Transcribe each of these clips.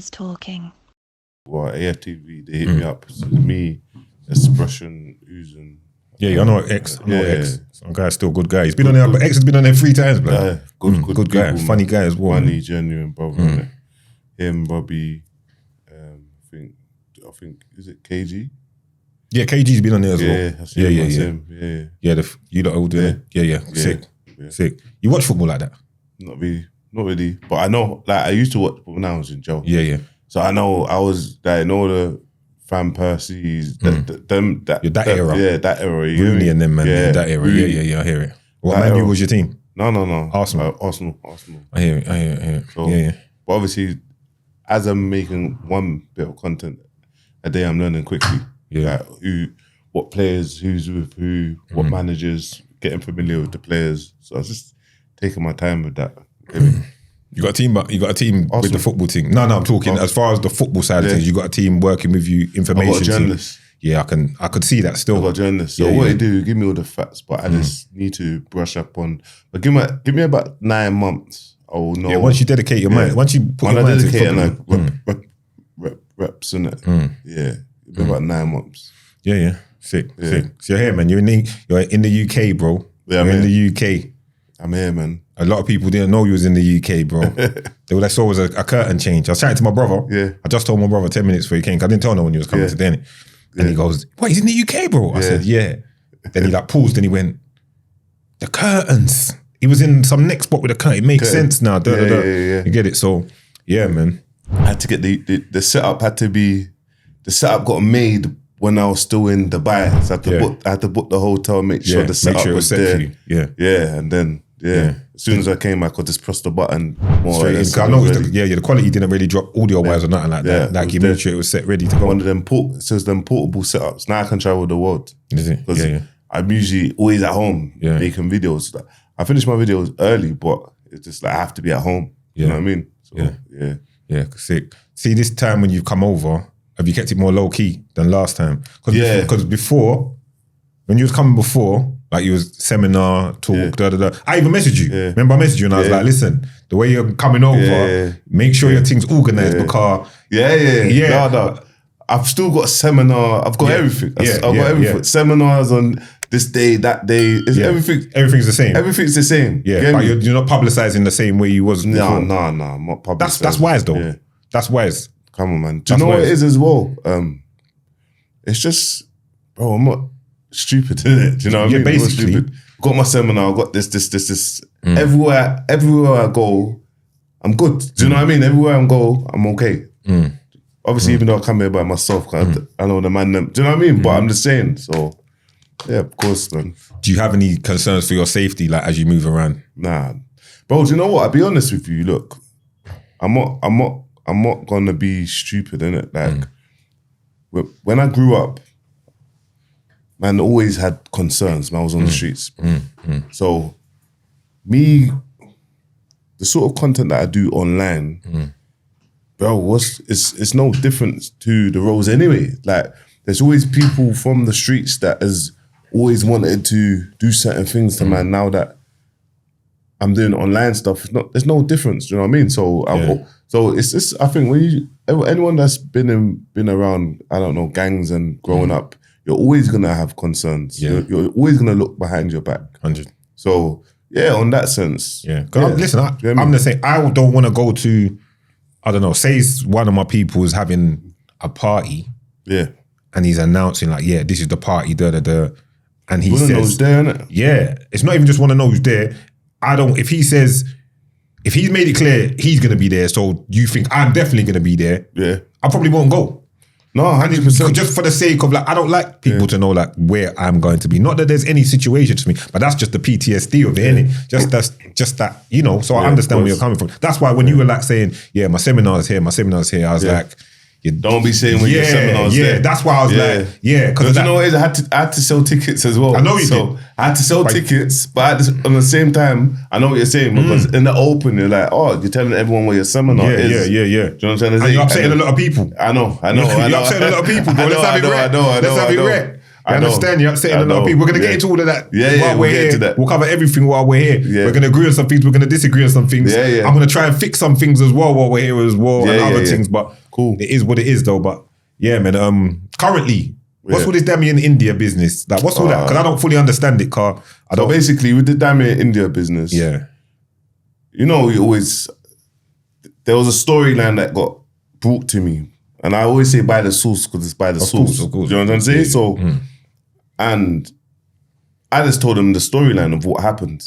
Listeners talking. Well, AFTV, they hit me up. So me, Expression, Oozing. Yeah, I know X. X. Some guy's still a good guy. He's been on there, but X has been on there 3 times, bro. Yeah, good guy. people, Funny guy as well. Funny, genuine brother. Him, Bobby, I think, is it KG? Yeah, KG's been on there as well. Yeah. You lot all do it. Yeah. Sick. You watch football like that? Not really. But I know, like, I used to watch when I was in jail. Yeah. So I know I was, like, in all the Van Persies, that era. Yeah, that era. Rooney and them, man. Yeah, that era. Rooney. Yeah, I hear it. What Man U was your team? No. Arsenal. Arsenal. I hear it. So, yeah. But obviously, as I'm making one bit of content a day, I'm learning quickly. Yeah. Like what players, who's with who, what managers, getting familiar with the players. So I was just taking my time with that. You got a team Arsenal. With the football team. No, I'm talking as far as the football side of things. You got a team working with you, information. I got a journalist. Yeah, I could see that still. I got a journalist. So what they do, give me all the facts, but I just need to brush up on. But give me about 9 months. I will know. Yeah, once you dedicate your mind, once you put your mind to dedicate reps in it. Yeah, about 9 months. Yeah. Sick. So you're here, man. You're in the UK, bro. Yeah, you're in the UK. I'm here, man. A lot of people didn't know you was in the UK, bro. All I saw was a curtain change. I was chatting to my brother. Yeah. I just told my brother 10 minutes before he came, because I didn't tell no one he was coming today. And he goes, what, he's in the UK, bro? I said, yeah. Then he like paused and he went, the curtains. He was in some next spot with a curtain. It makes sense now. Yeah. You get it? So, yeah, man. I had to get the setup the setup got made when I was still in Dubai. So I had to book the hotel, make sure the setup was there. For you. Yeah, and then as soon as I came, I could just press the button. Straight in. I noticed the quality didn't really drop audio wise or nothing like that. Like you made sure it was set ready to go. One of them portable setups. Now I can travel the world. Is it? Yeah. I'm usually always at home making videos. I finish my videos early, but it's just like I have to be at home. You know what I mean? So, yeah, sick. See, this time when you've come over, have you kept it more low key than last time? Because before, when you was coming before, like you was seminar, talk, I even messaged you. Yeah. Remember I messaged you and I was like, listen, the way you're coming over, make sure your thing's organised because... No. I've still got a seminar. I've got everything. I've got everything. Seminars on this day, that day. Everything. Everything's the same. Everything's the same. Yeah, but you're not publicising the same way you was before. No. I'm not publicising. That's wise though. Yeah. That's wise. Come on, man. Do you know what it is as well? It's just, bro, I'm not stupid, innit? Do you know what I mean? Basically. Got my seminar, got this. Everywhere I go, I'm good. Do you know what I mean? Everywhere I go, I'm okay. Obviously, even though I come here by myself, I know the man, do you know what I mean? But I'm just saying, so, yeah, of course, man. Do you have any concerns for your safety, like, as you move around? Nah. Bro, do you know what? I'll be honest with you, look, I'm not gonna be stupid, innit? Like, when I grew up, man, always had concerns when I was on the streets. So, the sort of content that I do online, bro, it's no different to the roads anyway. Like, there's always people from the streets that has always wanted to do certain things to man. Now that I'm doing online stuff, there's no difference. Do you know what I mean? So, so it's just, I think anyone that's been around, I don't know, gangs and growing up, you're always gonna have concerns. Yeah. You're always gonna look behind your back. 100. So yeah, on that sense. Yeah. Listen, I'm gonna say I don't want to go to, I don't know, say one of my people is having a party. Yeah. And he's announcing like, yeah, this is the party, and he says, know who's there, innit? Yeah. It's not even just want to know who's there. If he's made it clear he's going to be there, so you think I'm definitely going to be there, I probably won't go. No, 100%. Just for the sake of like, I don't like people to know like where I'm going to be. Not that there's any situation to me, but that's just the PTSD of it, innit? Just that, you know, so I understand where you're coming from. That's why when you were like saying, yeah, my seminar's here, I was like, you don't be saying when your seminar's there. That's why I was like, because you know what it is, I had to sell tickets as well. I know you did. I had to sell tickets, but on the same time, I know what you're saying, because in the open, you're like, oh, you're telling everyone where your seminar is. Yeah. Do you know what I'm trying to say? And you're upsetting a lot of people. I know. You're upsetting a lot of people, bro. Let's have it right. I understand you're upsetting a lot of people. We're going to get into all of that while we're here. We'll cover everything while we're here. Yeah. We're going to agree on some things. We're going to disagree on some things. I'm going to try and fix some things as well while we're here as well and other things. But cool. It is what it is though. But yeah, man. Currently, what's all this Demi and India business? Like, what's all that? Because I don't fully understand it, Car. So basically, with the Demi and India business, you know, there was a storyline that got brought to me. And I always say by the source because it's by the source. Of course. Do you know what I'm saying? So, and I just told them the storyline of what happened.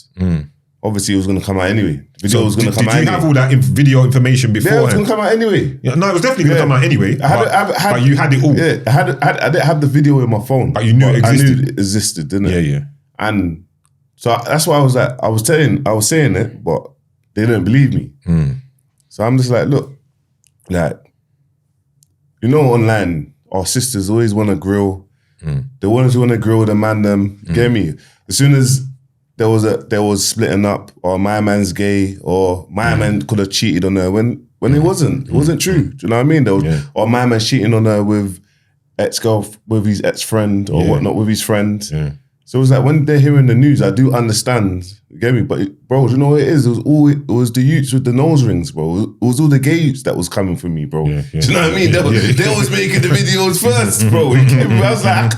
Obviously, it was going to come out anyway. The video was going to come out anyway. Did you have all that video information before? Yeah, it was going to come out anyway. Yeah, no, it was definitely going to come out anyway. But you had it all. Yeah, I didn't have the video in my phone. But you knew it existed. I knew it existed, didn't it? Yeah. And so that's why I was like, I was saying it, but they didn't believe me. So I'm just like, look, like, you know, online, our sisters always want to grill. They always want to grill the man them. Get me? As soon as there was splitting up, or my man's gay, or my man could have cheated on her when it wasn't. It wasn't true. Do you know what I mean? There was, or my man cheating on her with with his ex-friend or whatnot with his friend. So it was like when they're hearing the news, I do understand. You get me? But bro, you know what it is? It was the youths with the nose rings, bro. It was all the gay youths that was coming for me, bro. Do you know what I mean? They was making the videos first, bro. You get me? I was like,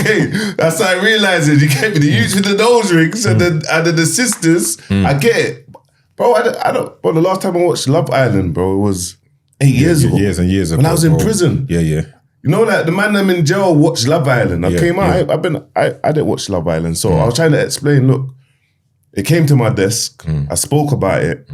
okay, that's how I realized it. You get me? The youths with the nose rings and then the sisters, I get it. Bro, I don't. Bro, the last time I watched Love Island, bro, it was 8 years ago. Years and years ago. When I was in prison. Yeah. You know that the man them in jail watched Love Island. I came out. I didn't watch Love Island, so I was trying to explain. Look, it came to my desk. I spoke about it,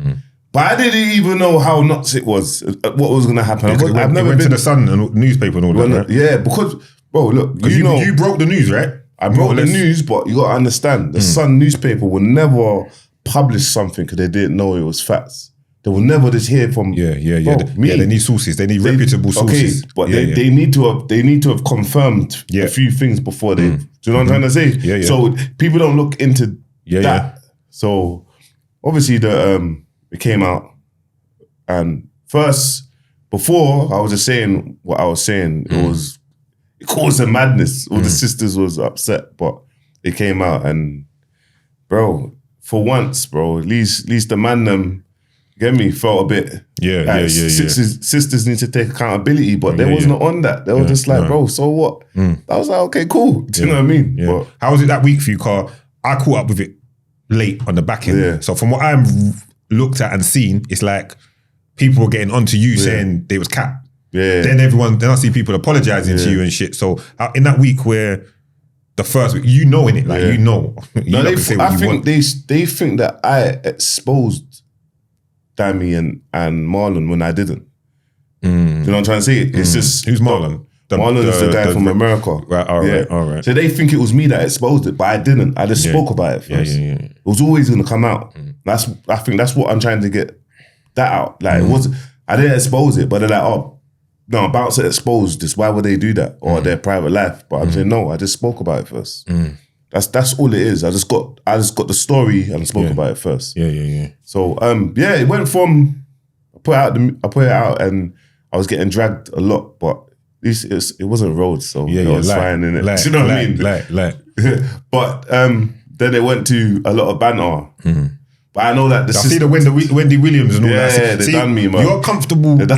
but I didn't even know how nuts it was. What was going to happen? I've never been to the Sun and newspaper and all that. Right? Yeah, because bro, look, you broke the news, right? I broke the news, but you got to understand, the Sun newspaper will never publish something because they didn't know it was facts. They will never just hear from Bro, they need sources. They need reputable sources. Okay, but they need to have confirmed a few things before they. Do you know what I'm trying to say? Yeah. So people don't look into that. So obviously it came out, and first before I was just saying what I was saying. It caused a madness. All the sisters was upset, but it came out, and bro, for once, bro, at least the man them. Get me? Felt a bit. Sisters need to take accountability, but they wasn't on that. They were just like, bro, so what? I was like, okay, cool. Do you know what I mean? Yeah. But, how was it that week for you, Carl? I caught up with it late on the back end. Yeah. So from what I'm looked at and seen, it's like people were getting onto you saying they was cap. Yeah. Then I see people apologizing to you and shit. So in that week where the first week, you know in it, like you know. I think they think that I exposed Demi and Marlon when I didn't. Do you know what I'm trying to say? It's just... Who's Marlon? Marlon's the guy from America. Right, all right. So they think it was me that exposed it, but I didn't. I just spoke about it first. It was always going to come out. I think that's what I'm trying to get that out. Like, I didn't expose it, but they're like, oh, no, I'm about to expose this. Why would they do that? Or their private life. But I'm saying, no, I just spoke about it first. That's all it is. I just got the story and spoke about it first. Yeah. So it went from I put it out and I was getting dragged a lot, but at least it wasn't roads, so it was fine in it. Do you know what I mean? But then it went to a lot of banter. But I know that I see the Wendy Williams and all that. Yeah, they done me, man. You're comfortable in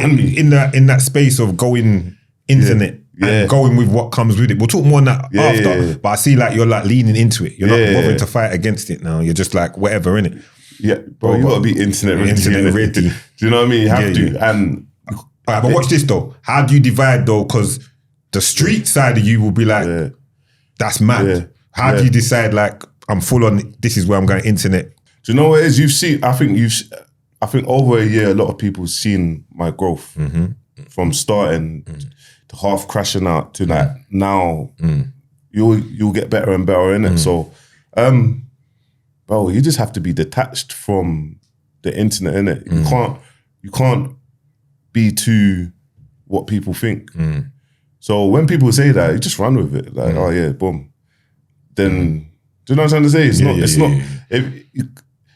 that space of going internet. And going with what comes with it. We'll talk more on that after. But I see like you're like leaning into it. You're not bothering to fight against it now. You're just like whatever, innit? Yeah, bro, you gotta be internet ready. Do you know what I mean? You have to. And all right, but watch this though. How do you divide though? Because the street side of you will be like, that's mad. How do you decide like I'm full on? This is where I'm going internet. Do you know what it is? You've seen. I think over a year, a lot of people seen my growth from starting. Half crashing out to like now you'll get better and better in it. So bro, you just have to be detached from the internet, innit? You can't be too what people think. So when people say that, you just run with it. Like, oh yeah, boom. Then do you know what I'm trying to say? It's not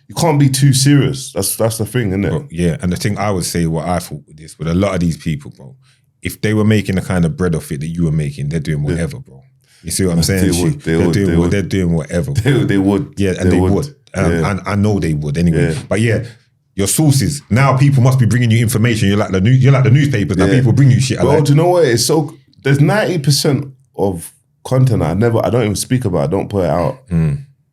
you can't be too serious. That's the thing, isn't it? Bro, yeah, and the thing I would say, what I thought with this, with a lot of these people, bro, if they were making the kind of bread off it that you were making, they're doing whatever, bro. You see what I'm saying? They're doing whatever. They would. Yeah, and they would. And I know they would anyway. Yeah. But yeah, your sources. Now people must be bringing you information. You're like the newspapers. Now people bring you shit. Well, do you know what? It's so there's 90% of content I don't even speak about. I don't put it out.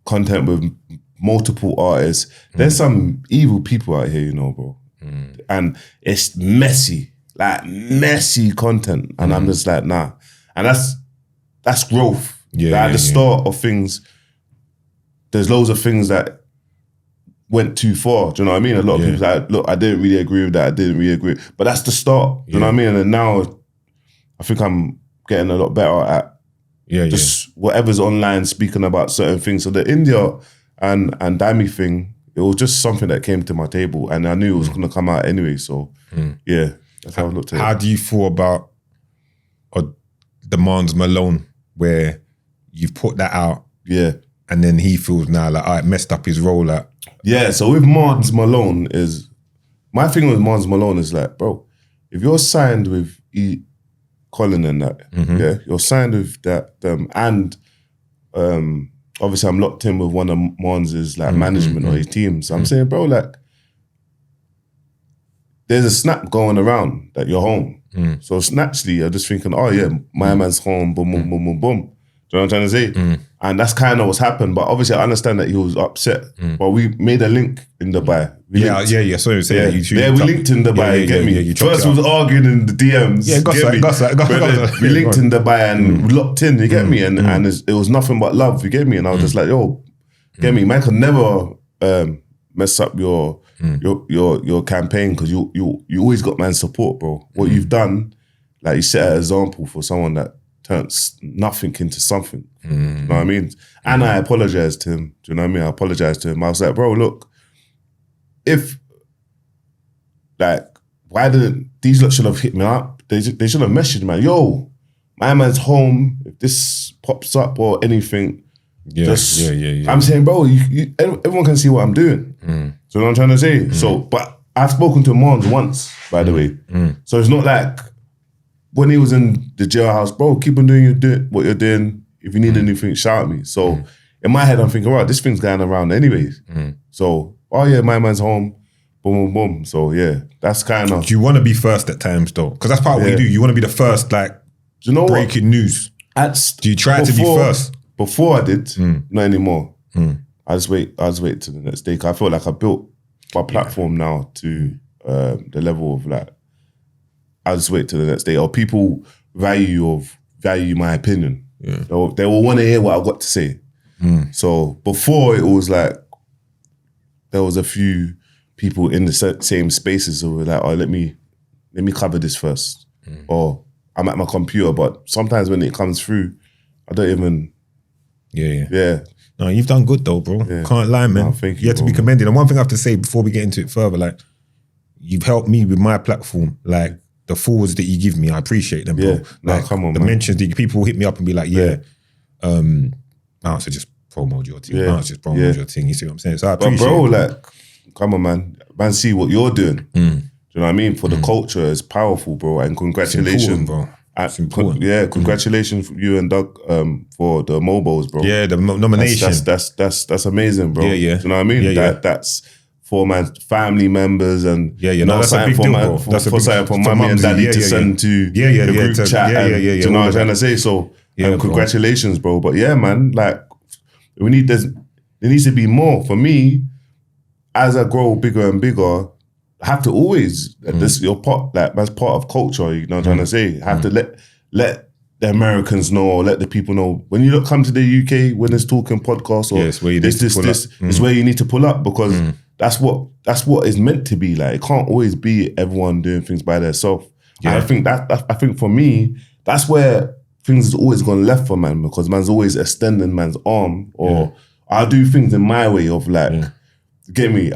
Content with multiple artists. There's some evil people out here, you know, bro. And it's messy content. And I'm just like, nah. And that's growth. At the start of things, there's loads of things that went too far. Do you know what I mean? A lot of people like, look, I didn't really agree with that. I didn't really agree. But that's the start. Do you know what I mean? And now I think I'm getting a lot better at just whatever's online speaking about certain things. So the India and Demi thing, it was just something that came to my table and I knew it was going to come out anyway. So that's how I looked at it. How do you feel about the Mons Malone where you've put that out? Yeah. And then he feels now like, I messed up his role out. Yeah, so with Mons Malone my thing with Mons Malone is like, bro, if you're signed with Colin and that, you're signed with that, and obviously I'm locked in with one of Mons' like management or his team. So I'm saying, bro, like, there's a snap going around that you're home. So naturally, I'm just thinking, oh yeah, my man's home, boom, boom, boom, boom, boom. Do you know what I'm trying to say? And that's kind of what's happened. But obviously, I understand that he was upset. But we made a link in Dubai. We linked in Dubai. You get me? First, we was arguing in the DMs. Yeah, we linked in Dubai and we locked in. You get me? And it was nothing but love. You get me? And I was just like, yo, get me? Man could never mess up your campaign because you always got man's support, bro. What you've done, like you set an example for someone that turns nothing into something. You know what I mean? And I apologized to him. Do you know what I mean? I apologized to him. I was like, bro, look, if like, why didn't these lot should have hit me up? They should have messaged me, yo, my man's home. If this pops up or anything, I'm saying, bro, everyone can see what I'm doing. So you know what I'm trying to say? So, but I've spoken to Mons once, by the way. So it's not like when he was in the jailhouse, bro, keep on doing what you're doing. If you need anything, shout at me. So in my head, I'm thinking, right, this thing's going around anyways. So, oh yeah, my man's home. Boom, boom, boom. So yeah, that's kind of... Do you want to be first at times though? Because that's part of what you do. You want to be the first, like, do you know breaking news. Do you try to be first? Before I did, not anymore. I just wait to the next day. I feel like I built my platform now to the level of like, I just wait till the next day. Or people value my opinion. They will want to hear what I've got to say. So before it was like, there was a few people in the same spaces who were like, oh, let me cover this first. Or I'm at my computer, but sometimes when it comes through, I don't even... Yeah. No, you've done good though, bro. Yeah. Can't lie, man. No, thank you, have to be commended. And one thing I have to say before we get into it further, like, you've helped me with my platform. Like, the forwards that you give me, I appreciate them, bro. Yeah. No, like, come on, the man. mentions that people hit me up and be like, now to just promote your thing. Now just promote your thing. You see what I'm saying? So I appreciate it. But bro, it, like, come on, man. Man, see what you're doing. Do you know what I mean? For the culture, it's powerful, bro. And congratulations, it's important, bro. It's important. Congratulations for you and Doug for the Mobos, bro. Yeah, the nomination. That's amazing, bro. Yeah. Do you know what I mean? That's for my family members and that's a big deal, bro. That's for mommy and daddy to send to the group chat. Do you know what I'm trying to say? So congratulations, bro. But yeah, man, like there needs to be more. For me, as I grow bigger and bigger, I have to always this your part, like that's part of culture. You know what I'm trying to say. I have to let the Americans know, or let the people know when you come to the UK when there's talking podcasts or it's where you need to pull up because that's what is meant to be. Like it can't always be everyone doing things by themselves. I think for me that's where things is always gone left for man because man's always extending man's arm or I'll do things in my way of like get me.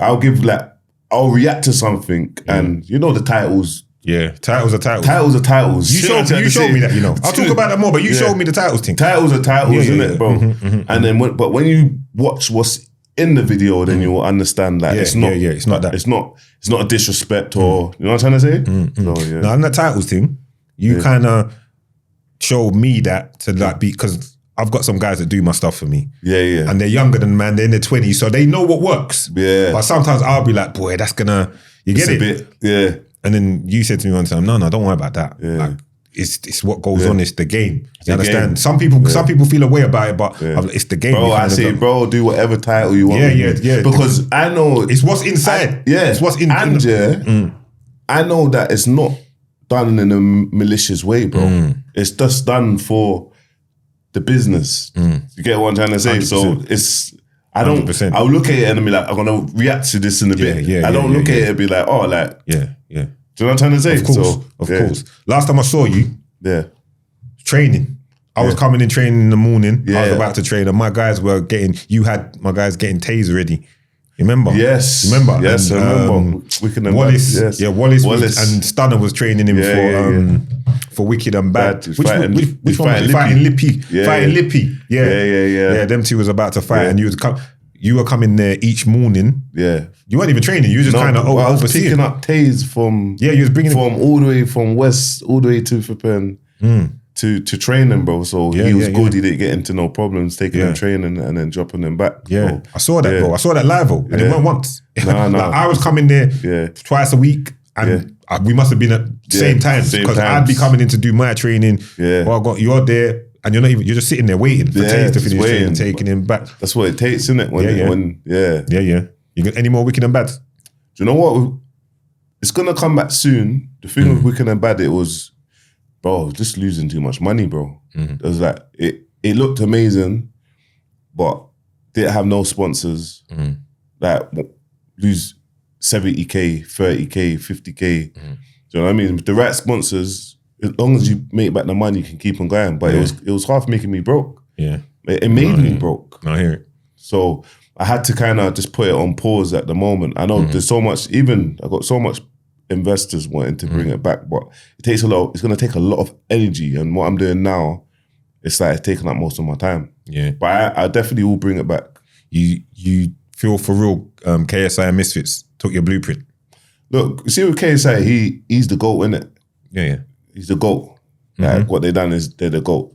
I'll react to something and you know the titles. Yeah, titles are titles. Titles are titles. You showed me that, you know. I'll talk about that more, but you showed me the titles thing. Titles are titles, isn't it, bro? And then when you watch what's in the video, then you will understand that it's not that. It's not a disrespect or you know what I'm trying to say? So, Now on the titles thing, you kind of showed me that to like be because I've got some guys that do my stuff for me. Yeah. And they're younger than man, they're in their 20s, so they know what works. Yeah. But sometimes I'll be like, boy, that's gonna, you get it? A bit, yeah. And then you said to me one time, no, don't worry about that. Yeah. Like, it's what goes on, it's the game. You understand? Game. Some people feel a way about it, but it's the game. Bro, I say, bro, do whatever title you want. Yeah. Because I know... It's what's inside. It's what's in. And I know that it's not done in a malicious way, bro. It's just done for the business. You get what I'm trying to say? 100%. So it's... I don't... 100%. I'll look at it and be like, I'm going to react to this in a bit. I don't look at it and be like, oh, like... Yeah. Do you know what I'm trying to say? Of course. Last time I saw you, training. I was coming in training in the morning. I was about to train, and my guys were getting. You had my guys getting tased already. You remember? Yes. You remember? Yes, and, I remember. Wicked and Wallace. Bad. Yes. Wallace and Stunner was training him for Wicked and Bad. Which one was fighting Lippy? Fighting Lippy. Yeah. Them two was about to fight, and you were coming there each morning. Yeah. You weren't even training. You were just kind of I was overseeing. picking up Taze from... Yeah, you was bringing from all the way from West, all the way to flipping to train them, bro. So he was good. He didn't get into no problems taking them training and then dropping them back. Yeah. So, I saw that, bro. I saw that live, and it went once. No. Like, I was coming there twice a week, and we must have been at the same times, because I'd be coming in to do my training. Yeah. Well, you're there, and you're just sitting there waiting for Taze to finish training, taking him back. That's what it takes, isn't it? Yeah. You got any more Wicked and Bad? Do you know what? It's gonna come back soon. The thing with Wicked and Bad, it was, bro, just losing too much money, bro. It was like it looked amazing, but didn't have no sponsors. Like lose 70k, 30k, 50k. Do you know what I mean? With the right sponsors, as long as you make back the money, you can keep on going. But it was half making me broke. Yeah, it made me broke. I hear it. So I had to kind of just put it on pause at the moment. I know there's so much, I got so much investors wanting to bring it back, but it takes it's going to take a lot of energy. And what I'm doing now, it's like it's taking up most of my time. Yeah. But I definitely will bring it back. You feel for real, KSI and Misfits took your blueprint? Look, you see with KSI, he's the GOAT, innit? Yeah. He's the GOAT. Like what they done is they're the GOAT.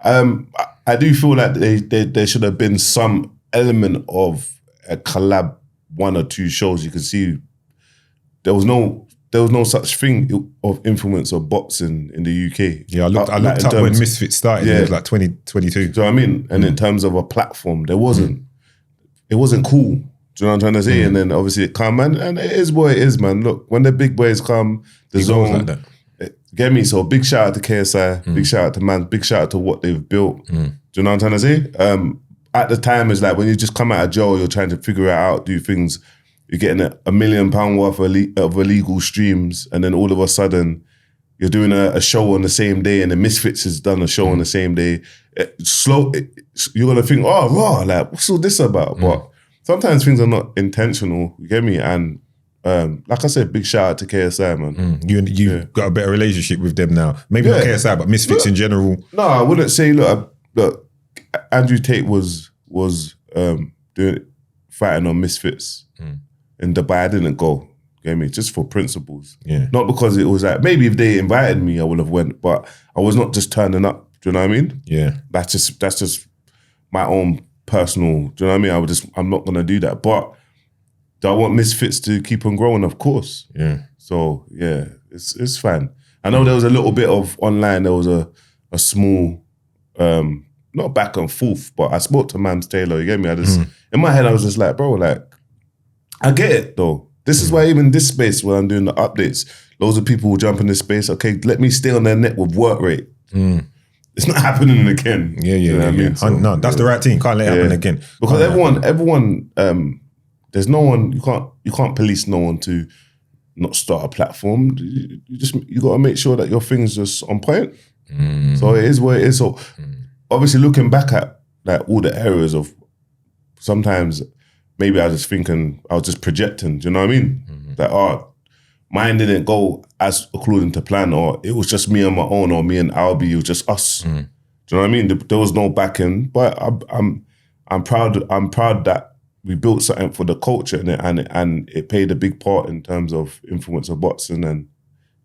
I do feel like there should have been some element of a collab, 1 or 2 shows. You can see there was no such thing of influence of boxing in the UK. Yeah, I looked up when Misfits started. It was like 2022. Do you know what I mean? And in terms of a platform, there wasn't. It wasn't cool. Do you know what I'm trying to say? And then obviously it come, and it is what it is, man. Look, when the big boys come, the zone. Like that. Get me? So big shout out to KSI, big shout out to Man, big shout out to what they've built. Do you know what I'm trying to say? At the time, it's like when you just come out of jail, you're trying to figure it out, do things. You're getting $1 million worth of illegal streams, and then all of a sudden, you're doing a show on the same day, and the Misfits has done a show on the same day. You're gonna think, oh, raw, like what's all this about? But sometimes things are not intentional. You get me? And like I said, big shout out to KSI, man. You've got a better relationship with them now. Maybe not KSI, but Misfits in general. No, I wouldn't say. Look, Andrew Tate was fighting on Misfits in Dubai. I didn't go. Get me? Just for principles. Yeah. Not because it was like, maybe if they invited me, I would have went, but I was not just turning up. Do you know what I mean? Yeah. That's just my own personal. Do you know what I mean? I'm not gonna do that. But do I want Misfits to keep on growing? Of course. Yeah. So yeah, it's fine. I know there was a little bit of online. There was a small, not back and forth, but I spoke to Mams Taylor. You get me? In my head, I was just like, bro, like, I get it though. This is why even this space where I'm doing the updates, loads of people will jump in this space. Okay, let me stay on their net with work rate. It's not happening again. Yeah. You know what I mean? So, no, that's the right thing. Can't let it happen again. Because everyone, there's no one. You can't police no one to not start a platform. You got to make sure that your thing's just on point. So it is what it is. So obviously, looking back at like all the areas of sometimes. Maybe I was just thinking, I was just projecting, do you know what I mean? That, mine didn't go as according to plan, or it was just me on my own, or me and Albie, it was just us. Do you know what I mean? There was no backing, but I'm proud that we built something for the culture, and it played a big part in terms of influence of boxing, and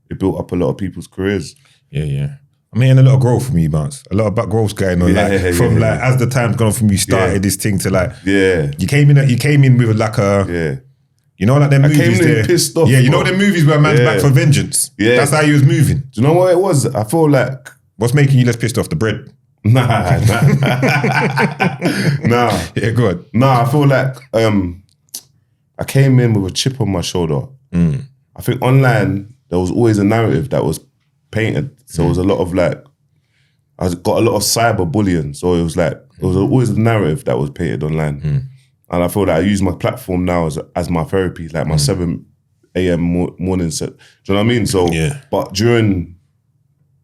it built up a lot of people's careers. Yeah. I'm hearing a lot of growth from you, Bounce. A lot of growth going on. As the time's gone from you started this thing to like, you came in with like a, you know, like them movies there. Pissed off. Yeah, you know them movies where man's back for vengeance. Yeah, that's how he was moving. Do you know what it was? I feel like what's making you less pissed off? The bread. Nah. Yeah, good. Nah, I feel like I came in with a chip on my shoulder. I think online there was always a narrative that was painted. So it was a lot of like, I got a lot of cyber bullying. So it was like, it was always a narrative that was painted online. And I feel that I use my platform now as my therapy, like my 7 a.m. morning set. Do you know what I mean? So, but during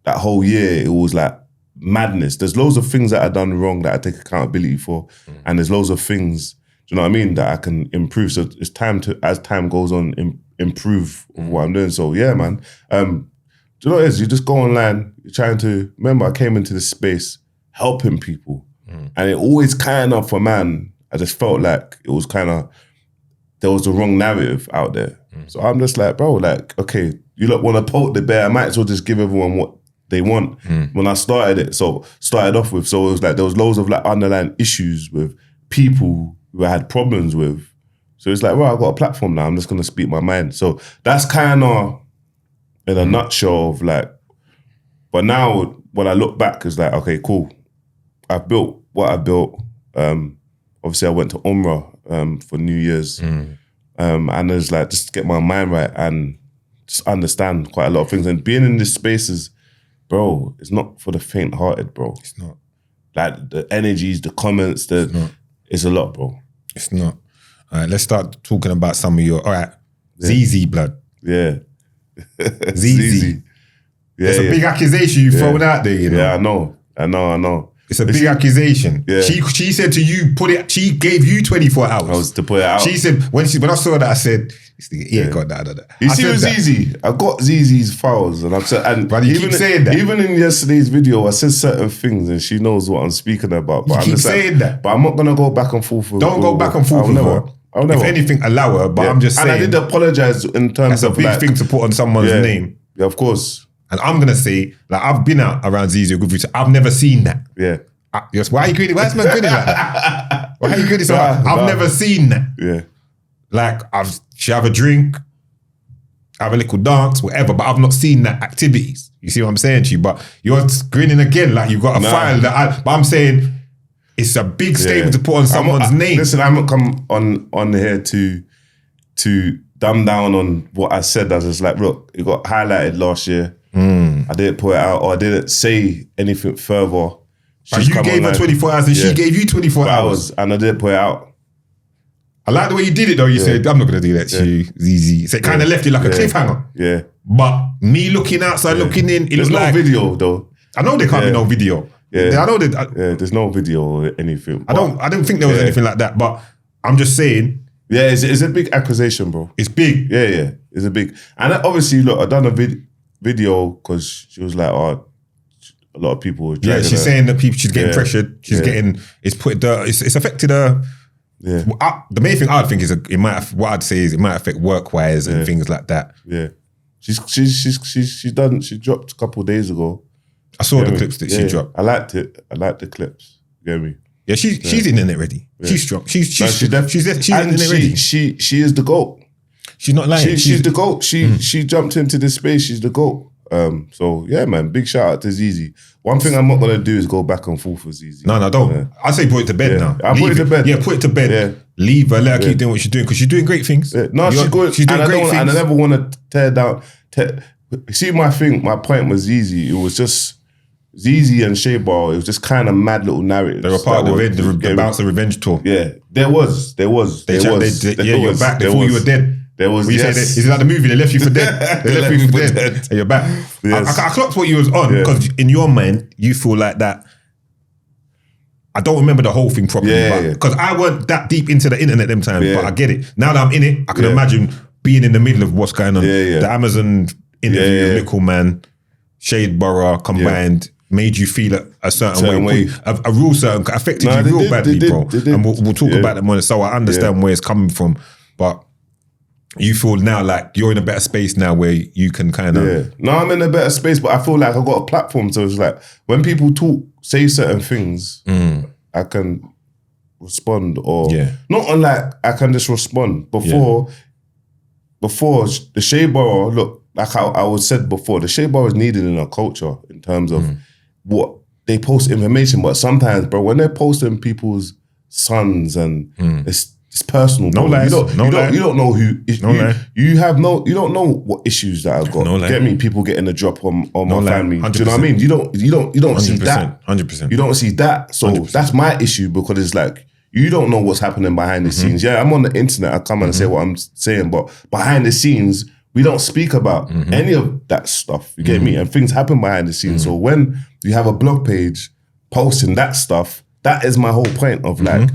that whole year, it was like madness. There's loads of things that I've done wrong that I take accountability for. And there's loads of things, do you know what I mean, that I can improve. So it's time to, as time goes on, improve what I'm doing. So yeah, man. Do you know what it is? You just go online, you're trying to, remember I came into this space helping people. And it always kind of, for man, I just felt like it was kind of, there was the wrong narrative out there. So I'm just like, bro, like, okay, you lot want to poke the bear, I might as well just give everyone what they want. When I started off with, so it was like, there was loads of like underlying issues with people who I had problems with. So it's like, well, I've got a platform now, I'm just going to speak my mind. So that's kind of, in a nutshell of like, but now when I look back, it's like, okay, cool. I've built what I built. Obviously I went to Umrah for New Year's. And it's like, just to get my mind right and just understand quite a lot of things. And being in these spaces, bro, it's not for the faint-hearted, bro. It's not. Like the energies, the comments, it's a lot, bro. It's not. All right, let's start talking about some of your, all right, Zeze blood. Yeah. Zeze. Yeah, it's a big accusation you thrown out there, you know. Yeah, I know. It's a big accusation. Yeah. She said to you, she gave you 24 hours. I was to put it out. She said, when I saw that, I said, got that. You see with Zeze, I got Zeze's files and I've said, and but you keep saying that. Even in yesterday's video, I said certain things and she knows what I'm speaking about. But you keep saying that. But I'm not going to go back and forth with her. Don't go back and forth with her. I'll never. If anything, allow her, but I'm just saying. And I did apologize in terms of that's a big thing to put on someone's name. Yeah, of course. And I'm going to say, like, I've been out around Zeze, I've never seen that. Yeah. Yes, why are you grinning? Why is man grinning like that? Why are you grinning so hard? I've never seen that. Yeah. Like, she have a drink, have a little dance, whatever, but I've not seen that activities. You see what I'm saying to you? But you're grinning again like you've got a file that but I'm saying it's a big statement to put on someone's name. Listen, I'm not come on here to dumb down on what I said. I was just like, look, it got highlighted last year. I didn't put it out or I didn't say anything further. But you gave her 24 hours and she gave you 24 hours. And I didn't put it out. I like the way you did it though. You said, I'm not going to do that to you, Zeze. So it kind of left you like a cliffhanger. Yeah. But me looking outside, looking in, it there's looked no video though. I know there can't be no video. Yeah. I know that. There's no video or anything. I don't think there was anything like that. But I'm just saying. Yeah, it's a big accusation, bro. It's big. Yeah. It's a big. And obviously, look, I done a video because she was like, oh, a lot of people were dragging she's her. saying that she's getting pressured. She's getting, it's affected her. Yeah. The main thing I'd think is it might affect work-wise and things like that. Yeah. She dropped a couple of days ago. I saw the clips that she dropped. I liked it. I liked the clips. You get me? Yeah, she's in it ready. Yeah. She's strong. She's in it ready. She is the GOAT. She's not lying. She's the GOAT. She jumped into this space. She's the GOAT. So yeah, man, big shout out to Zeze. One thing I'm not gonna do is go back and forth with Zeze. No, don't. Yeah. I say put it to bed now. I put it to bed. Yeah, put it to bed. Yeah. Leave her, let her keep doing what she's doing because she's doing great things. Yeah. No, she's good. She's doing great things. And I never want to tear down. See, my point was Zeze. It was just Zeze and Shea Bar. It was just kind of mad little narratives. They were part of the Bounce and Revenge tour. Yeah, there was. You're back. They thought you were dead. There was, is it like the movie? They left you for dead. They left you for dead. And you're back. Yes. I clocked what you was on because in your mind, you feel like that. I don't remember the whole thing properly because I weren't that deep into the internet them times, but I get it. Now that I'm in it, I can imagine being in the middle of what's going on. The Amazon interview with Little Man, Shade Borough combined made you feel a certain way. A real certain, affected you real badly, bro. And we'll talk about it more. So I understand where it's coming from, but you feel now like you're in a better space now where you can kind of... Yeah. No, I'm in a better space, but I feel like I've got a platform. So it's like when people say certain things, I can respond or... Not unlike I can just respond. Before the shea bar, look, like I was said before, the shea bar is needed in our culture in terms of what they post information. But sometimes, bro, when they're posting people's sons and it's personal. No lies. You don't know who. You don't know what issues that I've got. No lie. Get me? People getting a drop on my family. 100%. Do you know what I mean? You don't see that. 100%. You don't see that. So 100%. that's my issue because it's like you don't know what's happening behind the scenes. Yeah, I'm on the internet. I come and say what I'm saying, but behind the scenes, we don't speak about any of that stuff. You get me? And things happen behind the scenes. So when you have a blog page posting that stuff, that is my whole point of like.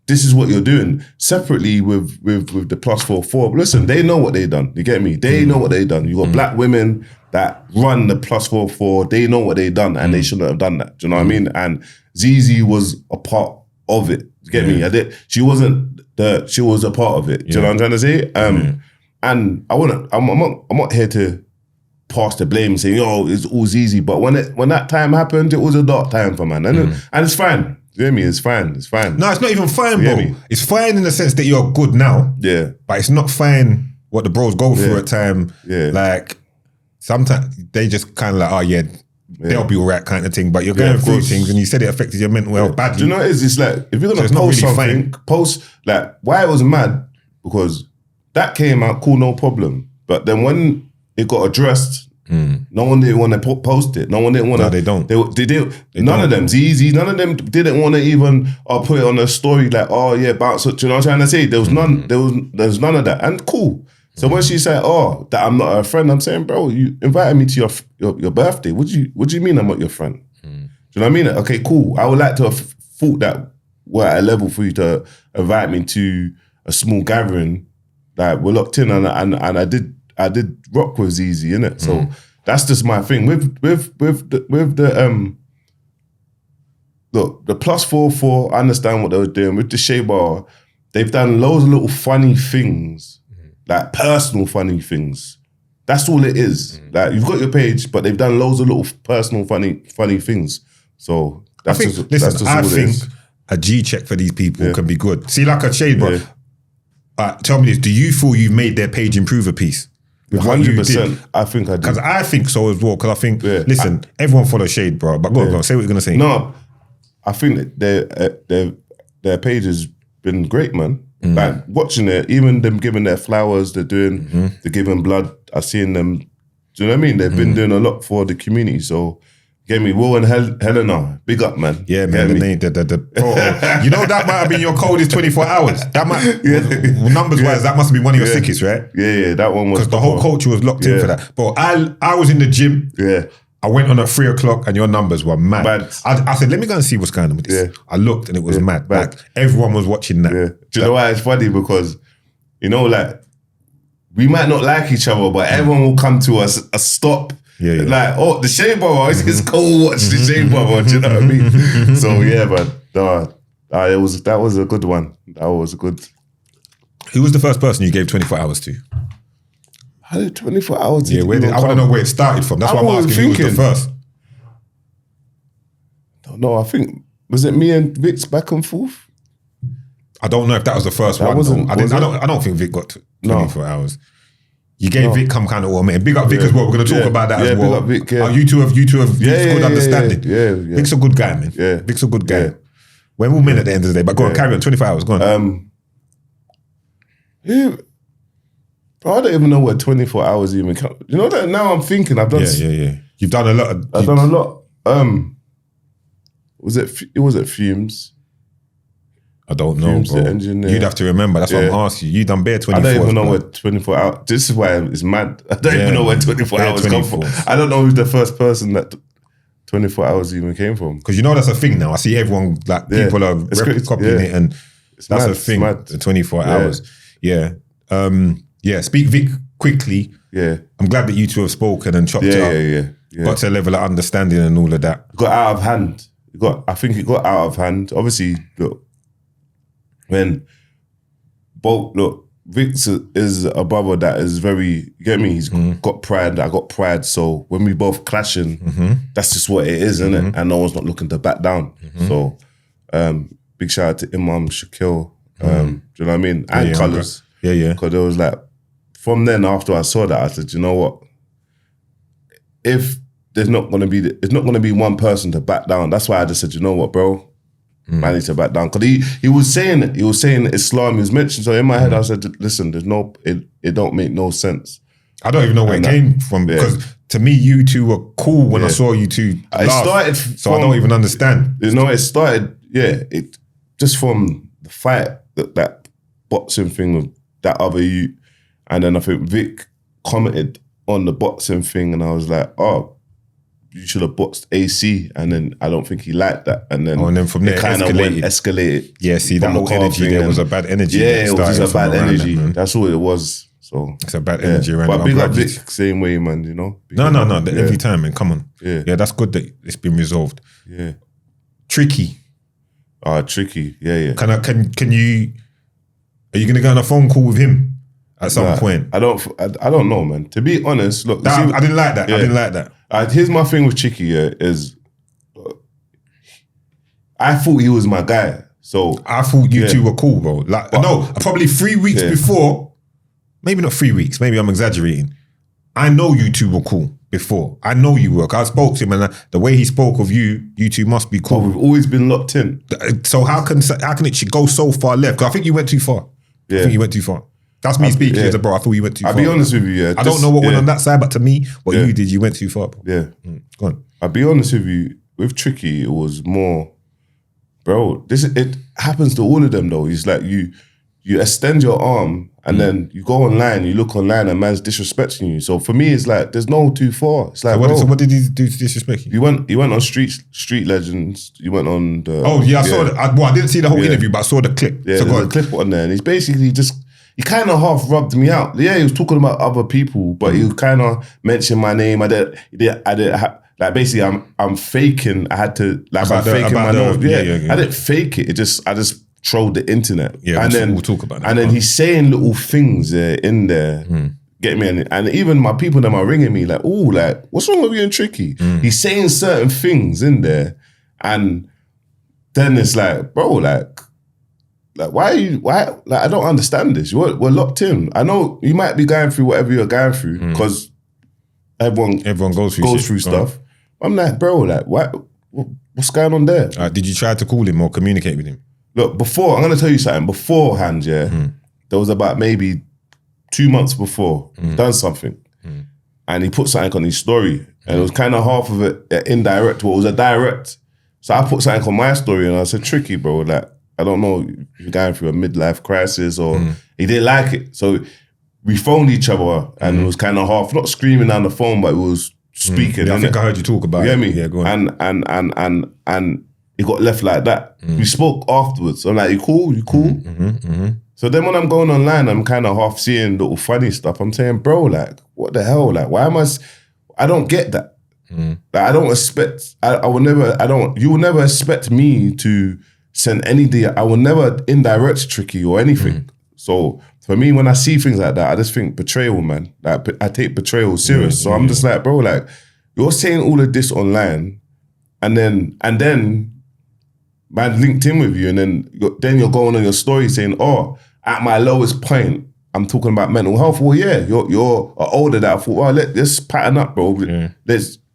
This is what you're doing. Separately with the +44. Listen, they know what they done. You get me? They know what they done. You got black women that run the +44. They know what they done and they shouldn't have done that. Do you know what I mean? And Zeze was a part of it. You get me? She was a part of it. Do you know what I'm trying to say? And I'm not here to pass the blame saying, oh, it's all Zeze. But when that time happened, it was a dark time for man. And it's fine. You hear me? It's fine. It's fine. No, it's not even fine, bro. It's fine in the sense that you're good now. Yeah. But it's not fine what the bros go through at time. Yeah. Like, sometimes they just kind of like, oh yeah, they'll be all right kind of thing. But you're going through things and you said it affected your mental health badly. Do you know what it is? It's like, if you're going to post something, post, like, why it was mad, because that came out, cool, no problem. But then when it got addressed, no one didn't want to post it. No one didn't want to. No, they don't. None of them. Zeze, none of them didn't want to even put it on a story like, oh yeah, bounce. Do you know what I'm trying to say? There was none. There was none of that. And cool. So when she said, oh, that I'm not her friend, I'm saying, bro, you invited me to your birthday. What do you mean I'm not your friend? Do you know what I mean? Okay, cool. I would like to have thought that we're at a level for you to invite me to a small gathering. Like we're locked in, and I did rock with Zeze, innit? So that's just my thing. With the look, the +44, I understand what they were doing. With the Shea Bar, they've done loads of little funny things, like personal funny things. That's all it is. Like you've got your page, but they've done loads of little personal funny things. So that's I think a G check for these people can be good. See, like a Shea Bar. Tell me this, do you feel you've made their page improve a piece? 100%. I think I did. Because I think so as well. Because I think, listen, everyone follows Shade, bro. But go on, say what you're going to say. No, I think that their page has been great, man. Like watching it, even them giving their flowers, they're giving blood. I've seen them. Do you know what I mean? They've been doing a lot for the community. So, get me, Will and Helena, big up, man. Yeah, man. You know that might have been your coldest 24 hours. That might, numbers-wise, that must have been one of your sickest, right? Yeah, that one was. Because the whole culture was locked in for that. But I was in the gym. Yeah. I went on at 3 o'clock and your numbers were mad. I said, let me go and see what's going on with this. I looked and it was mad. Like, everyone was watching that. Yeah. Do you know why it's funny? Because, you know, like, we might not like each other, but everyone will come to us a stop. Yeah. Like, oh, the Shea Bar, it's cool watch the Shea Bar, do you know what I mean? So, yeah, man. That was a good one. That was a good. Who was the first person you gave 24 hours to? How did 24 hours? I want to know where it started from. That's why I'm asking who was the first. No, I think, was it me and Vic's back and forth? I don't know if that was the first one. I don't think Vic got 24 hours. You gave Vic come kind of automated. Big up Vic as well. We're going to talk about that as well. Big up Vic, You two have Vic's good understanding. Yeah. Vic's a good guy, man. Yeah. Vic's a good guy. We're all men at the end of the day. But go on, carry on. 24 hours, go on. Bro, I don't even know what 24 hours even count. You know that now I'm thinking I've done. Yeah. You've done a lot. I've done a lot. Was it Fumes? I don't know, Fumes, bro. the engineer. You'd have to remember. That's what I'm asking you. You done bare 24 hours. I don't even know where 24 hours. This is why it's mad. I don't even know where 24 hours come from. I don't know who's the first person that 24 hours even came from. Because you know that's a thing now. I see everyone, like, people are copying it, and that's a thing. The 24 hours. Yeah. Speak Vic quickly. Yeah. I'm glad that you two have spoken and chopped it up. Yeah. Got to a level of understanding and all of that. It got out of hand. I think it got out of hand. Obviously, look, when Vic's is a brother that is very, you get me? He's got pride, I got pride. So when we both clashing, that's just what it is, isn't it? And no one's not looking to back down. So big shout out to Imam, Shaquille, do you know what I mean? And Colours. Yeah. Because it was like, from then after I saw that, I said, you know what? If there's not gonna be, it's not gonna be one person to back down. That's why I just said, you know what, bro? I need to back down. Because he was saying it. He was saying Islam. He was mentioned. So in my head, I said, listen, there's no, it don't make no sense. I don't even know where it came from because to me, you two were cool when I saw you two laugh. It started so I don't even understand. You know, it started, it just from the fight, that boxing thing with that other youth. And then I think Vic commented on the boxing thing and I was like, oh, you should have boxed AC, and then I don't think he liked that, and then from there it kind of escalated. Yeah, see that whole energy. There was a bad energy. Yeah, it was just a bad energy. That's all it was. So it's a bad energy around. But big up Vic, same way, man. You know. No. Every time, man. Come on. Yeah, that's good that it's been resolved. Yeah. Tricky. Tricky. Yeah. Can you? Are you gonna go on a phone call with him at some point? I don't know, man. To be honest, look. I didn't like that. I didn't like that. Here's my thing with Tricky, is I thought he was my guy. So I thought you two were cool, bro. Probably 3 weeks before, maybe not 3 weeks, maybe I'm exaggerating. I know you two were cool before. I know you were. I spoke to him and the way he spoke of you two must be cool. We've always been locked in. So how can it go so far left? Because I think you went too far. Yeah. I think you went too far. That's me speaking as a bro. I thought you went too far. I'll be honest with you, I don't know what went on that side, but to me, what you did, you went too far, bro. Yeah. Go on. I'll be honest with you, with Tricky, it was more, bro, it happens to all of them though. It's like you extend your arm and then you go online, you look online and man's disrespecting you. So for me, it's like, there's no too far. It's like, so what did he do to disrespect you? He went on Street Legends. You went on the... Oh, yeah, I saw that. I didn't see the whole interview, but I saw the clip. Yeah, so there's a clip on there and he's basically just... He kind of half rubbed me out. Yeah, he was talking about other people, but he kind of mentioned my name. Like basically, I'm faking. I had to I'm faking my nose. I didn't fake it. I just trolled the internet. Yeah, and then we'll talk about that. And then he's saying little things in there. Get me? And even my people that are ringing me like, "Oh, like what's wrong with you and Tricky?" He's saying certain things in there, and then it's like, bro, like why I don't understand this. We're locked in. I know you might be going through whatever you're going through because everyone goes through stuff. I'm like, bro, like what's going on there? Did you try to call him or communicate with him? Look, I'm gonna tell you something. Beforehand, there was about maybe 2 months before, done something. And he put something on his story. And it was kind of half of it indirect, well, it was a direct. So I put something on my story and I said, Tricky, bro, like, I don't know if you're going through a midlife crisis or he didn't like it. So we phoned each other and it was kind of half, not screaming down the phone, but it was speaking. I think I heard you talk about it. You get me? Yeah, go on. And it got left like that. We spoke afterwards. I'm like, you cool? So then when I'm going online, I'm kind of half seeing little funny stuff. I'm saying, bro, like, what the hell? Like, why am I don't get that. Like, I don't expect, you will never expect me to send anything. I will never indirect Tricky or anything. So for me, when I see things like that, I just think betrayal, man. Like, I take betrayal serious. So I'm just like, bro, like, you're saying all of this online and then man linked in with you and then you're going on your story saying, oh, at my lowest point, I'm talking about mental health. Well, yeah, you're older that I thought, well, let's pattern up, bro.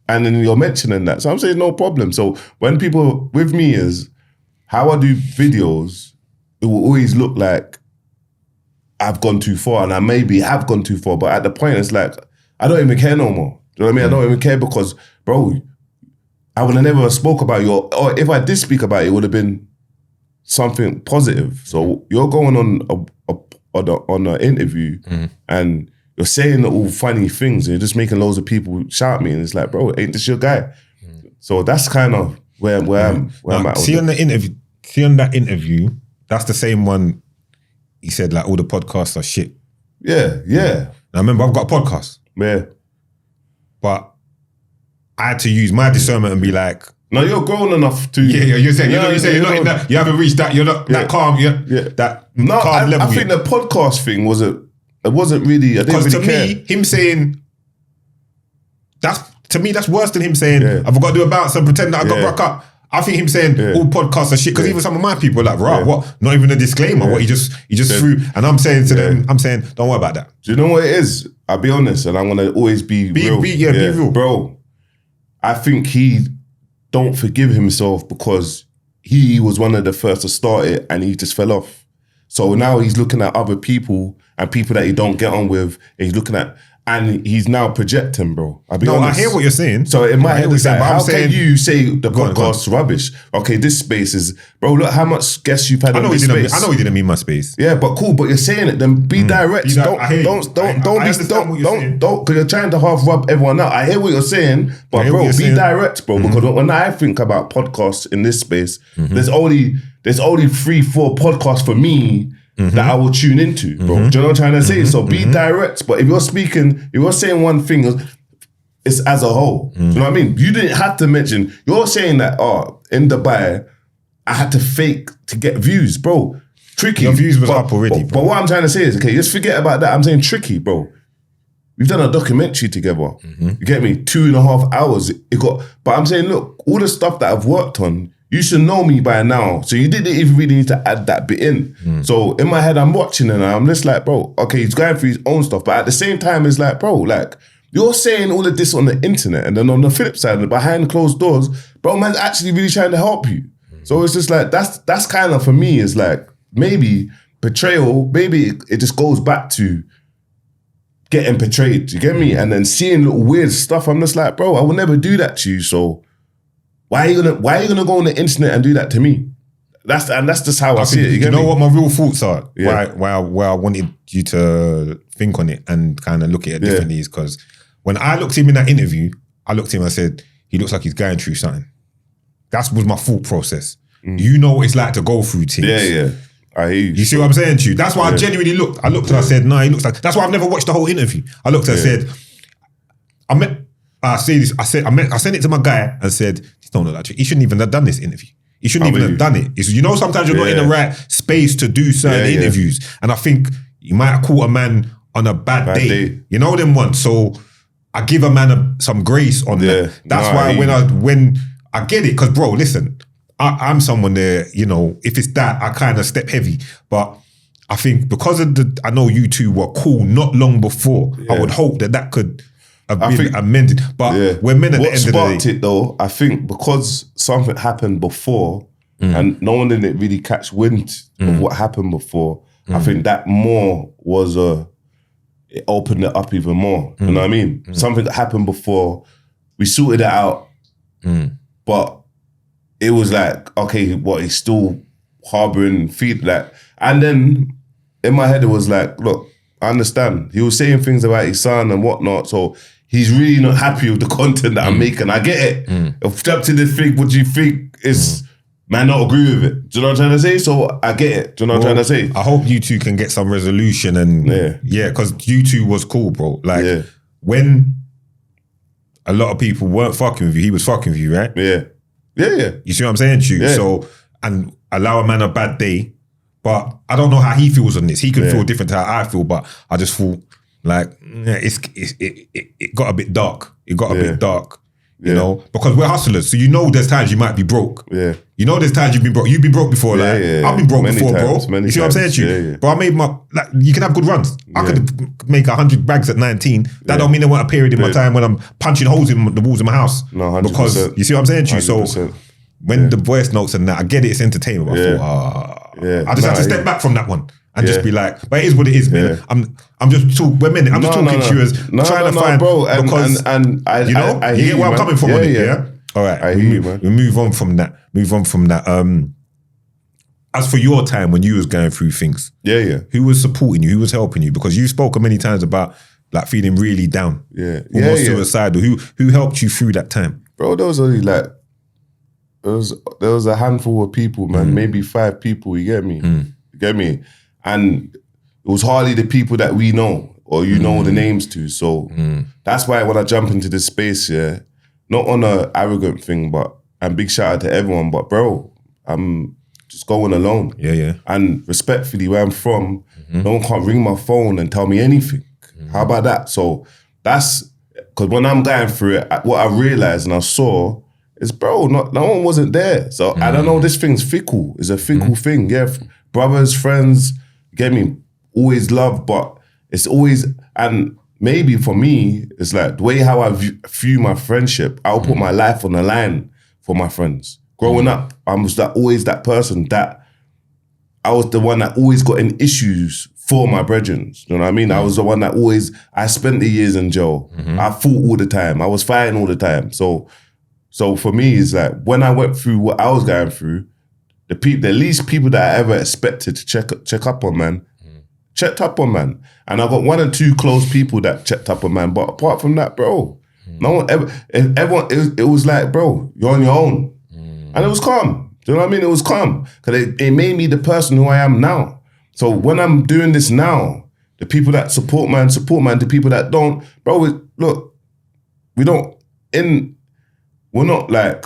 And then you're mentioning that. So I'm saying no problem. So when people with me is how I do videos, it will always look like I've gone too far and I maybe have gone too far. But at the point, it's like, I don't even care no more. Do you know what I mean? I don't even care because, bro, I would have never spoke about you. Or if I did speak about it, it would have been something positive. So you're going on an interview and you're saying all funny things and you're just making loads of people shout at me and it's like, bro, ain't this your guy? So that's kind of where I'm at. See on that interview, that's the same one he said like all the podcasts are shit. Yeah. Now remember, I've got a podcast. Yeah. But I had to use my discernment and be like, No, you're grown enough to. Yeah, you're saying you're not in that. You haven't reached that. You're not that calm. That calm level. I think the podcast thing wasn't really. I didn't really care. Me, him saying that's worse than him saying I've got to do a bounce and pretend that I got broke up. I think him saying all podcasts are shit because even some of my people are like, right, what? Not even a disclaimer. What he just threw. And I'm saying to them, don't worry about that. Do you know what it is? I'll be honest, and I'm gonna always be real. Be real, bro. I think he don't forgive himself because he was one of the first to start it and he just fell off. So now he's looking at other people and people that he don't get on with. And he's looking at. And he's now projecting, bro. I'll be honest. I hear what you're saying. So in my head, it's like, how can you say the podcast's podcast's rubbish? Okay, this space is, bro, look how much guests you've had in this space. I know he didn't mean my space. Yeah, but cool, but you're saying it, then be direct. Don't, because you're trying to half rub everyone out. I hear what you're saying, but bro, be direct, bro. Because when I think about podcasts in this space, there's only 3-4 podcasts for me that I will tune into, bro. Do you know what I'm trying to say? So be direct. But if you're saying one thing, it's as a whole. Do you know what I mean? You didn't have to mention, you're saying that, in Dubai, I had to fake to get views, bro. Tricky. Your views was up already, bro. But what I'm trying to say is, okay, just forget about that. I'm saying tricky, bro. We've done a documentary together. You get me? 2.5 hours. But I'm saying, look, all the stuff that I've worked on, you should know me by now. So you didn't even really need to add that bit in. So in my head, I'm watching and I'm just like, bro, okay, he's going through his own stuff. But at the same time, it's like, bro, like, you're saying all of this on the internet. And then on the flip side, behind closed doors, bro, man's actually really trying to help you. So it's just like, that's kind of, for me, is like, maybe betrayal, maybe it just goes back to getting betrayed. You get me? And then seeing little weird stuff, I'm just like, bro, I will never do that to you. So why are you gonna go on the internet and do that to me? That's just how I see it. You know what my real thoughts are? Yeah. Why I wanted you to think on it and kind of look at it differently is because when I looked at him in that interview, I looked at him and I said, he looks like he's going through something. That was my thought process. You know what it's like to go through things. Yeah. I hear you. You see what I'm saying to you? That's why I genuinely looked. I looked and I said, no, he looks like. That's why I've never watched the whole interview. I looked and I said, I sent it to my guy and said, this don't look like he shouldn't even have done this interview. He shouldn't even have done it. It's, you know, sometimes you're not in the right space to do certain interviews. And I think you might have caught a man on a bad day. You know them ones. So I give a man some grace on that. That's why when I get it, because bro, listen, I'm someone there, you know, if it's that, I kind of step heavy. But I think because of I know you two were cool not long before, I would hope that could have been amended. But we're men at the end of the day. What sparked it though, I think because something happened before and no one didn't really catch wind of what happened before, I think that more was it opened it up even more. You know what I mean? Something that happened before, we sorted it out, but it was like, okay, what, he's still harboring feedback. And then in my head, it was like, look, I understand. He was saying things about his son and whatnot, so he's really not happy with the content that I'm making. I get it. If step to this thing, what do you think is, man, not agree with it? Do you know what I'm trying to say? So I get it. Do you know what I'm trying to say? I hope you two can get some resolution and because you two was cool, bro. Like when a lot of people weren't fucking with you, he was fucking with you, right? Yeah. You see what I'm saying to you? So, and allow a man a bad day, but I don't know how he feels on this. He can feel different to how I feel, but I just thought like, it got a bit dark. It got a bit dark, you know, because we're hustlers. So you know there's times you might be broke. Yeah. You know there's times you've been broke. You've been broke before, like, I've been broke before, bro. You see what I'm saying to you? But I made like, you can have good runs. I could make 100 bags at 19. That don't mean there weren't a period in my time when I'm punching holes in the walls of my house. No, 100%. Because, you see what I'm saying to you? 100%. So when the voice notes and that, I get it, it's entertainment. I thought, I just had to step back from that one and just be like, but it is what it is, man. I'm just talking to you as trying to find, bro, because I you know, I hear where I'm coming from on it, yeah? All right, we move on from that. As for your time when you was going through things, who was supporting you? Who was helping you? Because you spoke many times about like feeling really down, almost suicidal. Who helped you through that time, bro? There was only like there was a handful of people, man. Maybe 5 people. You get me? You get me? And it was hardly the people that we know or you know the names to. So that's why when I jump into this space, not on a arrogant thing, but and big shout out to everyone, but bro, I'm just going alone. Yeah. And respectfully, where I'm from, no one can't ring my phone and tell me anything. How about that? So that's, because when I'm going through it, what I realized and I saw is, bro, no one wasn't there. So I don't know, this thing's fickle. It's a fickle thing. Yeah, brothers, friends, get me, always love, but it's always, and maybe for me, it's like the way how I view my friendship, I'll put my life on the line for my friends. Growing up, I was always that person that I was the one that always got in issues for my brethren. You know what I mean? I was the one that I spent the years in jail. I fought all the time. I was fighting all the time. So for me, it's like when I went through what I was going through, the least people that I ever expected to check up on, man, checked up on, man. And I got 1 or 2 close people that checked up on, man. But apart from that, bro, no one ever, it was like, bro, you're on your own. And it was calm. Do you know what I mean? It was calm. Because it made me the person who I am now. So when I'm doing this now, the people that support, man. The people that don't, bro, look, we're not like,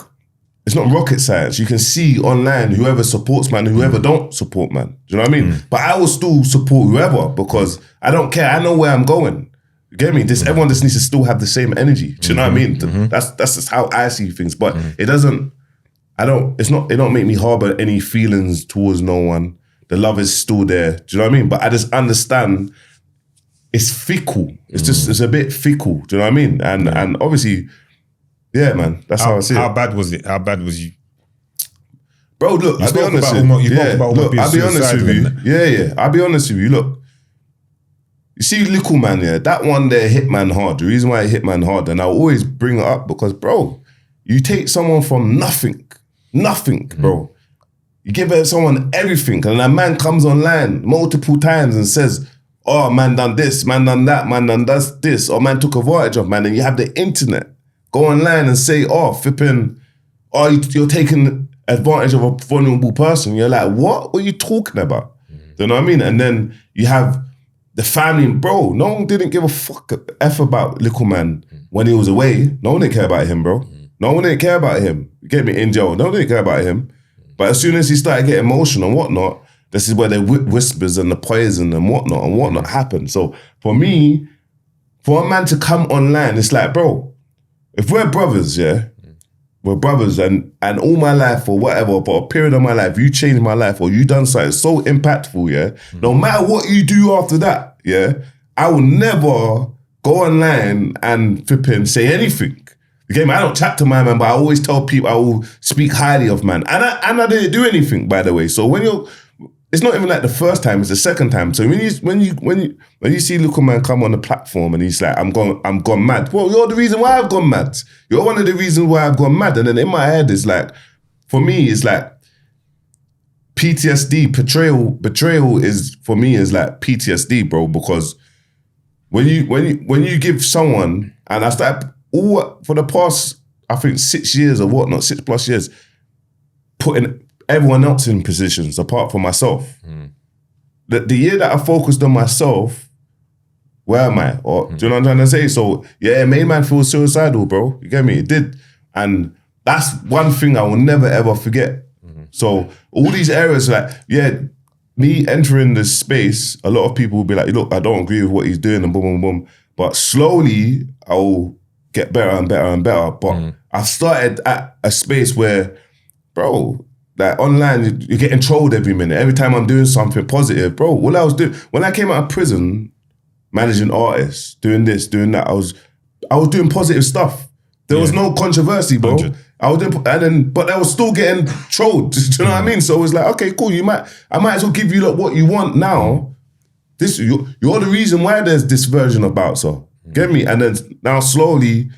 it's not rocket science. You can see online whoever supports, man, and whoever don't support, man. Do you know what I mean? But I will still support whoever because I don't care. I know where I'm going. You get me? Everyone just needs to still have the same energy. Do you know what I mean? That's just how I see things. But it don't make me harbor any feelings towards no one. The love is still there. Do you know what I mean? But I just understand it's fickle. It's a bit fickle. Do you know what I mean? And obviously, yeah, man, that's how I see it. How bad was it? How bad was you? Bro, look, I'll be honest with you. I'll be honest with you. Yeah. I'll be honest with you. Look, you see Little Man, yeah, that one there hit man hard. The reason why it hit man hard, and I'll always bring it up because, bro, you take someone from nothing, bro. You give someone everything, and a man comes online multiple times and says, oh, man done this, man done that, man done this, or man took advantage of, man, and you have the internet. Go online and say, oh, flipping, oh, you're taking advantage of a vulnerable person. You're like, what are you talking about? Do you know what I mean? And then you have the family, bro, no one didn't give a F about Little Man when he was away. No one didn't care about him, bro. No one didn't care about him. You get me? In jail, no one didn't care about him. But as soon as he started getting emotional and whatnot, this is where the whispers and the poison and whatnot happened. So for me, for a man to come online, it's like, bro, if we're brothers, yeah, we're brothers and all my life or whatever, but a period of my life, you changed my life or you done something so impactful, yeah, no matter what you do after that, yeah, I will never go online and flipping say anything. You get me? I don't chat to my man, but I always tell people I will speak highly of man. And I didn't do anything, by the way. So when it's not even like the first time, it's the second time. So when you see Little Man come on the platform and he's like, I'm gone mad. Well, you're the reason why I've gone mad. You're one of the reasons why I've gone mad. And then in my head, it's like, for me, it's like PTSD, betrayal is, for me, is like PTSD, bro, because when you give someone, and I started for the past, I think 6 years or whatnot, 6+ years, putting everyone else in positions apart from myself. The year that I focused on myself, where am I? Or do you know what I'm trying to say? So yeah, it made man feel suicidal, bro. You get me? It did. And that's one thing I will never ever forget. So all these areas, like, yeah, me entering this space, a lot of people will be like, look, I don't agree with what he's doing and boom, boom, boom. But slowly I will get better and better and better. But I've started at a space where, bro, like online, you're getting trolled every minute. Every time I'm doing something positive, bro, all I was doing, when I came out of prison, managing artists, doing this, doing that, I was doing positive stuff. There was no controversy, bro. 100. I was doing, but I was still getting trolled. Do you know what I mean? So it was like, okay, cool. I might as well give you like what you want now. You're the reason why there's this version of Bouncer. Get me? And then now slowly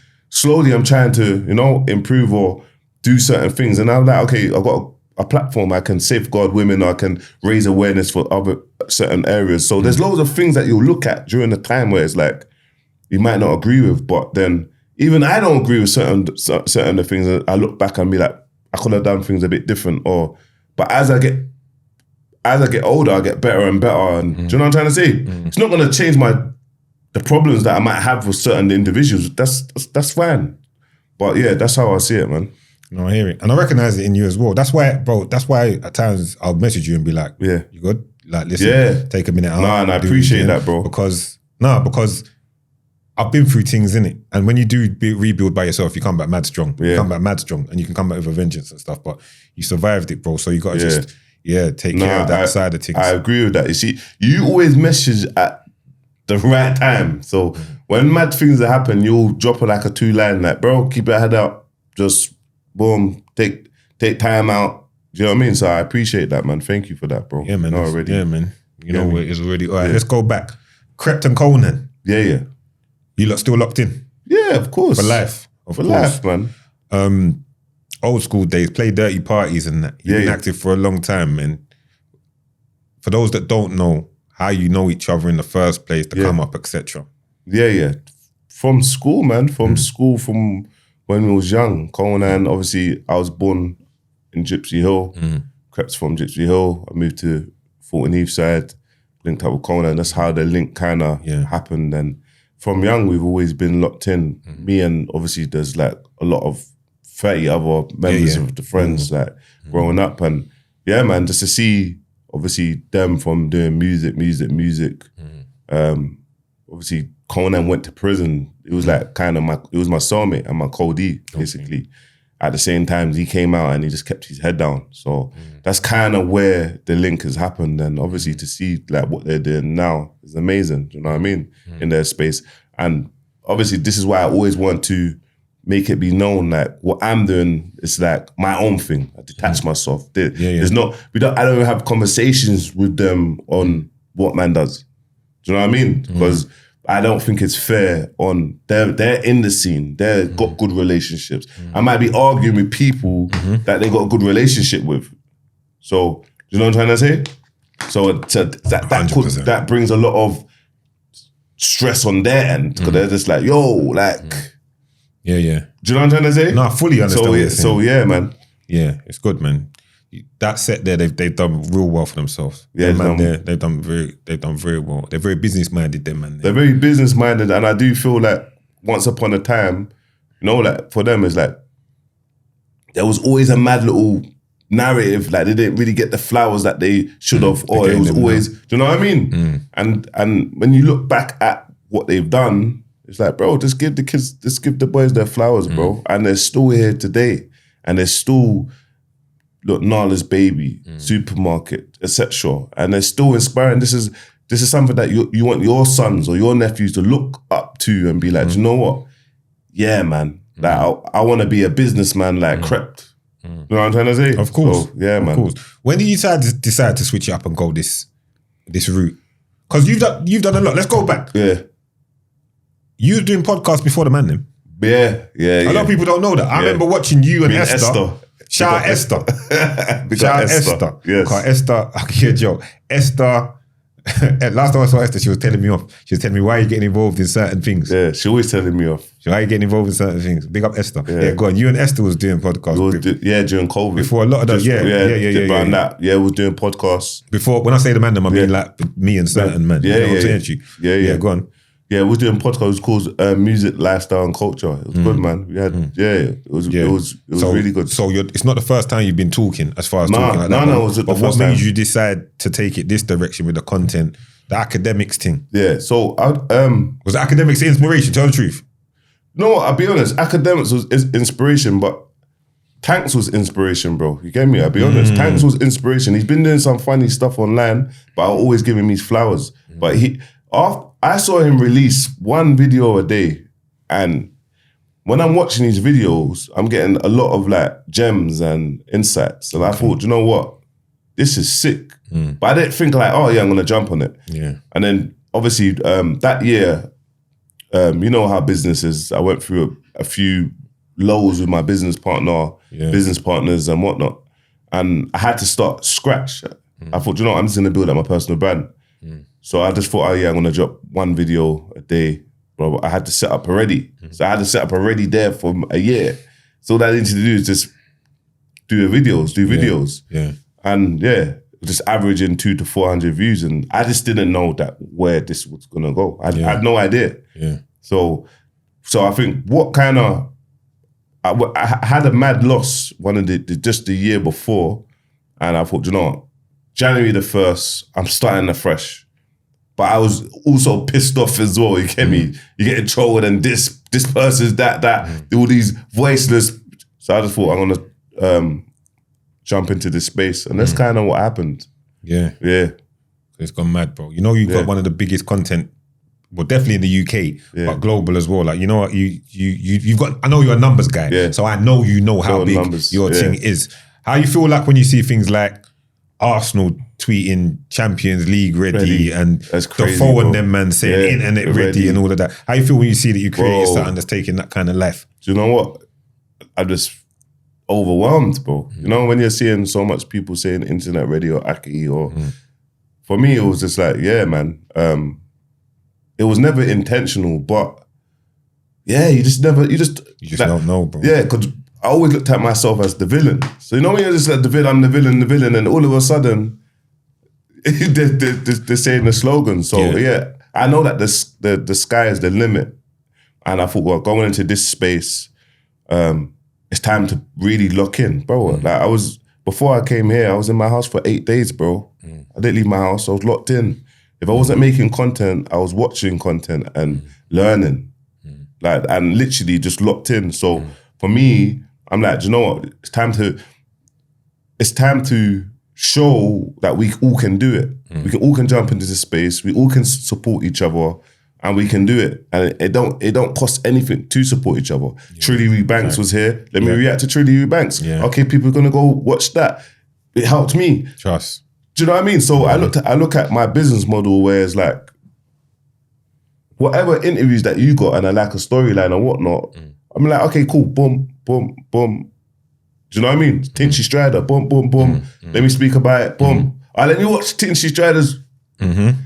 I'm trying to, improve or do certain things. And I'm like, okay, I've got a platform. I can safeguard women. Or I can raise awareness for other certain areas. So there's loads of things that you'll look at during the time where it's like, you might not agree with, but then even I don't agree with certain of things. I look back and be like, I could have done things a bit different. But as I get older, I get better and better. And do you know what I'm trying to say? It's not going to change the problems that I might have with certain individuals. That's fine. But yeah, that's how I see it, man. No, I hear it. And I recognize it in you as well. That's why, bro, at times I'll message you and be like, Yeah. You good? Like, listen, take a minute out. Nah, and I appreciate that, bro. Because I've been through things, innit? And when you do rebuild by yourself, you come back mad strong. Yeah. You come back mad strong and you can come back with a vengeance and stuff. But you survived it, bro. So you got to just, take care of that side of things. I agree with that. You see, you always message at the right time. So when mad things that happen, you'll drop like a 2-line, like, bro, keep your head up. Just, boom, take time out. Do you know what I mean? So I appreciate that, man. Thank you for that, bro. Yeah, man. Already. Yeah, man. You know what it is already. All right, let's go back. Krept and Conan. Yeah. You lot still locked in? Yeah, of course. For life. For life, man. Old school days, play dirty parties and that. You've been active for a long time, man. For those that don't know how you know each other in the first place, to come up, etc. Yeah. From school, man. From school, from when we was young. Conan, obviously, I was born in Gypsy Hill. Krept from Gypsy Hill. I moved to Fulton Heath side, linked up with Conan. That's how the link kind of happened. And from young, we've always been locked in. Me and obviously there's like a lot of 30 other members of the friends like growing up. And yeah, man, just to see obviously them from doing music. Obviously Conan went to prison. It was like kind of it was my soulmate and my co-D basically. At the same time, he came out and he just kept his head down. So that's kind of where the link has happened. And obviously to see like what they're doing now is amazing. Do you know what I mean? In their space. And obviously this is why I always want to make it be known like what I'm doing is like my own thing. I detach myself. There's not, I don't even have conversations with them on what man does. Do you know what I mean? Because I don't think it's fair on, they're in the scene, they've got good relationships. I might be arguing with people that they got a good relationship with. So, you know what I'm trying to say? So that brings a lot of stress on their end, because they're just like, yo, like... Yeah. Do you know what I'm trying to say? No, I fully understand what you're saying. So yeah, man. Yeah, it's good, man. That set there, they've done real well for themselves. Yeah, they've done very well. They're very business minded, them man. They're very business minded, and I do feel like once upon a time, you know, like for them, it's like there was always a mad little narrative. Like they didn't really get the flowers that they should have, or it was always. Do you know what I mean? And when you look back at what they've done, it's like, bro, just give the boys their flowers, bro. And they're still here today, and they're still. Look, Nala's Baby, Supermarket, etc. And they're still inspiring. This is something that you want your sons or your nephews to look up to and be like, do you know what? Yeah, man. Like I want to be a businessman like Krept. You know what I'm trying to say? Of course. So, yeah, man. Of course. When did you decide to switch it up and go this route? Because you've done a lot. Let's go back. Yeah. You were doing podcasts before the man then. Yeah. A lot of people don't know that. I remember watching you and Esther. Shout out Esther. Shout out Esther. Yes. Because Esther, I'll give you a joke. Esther, last time I saw Esther, she was telling me off. She was telling me, why are you getting involved in certain things? Yeah, she always telling me off. Why are you getting involved in certain things? Big up Esther. Yeah, go on. You and Esther was doing podcasts. During COVID. Before a lot of that. Yeah. That. Yeah, we was doing podcasts. Before, when I say the man, I mean like me and certain men. Yeah, you know what I'm saying to you? Yeah, go on. Yeah, we was doing podcasts. It was called Music, Lifestyle and Culture. It was good, man. We had, it was really good. So it's not the first time you've been talking as far as talking like that. No, it was the but first what made time. you decide to take it this direction with the content, the academics thing? Yeah, so was the academics inspiration? Tell the truth. No, I'll be honest. Academics was inspiration, but Tankz was inspiration, bro. You get me? I'll be honest. Tankz was inspiration. He's been doing some funny stuff online, but always giving me flowers. But I saw him release one video a day, and when I'm watching these videos, I'm getting a lot of like gems and insights. And I thought, you know what? This is sick. But I didn't think like, oh yeah, I'm gonna jump on it. Yeah. And then obviously that year, you know how business is. I went through a few lows with my business partners and whatnot. And I had to start scratch. I thought, you know what? I'm just gonna build up my personal brand. So I just thought, oh yeah, I'm gonna drop one video a day, bro. I had to set up already. So I had to set up already there for a year. So all I needed to do is just do videos. Yeah. And yeah, just averaging 200 to 400 views. And I just didn't know that where this was gonna go. I had no idea. Yeah. So I think what kind of I had a mad loss just the year before, and I thought, you know what? January the 1st, I'm starting afresh. But I was also pissed off as well, you get me? You get trolled and this person's that, all these voiceless. So I just thought I'm gonna jump into this space. And that's kind of what happened. Yeah. Yeah. It's gone mad, bro. You know you've got one of the biggest content, well, definitely in the UK, but global as well. Like, you know what, you've got, I know you're a numbers guy, so I know you know how big your thing is. How you feel like when you see things like Arsenal tweeting Champions League ready and the phone them man saying internet ready and all of that? How you feel when you see that you created something that's taking that kind of life? Do you know what? I'm just overwhelmed, bro. You know, when you're seeing so much people saying internet ready or Aki or... For me, it was just like, yeah, man. It was never intentional, but yeah, you just like, don't know, bro. Yeah, because I always looked at myself as the villain. So you know when you're just like the villain, I'm the villain, and all of a sudden, they're saying the slogan. So yeah, I know that the sky is the limit. And I thought, well, going into this space, it's time to really lock in, bro. Like before I came here, I was in my house for 8 days, bro. I didn't leave my house, I was locked in. If I wasn't making content, I was watching content and learning. Like, and literally just locked in. So for me, I'm like, do you know what? It's time to show that we all can do it. We all can jump into this space, we all can support each other, and we can do it. And it don't cost anything to support each other. Trilly Ree Banks was here. Let me react to Trilly Ree Banks. Okay, people are gonna go watch that. It helped me. Trust. Do you know what I mean? So I look at my business model where it's like, whatever interviews that you got and I like a storyline and whatnot, I'm like, okay, cool, boom, boom, boom. Do you know what I mean? Tinchy Strider, boom, boom, boom. Let me speak about it, boom. Let me watch Tinchy Strider's.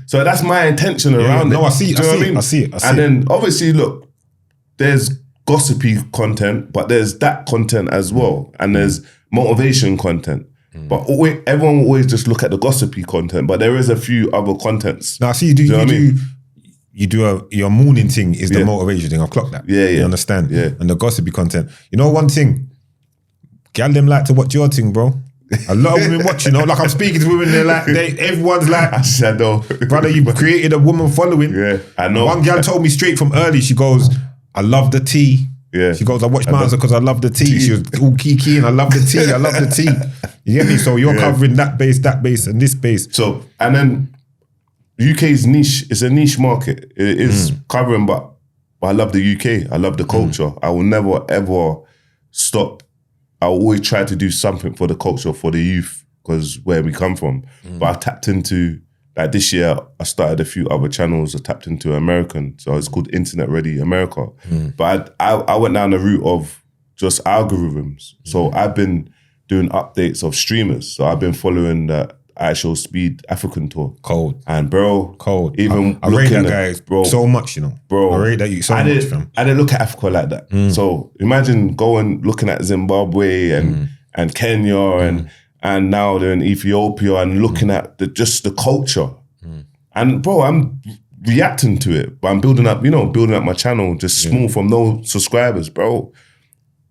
So that's my intention around it. No, I see it. Do you know what I mean? I see it. And then obviously, look, there's gossipy content, but there's that content as well. And there's motivation content. But everyone will always just look at the gossipy content, but there is a few other contents. Now, I see your morning thing is the motivation thing. I've clocked that. Yeah. You understand? Yeah. And the gossipy content. You know one thing? Gal them like to watch your thing, bro. A lot of women watch, you know, like I'm speaking to women, they're like, everyone's like, I know. Brother, you've created a woman following. Yeah, I know. One gal told me straight from early, she goes, I love the tea. Yeah. She goes, I watch mine because I love the tea. She was all kiki and I love the tea. I love the tea. You get me? So you're covering that base, and this base. So, and then UK's niche, it's a niche market. It is covering, but I love the UK. I love the culture. I will never, ever stop. I will always try to do something for the culture, for the youth, because where we come from. But I tapped into, like this year, I started a few other channels. I tapped into American. So it's called Internet Ready America. But I went down the route of just algorithms. So I've been doing updates of streamers. So I've been following the Actual Speed African tour. Cold. And bro, cold. Even I rate that guy bro, so much, you know. Bro, I rate that you so much, fam. I didn't look at Africa like that. So imagine looking at Zimbabwe and Kenya and now they're in Ethiopia and looking at just the culture. And bro, I'm reacting to it, but I'm building up my channel just small from no subscribers, bro.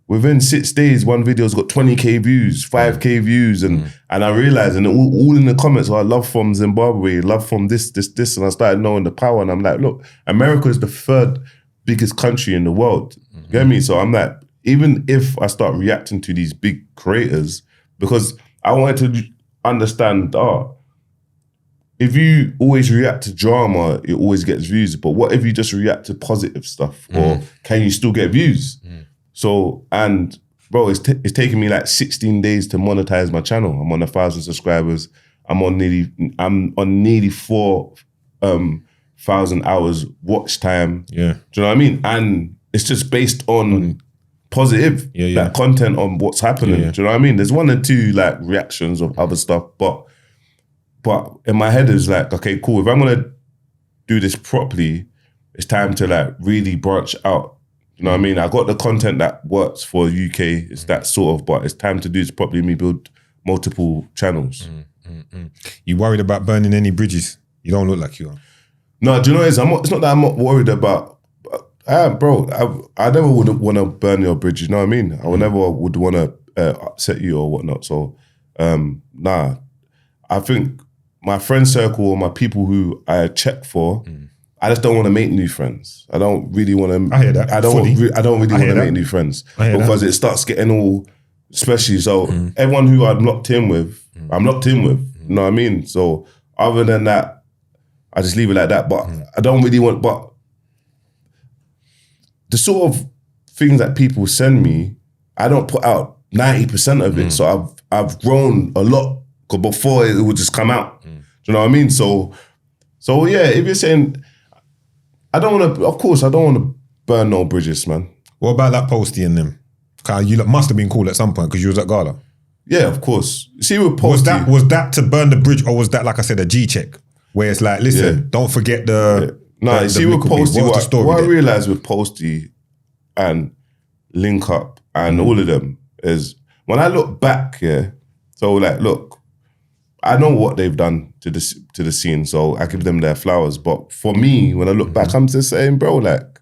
Within 6 days, one video's got 20k views, 5k views, and I realized, and all in the comments, I love from Zimbabwe, love from this, and I started knowing the power, and I'm like, look, America is the 3rd biggest country in the world. You get me? So I'm like, even if I start reacting to these big creators, because I wanted to understand, if you always react to drama, it always gets views, but what if you just react to positive stuff, or can you still get views? So, and bro, it's taken me like 16 days to monetize my channel. I'm on 1,000 subscribers. I'm on nearly 4,000 hours watch time. Yeah. Do you know what I mean? And it's just based on positive like content on what's happening. Do you know what I mean? There's 1 or 2 like reactions of other stuff, but in my head it's like, okay, cool. If I'm gonna do this properly, it's time to like really branch out. You know what I mean? I got the content that works for UK. It's that sort of, but it's time to do this properly. Me build multiple channels. You worried about burning any bridges? You don't look like you are. No, do you know what it is? It's not that I'm not worried about. Bro, I never would want to burn your bridge. You know what I mean? I would never would want to upset you or whatnot. So, nah. I think my friend circle or my people who I check for, I just don't want to make new friends. I don't really want to. I hear that. I don't really want to make new friends because it starts getting all, especially so. Everyone who I'm locked in with, I'm locked in with. You know what I mean? So other than that, I just leave it like that. But I don't really want. But the sort of things that people send me, I don't put out 90% of it. So I've grown a lot. Because before it would just come out. Do you know what I mean? So yeah, if you're saying, I don't want to, of course, I don't want to burn no bridges, man. What about that Posty and them? You must have been cool at some point because you was at Gala. Yeah, of course. See, with Posty. Was that to burn the bridge or was that, like I said, a G-check? Where it's like, listen, don't forget the... No, you see with Posty, what I realised with Posty and Link Up and all of them is, when I look back, so like, look, I know what they've done to the scene, so I give them their flowers. But for me, when I look back, I'm just saying, bro, like,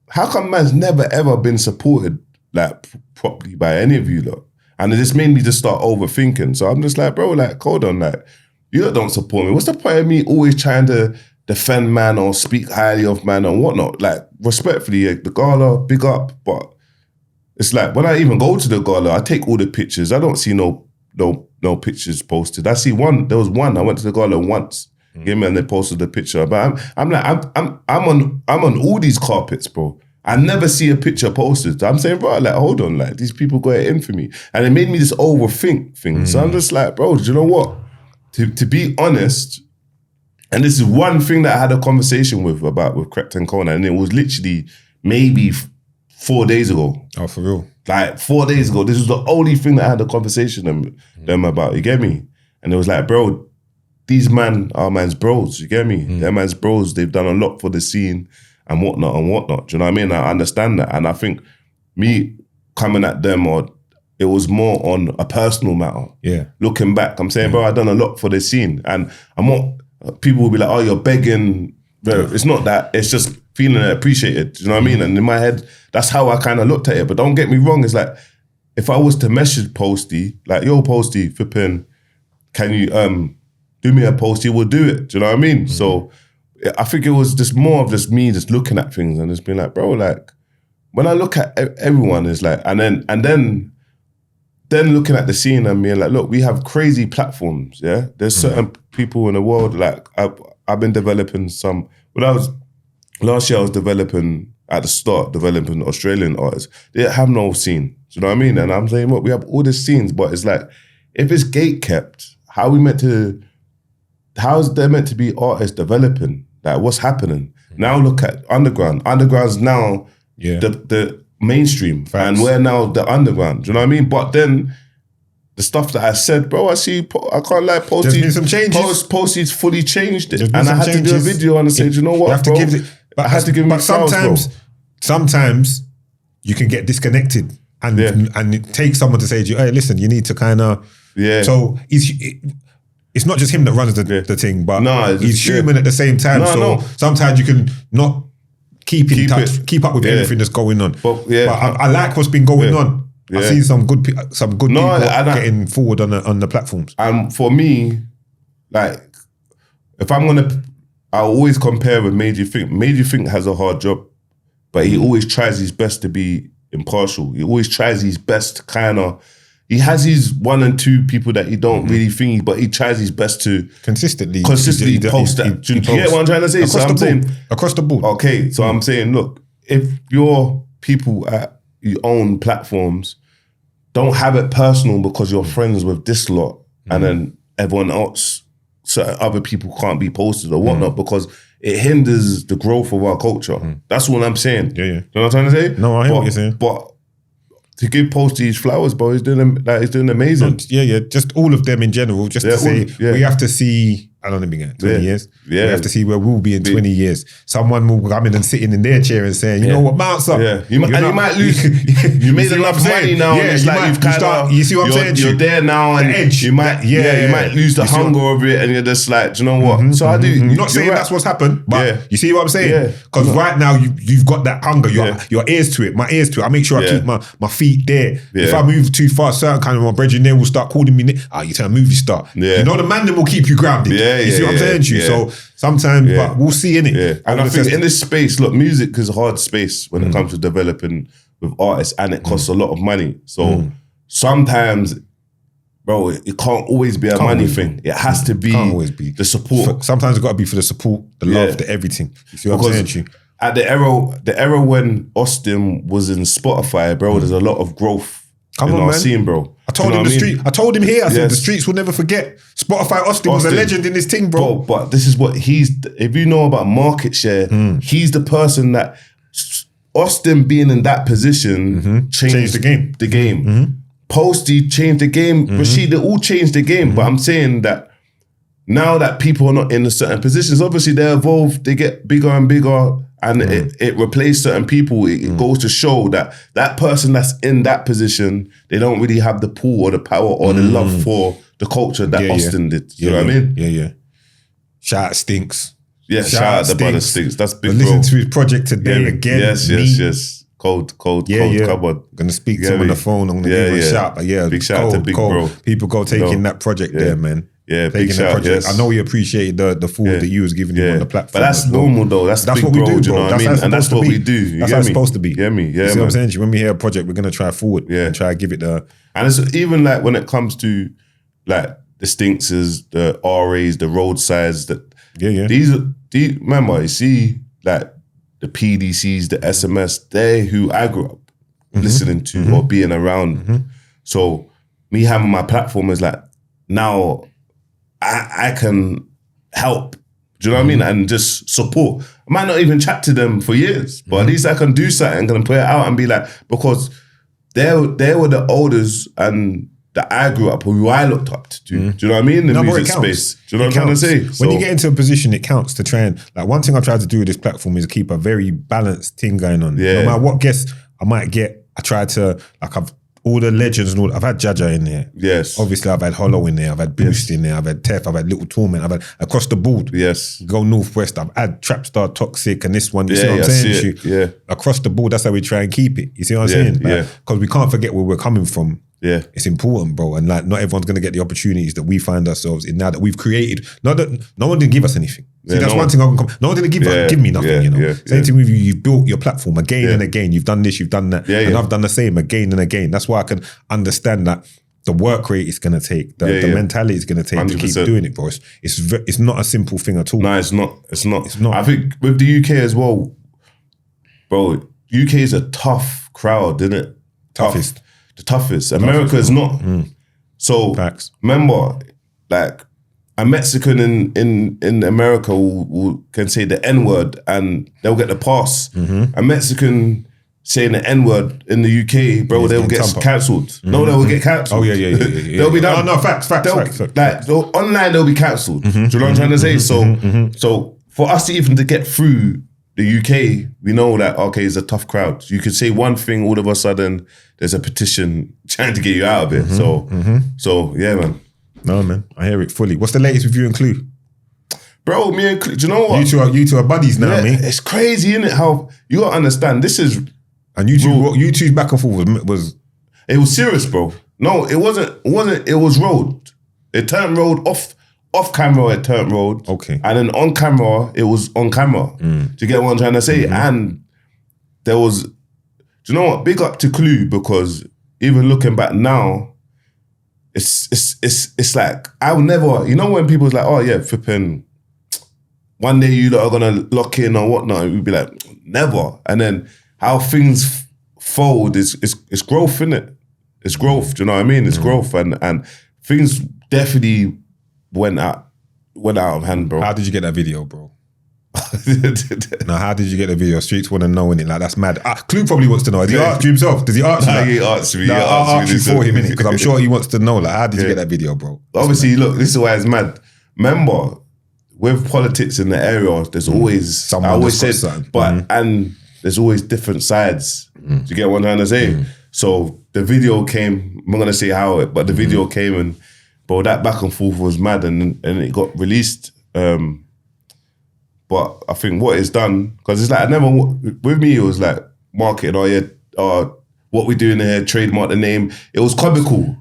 how come man's never ever been supported like properly by any of you lot? And it just made me just start overthinking. So I'm just like, bro, like, hold on, like, you lot don't support me. What's the point of me always trying to defend man or speak highly of man and whatnot? Like, respectfully, the Gala, big up, but it's like when I even go to the Gala, I take all the pictures. I don't see no pictures posted. I see one. There was one. I went to the Gala once. And they posted the picture. But I'm on all these carpets, bro. I never see a picture posted. I'm saying, bro, like, hold on, like, these people got it in for me, and it made me just overthink things. So I'm just like, bro, do you know what? To be honest, and this is one thing that I had a conversation with Krept and Kona, and it was literally maybe 4 days ago. Oh, for real? Like 4 days ago. This was the only thing that I had a conversation with them about. You get me? And it was like, bro, these man are man's bros. You get me? They're man's bros. They've done a lot for the scene and whatnot and whatnot. Do you know what I mean? I understand that. And I think me coming at them, or it was more on a personal matter. Yeah. Looking back, I'm saying, bro, I've done a lot for the scene. And I'm not, people will be like, oh, you're begging. Bro, it's not that. It's just feeling appreciated. Do you know what I mean? And in my head, that's how I kind of looked at it. But don't get me wrong, it's like, if I was to message Posty, like, yo, Posty, flipping, can you do me a Posty? We'll do it. Do you know what I mean? So I think it was just more of just me just looking at things and just being like, bro, like, when I look at everyone, it's like, and then looking at the scene and being like, look, we have crazy platforms, yeah? There's certain people in the world, like, I've been developing some, last year I was developing Australian artists. They have no scene, do you know what I mean? And I'm saying, look, we have all these scenes, but it's like, if it's gate kept, how is there meant to be artists developing? Like, what's happening? Now look at Underground. Underground's now the mainstream. Facts. And we're now the underground. Do you know what I mean? But then the stuff that I said, bro, I can't lie, Posty's, there's been some changes. Posty's fully changed it. And I had to do a video and I said, you know what, bro? I had to give him sometimes you can get disconnected and it takes someone to say to you, hey, listen, you need to kind of... Yeah. So it's not just him that runs the thing, but he's human at the same time. Sometimes you can not keep in touch, keep up with everything that's going on. But I like what's been going on. I've seen some good people getting forward on the platforms. And for me, like, if I'm gonna, I always compare with Major Think. Major Think has a hard job, but he always tries his best to be impartial. He always tries his best to kind of. He has his 1 and 2 people that he don't really think, but he tries his best to consistently post that. Do you get what I'm trying to say? Across the board. Okay, so I'm saying, look, if your people at your own platforms don't have it personal because you're friends with this lot, and then everyone else, certain other people can't be posted or whatnot because it hinders the growth of our culture. That's what I'm saying. Yeah. You know what I'm trying to say? No, I hear what you're saying. But to give Posty his flowers, bro, he's doing amazing. Just all of them in general. Just to say, we have to see How long have we been getting? 20 years? Yeah. We have to see where we'll be in 20 years. Someone will come in and sitting in their chair and saying, you know what, bounce up. Yeah. You might lose. You made enough money now. Yeah, it's like you've kind of, you see what I'm saying? You're there now, and edge. you might, you might lose the hunger of it, and you're just like, do you know what? So I do. I'm not saying that's what's happened, but you see what I'm saying? Because right now you've got that hunger. Your ears to it. My ears to it. I make sure I keep my feet there. If I move too far, certain kind of my brethren there will start calling me. You turn movie star. You know the man that will keep you grounded. You see what I'm saying to you? So sometimes, but we'll see in it. Yeah. And I think in this space, look, music is a hard space when it comes to developing with artists, and it costs a lot of money. So sometimes, bro, it can't always be a money thing. It has to be the support. Sometimes it's got to be for the support, the love, the everything. You see what I'm saying to you? At the era when Austin was in Spotify, bro, there's a lot of growth in our scene, bro. I told him I told him here, I said the streets will never forget. Spotify Austin was a legend in this thing, bro. But this is what if you know about market share, he's the person that Austin being in that position changed the game. Posty changed the game. Rashid, they all changed the game. But I'm saying that now that people are not in a certain positions, obviously they evolve, they get bigger and bigger, and it replaces certain people. It goes to show that that person that's in that position, they don't really have the pull or the power or the love for the culture that Austin did. You know what I mean? Yeah. Shout out Stinks. Yeah, shout out the brother Stinks. That's big, bro. Listen to his project today again. Yes. Cold, come on. Gonna speak to him on the phone. I'm gonna give him a shout. But big shout out to Big Bro. People go taking that project there, man. Yeah, taking big shout. Project. I know he appreciated the forward that you was giving him on the platform. But that's normal though. That's what big we bro, do, you know what I mean? And that's what we do. That's how it's supposed to be. Yeah, you see what I'm saying? When we hear a project, we're gonna try forward and try to give it the. And it's even like when it comes to like the Stinkses, the RAs, the roadsides, that these remember, you see like the PDCs, the SMS, they're who I grew up listening to or being around. So me having my platform is like now I can help. Do you know what I mean? And just support. I might not even chat to them for years, but at least I can do something and put it out and be like, because they were the elders and that I grew up, who I looked up to. Do you know what I mean? In the music space. Do you know what I'm trying to say? When you get into a position, it counts to try and, like, one thing I try to do with this platform is keep a very balanced thing going on. No matter what guests I might get, I try to, like, I've all the legends and all. I've had Jaja in there. Yes. Obviously, I've had Hollow in there. I've had Boost in there. I've had Tef. I've had Little Torment. I've had across the board. Yes. Go Northwest. I've had Trapstar, Toxic, and this one. You see what I'm saying? Yeah. Across the board, that's how we try and keep it. You see what I'm saying? Because we can't forget where we're coming from. Yeah. It's important, bro. And like, not everyone's going to get the opportunities that we find ourselves in now that we've created. Not that no one didn't give us anything. See, that's one thing I can come. No one didn't give me nothing, you know. Same thing with you. You've built your platform again and again. You've done this, you've done that. And I've done the same again and again. That's why I can understand that the work rate is going to take, the mentality is going to take 100%. To keep doing it, bro. It's not a simple thing at all. No, it's not. It's not. I think with the UK as well, bro, UK is a tough crowd, isn't it? Toughest. The toughest. America is not. So remember, like a Mexican in America can say the N-word and they'll get the pass. A Mexican saying the N-word in the UK, bro, they'll get cancelled. No, they will get cancelled. Oh yeah. They'll be done. No, facts. Like online, they'll be cancelled. Do you know what I'm trying to say? So for us even to get through the UK, we know that, okay, it's a tough crowd. You could say one thing, all of a sudden, there's a petition trying to get you out of it. So yeah, man. No, man, I hear it fully. What's the latest with you and Clue? Bro, me and Clue, do you know what? You two are buddies now, mate. It's crazy, isn't it? How, you gotta understand, this is... And you two's back and forth was... It was serious, bro. No, it wasn't, it was road. It turned road off camera, it turned road. Okay. And then on camera, it was on camera. Do you get what I'm trying to say? And there was, do you know what? Big up to Clue, because even looking back now, it's like, I would never, you know when people's like, oh yeah, flipping, one day you lot are gonna lock in or whatnot, we'd be like, never. And then how things fold is growth, innit? It's growth, do you know what I mean? It's growth, and things definitely went out of hand, bro. How did you get that video, bro? Now, how did you get the video? Streets want to know, innit? Like, that's mad. Clue probably wants to know. Has he asked you himself? Does he ask you? He asked me. I'll ask you for him, innit? Because I'm sure he wants to know, like, how did you get that video, bro? Obviously, look, this is why it's mad. Remember, with politics in the area, there's always Someone I always just got said, something. but and there's always different sides. Do you get what I'm trying to say? So the video came. I'm not gonna say how it, but the video came and bro, that back and forth was mad, and it got released. But I think what it's done, because it's like I never with me. It was like marketing. What we doing here? Trademark the name. It was comical.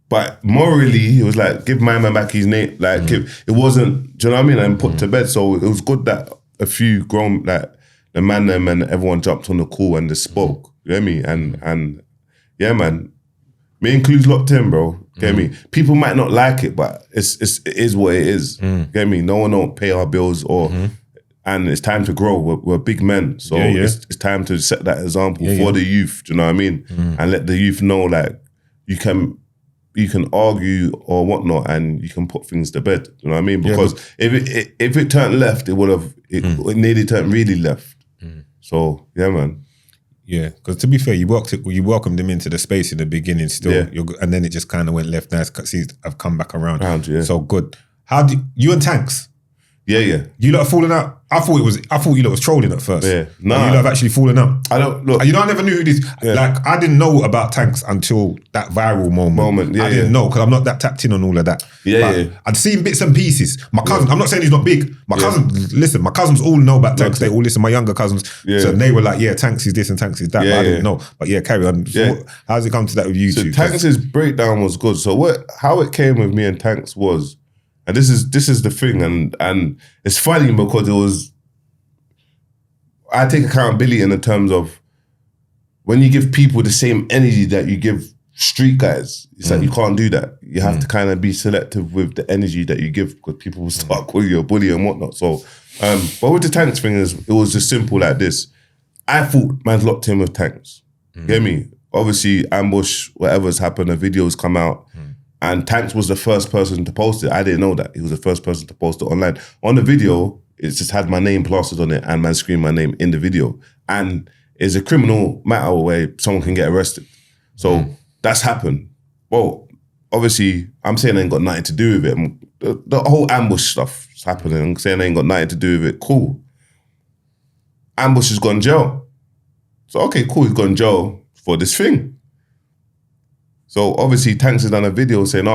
But morally, it was like, give my man back his name. Like, it wasn't, do you know what I mean? And put to bed. So it was good that a few grown, like, the man them and everyone jumped on the call and they spoke. You get me? And yeah, man. Me and Clues locked in, bro. Get me? People might not like it, but it is what it is. Get me? No one don't pay our bills and it's time to grow. We're big men. So it's time to set that example for the youth. Do you know what I mean? And let the youth know, like, you can argue or whatnot, and you can put things to bed. You know what I mean? Because if it turned left, it nearly turned really left. So yeah, man. Yeah, because to be fair, you welcomed him into the space in the beginning still, and then it just kind of went left. Now I've come back around. So good. How do you and Tankz? Yeah. You lot have fallen out. I thought you lot was trolling at first. Yeah. Nah. You lot have actually fallen out. I don't look. You know, I never knew who this. Yeah. Like, I didn't know about Tankz until that viral moment. Yeah, I didn't know because I'm not that tapped in on all of that. Yeah. I'd seen bits and pieces. My cousin, I'm not saying he's not big. My cousins all know about Tankz. They all listen. My younger cousins, so they were like, Tankz is this and Tankz is that. But I didn't know. But carry on. So how's it come to that with you two? So Tankz's breakdown was good. So how it came with me and Tankz was. And this is the thing, and it's funny because I take accountability in the terms of when you give people the same energy that you give street guys, it's like you can't do that. You have to kind of be selective with the energy that you give because people will start calling you a bully and whatnot. So, but with the Tankz thing, it was just simple like this. I thought man's locked in with Tankz. Get me? Obviously, ambush, whatever's happened, the videos come out. And Tankz was the first person to post it. I didn't know that. He was the first person to post it online. On the video, it just had my name plastered on it and man screamed my name in the video. And it's a criminal matter where someone can get arrested. So that's happened. Well, obviously, I'm saying I ain't got nothing to do with it. The whole ambush stuff is happening. I'm saying I ain't got nothing to do with it. Cool. Ambush has gone jail. So, okay, cool, he's gone jail for this thing. So obviously Tankz has done a video saying,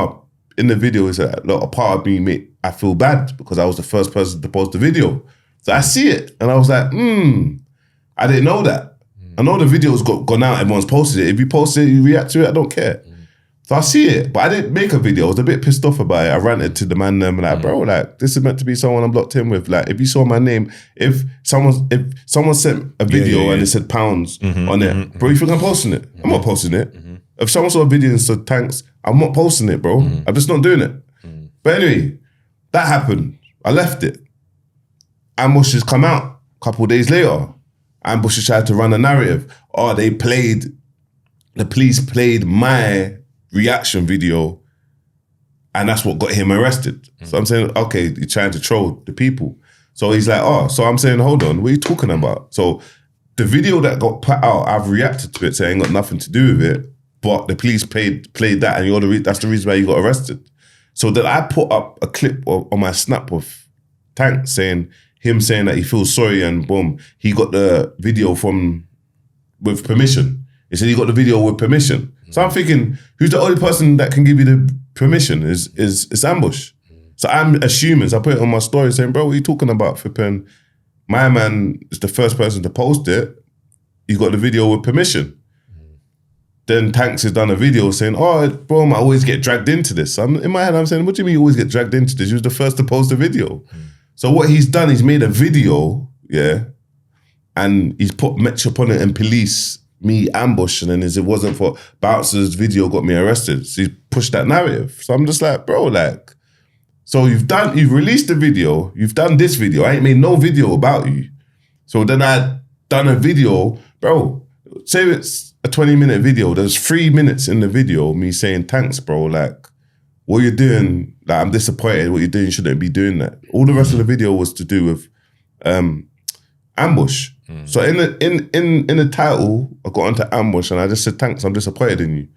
in the video is a part of me, mate, I feel bad because I was the first person to post the video. So I see it and I was like, I didn't know that. I know the video's gone out, everyone's posted it. If you post it, you react to it, I don't care. So I see it, but I didn't make a video. I was a bit pissed off about it. I ranted to the man them like, bro, like this is meant to be someone I'm locked in with. Like if you saw my name, if someone sent a video and it said pounds on it, bro, you think I'm posting it? I'm not posting it. If someone saw a video and said Tankz, I'm not posting it, bro. I'm just not doing it. But anyway, that happened. I left it. Ambush has come out a couple of days later. Ambush has tried to run a narrative. The police played my reaction video and that's what got him arrested. So I'm saying, okay, you're trying to troll the people. So he's like, so I'm saying, hold on, what are you talking about? So the video that got put out, I've reacted to it, so it ain't got nothing to do with it. But the police played that, and that's the reason why you got arrested. So then I put up a clip on my snap of Tankz saying that he feels sorry, and boom, he got the video with permission. He said he got the video with permission. So I'm thinking, who's the only person that can give you the permission? Is Ambush. So I'm assuming. So I put it on my story saying, bro, what are you talking about? Flipping, my man is the first person to post it. He got the video with permission. Then Tankz has done a video saying, bro, I always get dragged into this. In my head, I'm saying, what do you mean you always get dragged into this? You was the first to post a video. So what he's done, he's made a video, and he's put Metropolitan and police, me ambush, and then it wasn't for Bouncer's video got me arrested. So he's pushed that narrative. So I'm just like, bro, like, so you've released the video, you've done this video, I ain't made no video about you. So then I done a video, bro, say it's a 20-minute video, there's 3 minutes in the video, me saying, Tankz, bro, like, what you're doing, like, I'm disappointed, what you're doing, you shouldn't be doing that. All the rest of the video was to do with ambush. So in the title, I got onto ambush and I just said, Tankz, I'm disappointed in you.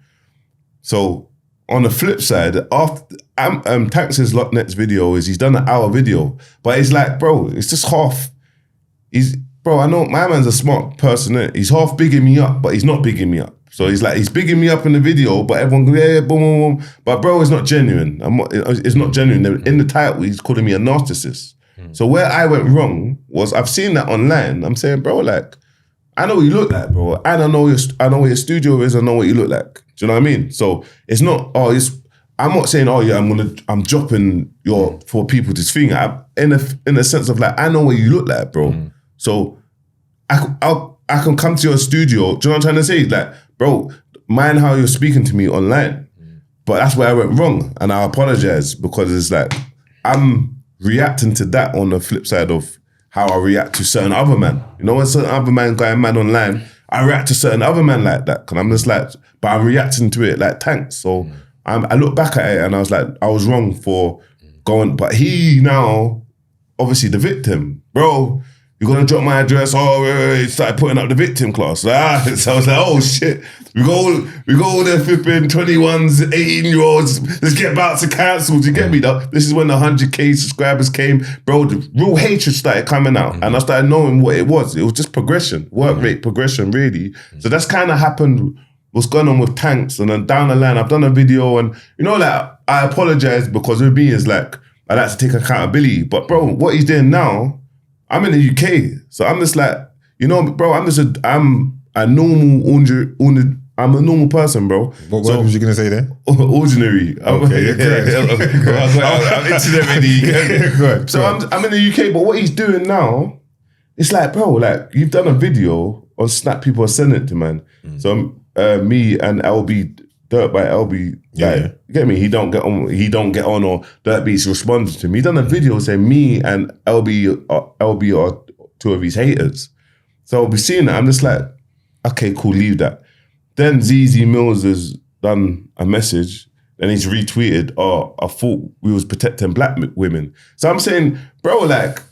So on the flip side, after Tankz's next video is he's done an hour video, but it's like, bro, it's just half. Bro, I know my man's a smart person. Innit? He's half bigging me up, but he's not bigging me up. So he's bigging me up in the video, but everyone goes, yeah, boom, boom, boom. But bro, it's not genuine. It's not genuine. In the title, he's calling me a narcissist. So where I went wrong was I've seen that online. I'm saying, bro, like, I know what you look like, bro. And I know where your studio is. I know what you look like. Do you know what I mean? So it's not, I'm not saying, oh yeah, I'm dropping for people to think. In a sense of like, I know what you look like, bro. So I can come to your studio. Do you know what I'm trying to say? Like, bro, mind how you're speaking to me online. But that's where I went wrong. And I apologize because it's like, I'm reacting to that on the flip side of how I react to certain other men. You know, when certain other man going mad online, I react to certain other men like that. Cause I'm just like, but I'm reacting to it like Tankz. So I look back at it and I was like, I was wrong for going, but he now, obviously the victim, bro, you're gonna drop my address. He started putting up the victim class. So I was like, oh shit. We go there flipping 21s, 18-year-olds. Let's get back to cancel. Do you get me? This is when the 100K subscribers came. Bro, the real hatred started coming out. And I started knowing what it was. It was just progression, work rate progression, really. So that's kind of happened, what's going on with Tankz. And then down the line, I've done a video and, you know, like, I apologize because with me is like, I like to take accountability. But bro, what he's doing now, I'm in the UK, so I'm just like, you know, bro, I'm a normal person, bro. What word was you gonna say there? Ordinary. Okay, I'm internet ready. So I'm in the UK, but what he's doing now, it's like, bro, like you've done a video on Snap, people are sending it to man. So me and LB, Dirt by LB, you get me? He don't get on, or Dirt Beats responded to me. He done a video saying me and LB are two of his haters. So we seeing that, I'm just like, okay, cool, leave that. Then Zeze Millz has done a message, and he's retweeted, I thought we was protecting black women. So I'm saying, bro, like,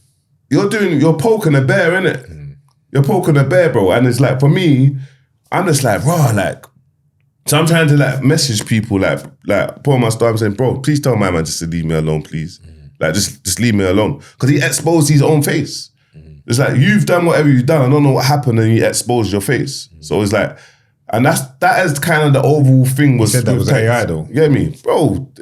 you're poking a bear, innit? You're poking a bear, bro. And it's like, for me, I'm just like, raw, like, so I'm trying to like message people, like put on my story, I'm saying, bro, please tell my man just to leave me alone, please. Like just leave me alone. Because he exposed his own face. It's like, you've done whatever you've done, I don't know what happened, and you exposed your face. So it's like, and that is kind of the overall thing. You said that was AI though. You get me? Bro,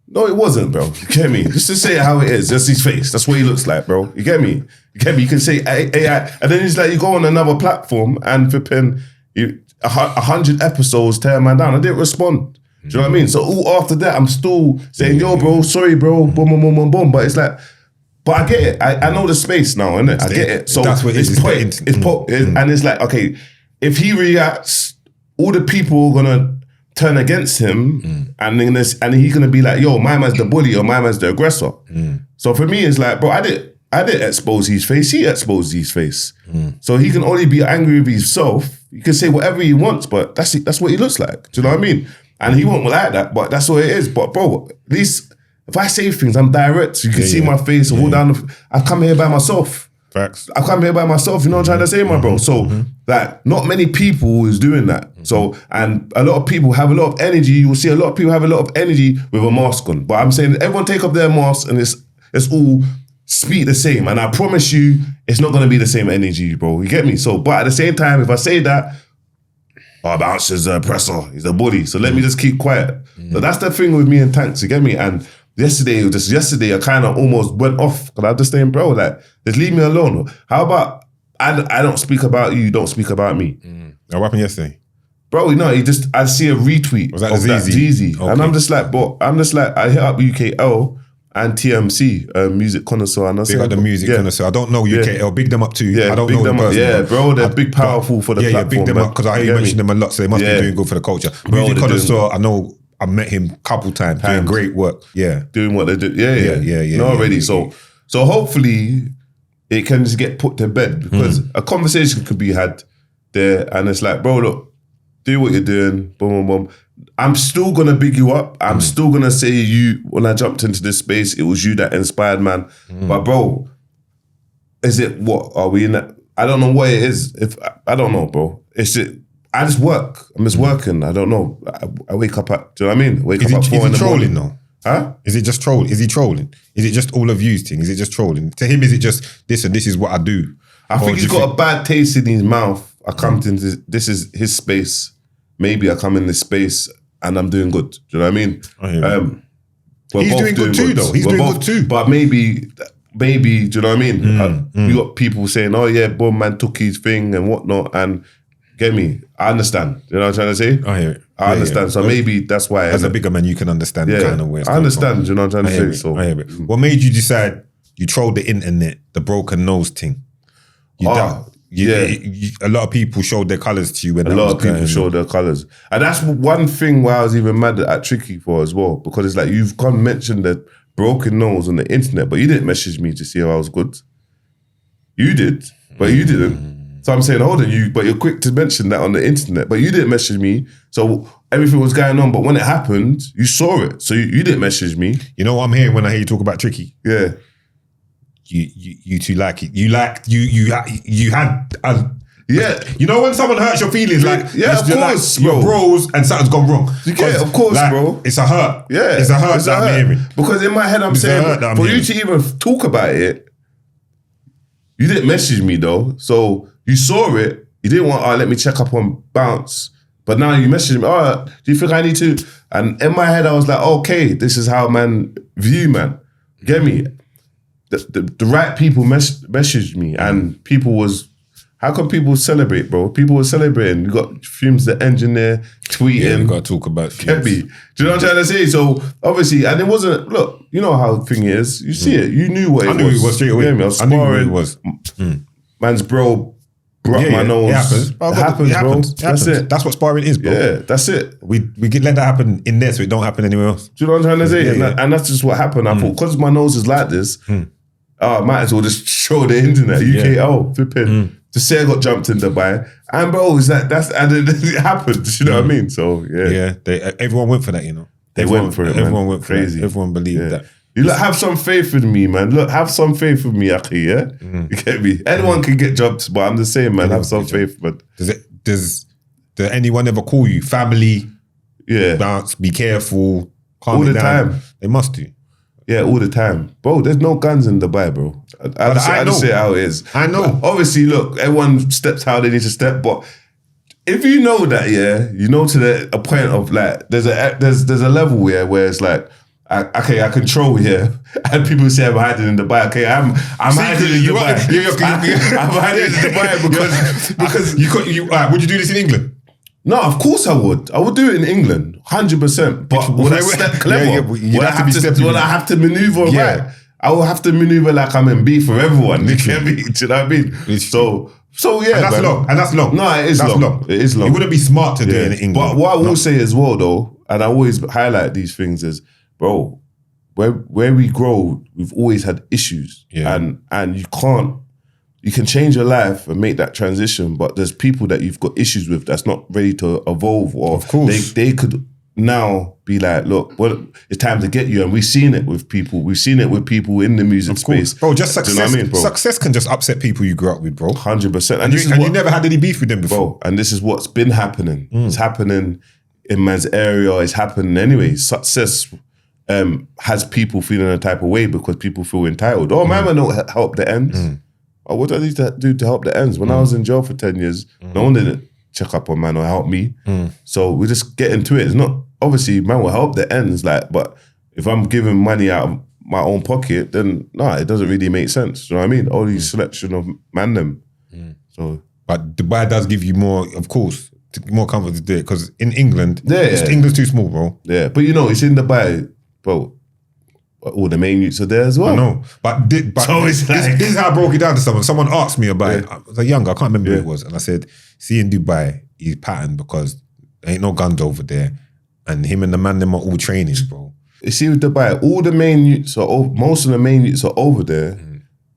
no it wasn't, bro. You get me? Just to say it how it is, just his face. That's what he looks like, bro. You get me? You get me? You can say AI, and then it's like you go on another platform and flipping 100 episodes tear man down. I didn't respond. Do you know what I mean? So all after that, I'm still saying, yo, bro, sorry, bro, boom, boom, boom, boom, boom. But it's like, but I get it. I know the space now, innit? I get it. So that's what it's and it's like, okay, if he reacts, all the people are gonna turn against him, and he's gonna be like, yo, my man's the bully or my man's the aggressor. So for me, it's like, bro, I didn't expose his face. He exposed his face. So he can only be angry with himself. He can say whatever he wants, but that's what he looks like. Do you know what I mean? And he won't like that, but that's what it is. But bro, at least if I say things, I'm direct. So you can see my face and walk down. I come here by myself. Facts. I come here by myself. You know what I'm trying to say, my bro? So like, not many people is doing that. So, and a lot of people have a lot of energy. You will see a lot of people have a lot of energy with a mask on. But I'm saying everyone take off their mask and it's all speak the same, and I promise you it's not going to be the same energy, bro. You get me? So, but at the same time, if I say that, Bounce is the oppressor, he's the bully, so let me just keep quiet. So that's the thing with me and Tankz, you get me? And yesterday I kind of almost went off, because I'm just saying, bro, like, just leave me alone. How about I don't speak about you don't speak about me? What happened yesterday? Bro, you know, I see a retweet was that of Zeze? Okay. And I'm just like, I hit up UKL and TMC, music connoisseur. And I Big up the music connoisseur. I don't know UKL. Big them up too. I don't know them personally. Yeah, bro, they're big, powerful for the platform. Yeah, big them up, because I hear you mention them a lot, so they must be doing good for the culture. Music connoisseur, I know I met him a couple times, doing great work. Yeah. Doing what they do. Yeah. No, already. So hopefully it can just get put to bed, because a conversation could be had there, and it's like, bro, look, do what you're doing, boom, boom, boom. I'm still gonna big you up. I'm still gonna say you, when I jumped into this space, it was you that inspired, man. But bro, is it what? Are we in that? I don't know what it is. I don't know, bro. I just work. I'm just working. I don't know. I wake up at, do you know what I mean? Wake up at 4 in the morning. Is he trolling though? Huh? Is it just troll? Is he trolling? Is it just all of you's thing? Is it just trolling? To him, is it just this and this is what I do? I think he's got a bad taste in his mouth. I come into this is his space. Maybe I come in this space and I'm doing good. Do you know what I mean? He's doing good too, though. He's doing good too. But maybe, do you know what I mean? We got people saying, "Oh yeah, boy, man took his thing and whatnot," and get me. I understand. You know what I'm trying to say? I hear it. I understand. So maybe that's why. As a bigger man, you can understand the kind of way. I understand. You know what I'm trying to say? So I hear it. What made you decide you trolled the internet, the broken nose thing? A lot of people showed their colours to you. When a lot of people showed their colours. And that's one thing why I was even mad at Tricky for as well. Because it's like, you've gone mentioned the broken nose on the internet, but you didn't message me to see if I was good. You did, but you didn't. So I'm saying, hold on, but you're quick to mention that on the internet, but you didn't message me. So everything was going on, but when it happened, you saw it. So you didn't message me. You know what I'm hearing when I hear you talk about Tricky? Yeah. You two like it. You had yeah. You know when someone hurts your feelings, like of course, like, bro. You're bros and something's gone wrong. Yeah, of course, like, bro. It's a hurt. Yeah, it's a hurt that I'm hearing. Because in my head, I'm saying for you to even talk about it, you didn't message me though. So you saw it. You didn't want, let me check up on Bounce. But now you message me, do you think I need to? And in my head, I was like, okay, this is how man view, man. Get me? The right people messaged me, and people was, how come people celebrate, bro? People were celebrating. You got Fumes, the engineer, tweeting. Yeah, we got to talk about Fumes. Get me? Do you know what I'm trying to say? So obviously, and it wasn't, look, you know how the thing is. You see it. You knew what it was. I knew it was straight away. I was sparring. I knew it was. Man's bro broke my nose. It happens. It happens, bro. That's it. That's what sparring is, bro. Yeah, that's it. We can let that happen in there so it don't happen anywhere else. Do you know what I'm trying to say? And that's just what happened. I thought, because my nose is like this, I might as well just show the internet. flipping. To say I got jumped in Dubai. And bro, and it happened. You know what I mean? So yeah. Everyone went for that, you know. Everyone went for it, Everyone man. went for Crazy. that. Everyone believed that. You have some faith in me, man. Look, have some faith in me, Aki, yeah? You get me? Anyone can get jobs, but I'm the same, man. Have some faith, man. Does anyone ever call you? Family? Yeah. Bounce, be careful, calm all it the down. time. They must do. Yeah, all the time. Bro, there's no guns in Dubai, bro. I just say it how it is. I know. But obviously, look, everyone steps how they need to step, but if you know that, you know to a point of like, there's a level where it's like, I control here, and people say I'm hiding in Dubai. Okay, I'm hiding in Dubai. I'm hiding in Dubai because would you do this in England? No, of course I would. I would do it in England, 100%. But would I step clever? Would I have to maneuver right? I will have to maneuver like I'm in beef for everyone. You get me? Do you know what I mean? So yeah, and that's long. No, it is long. It is long. It wouldn't be smart to do it in England. But what I will say as well, though, and I always highlight these things, is, bro, where we grow, we've always had issues, and you can change your life and make that transition, but there's people that you've got issues with that's not ready to evolve, or of course. They could now be like, look, well, it's time to get you. And we've seen it with people. We've seen it with people in the music space. Bro, just success. Do you know what I mean, bro? Success can just upset people you grew up with, bro. 100%. And you never had any beef with them before. Bro, and this is what's been happening. It's happening in man's area. It's happening anyway. Success has people feeling a type of way because people feel entitled. Oh, man, don't help the ends. Oh, what do I need to do to help the ends? When I was in jail for 10 years, no one didn't check up on man or help me. So we just get into it. It's not, obviously, man will help the ends, like, but if I'm giving money out of my own pocket, then it doesn't really make sense. Do you know what I mean? All these selection of man them. So, but Dubai does give you more, of course, more comfort to do it, because in England, England's too small, bro. Yeah, but you know, it's in Dubai, bro. All the main youths are there as well. I know, but so this is how I broke it down to someone. Someone asked me about it. I was like younger, I can't remember who it was, and I said, "See, in Dubai, he's patterned because there ain't no guns over there, and him and the man them are all training, bro." You see, with Dubai, all the main youths most of the main youths are over there,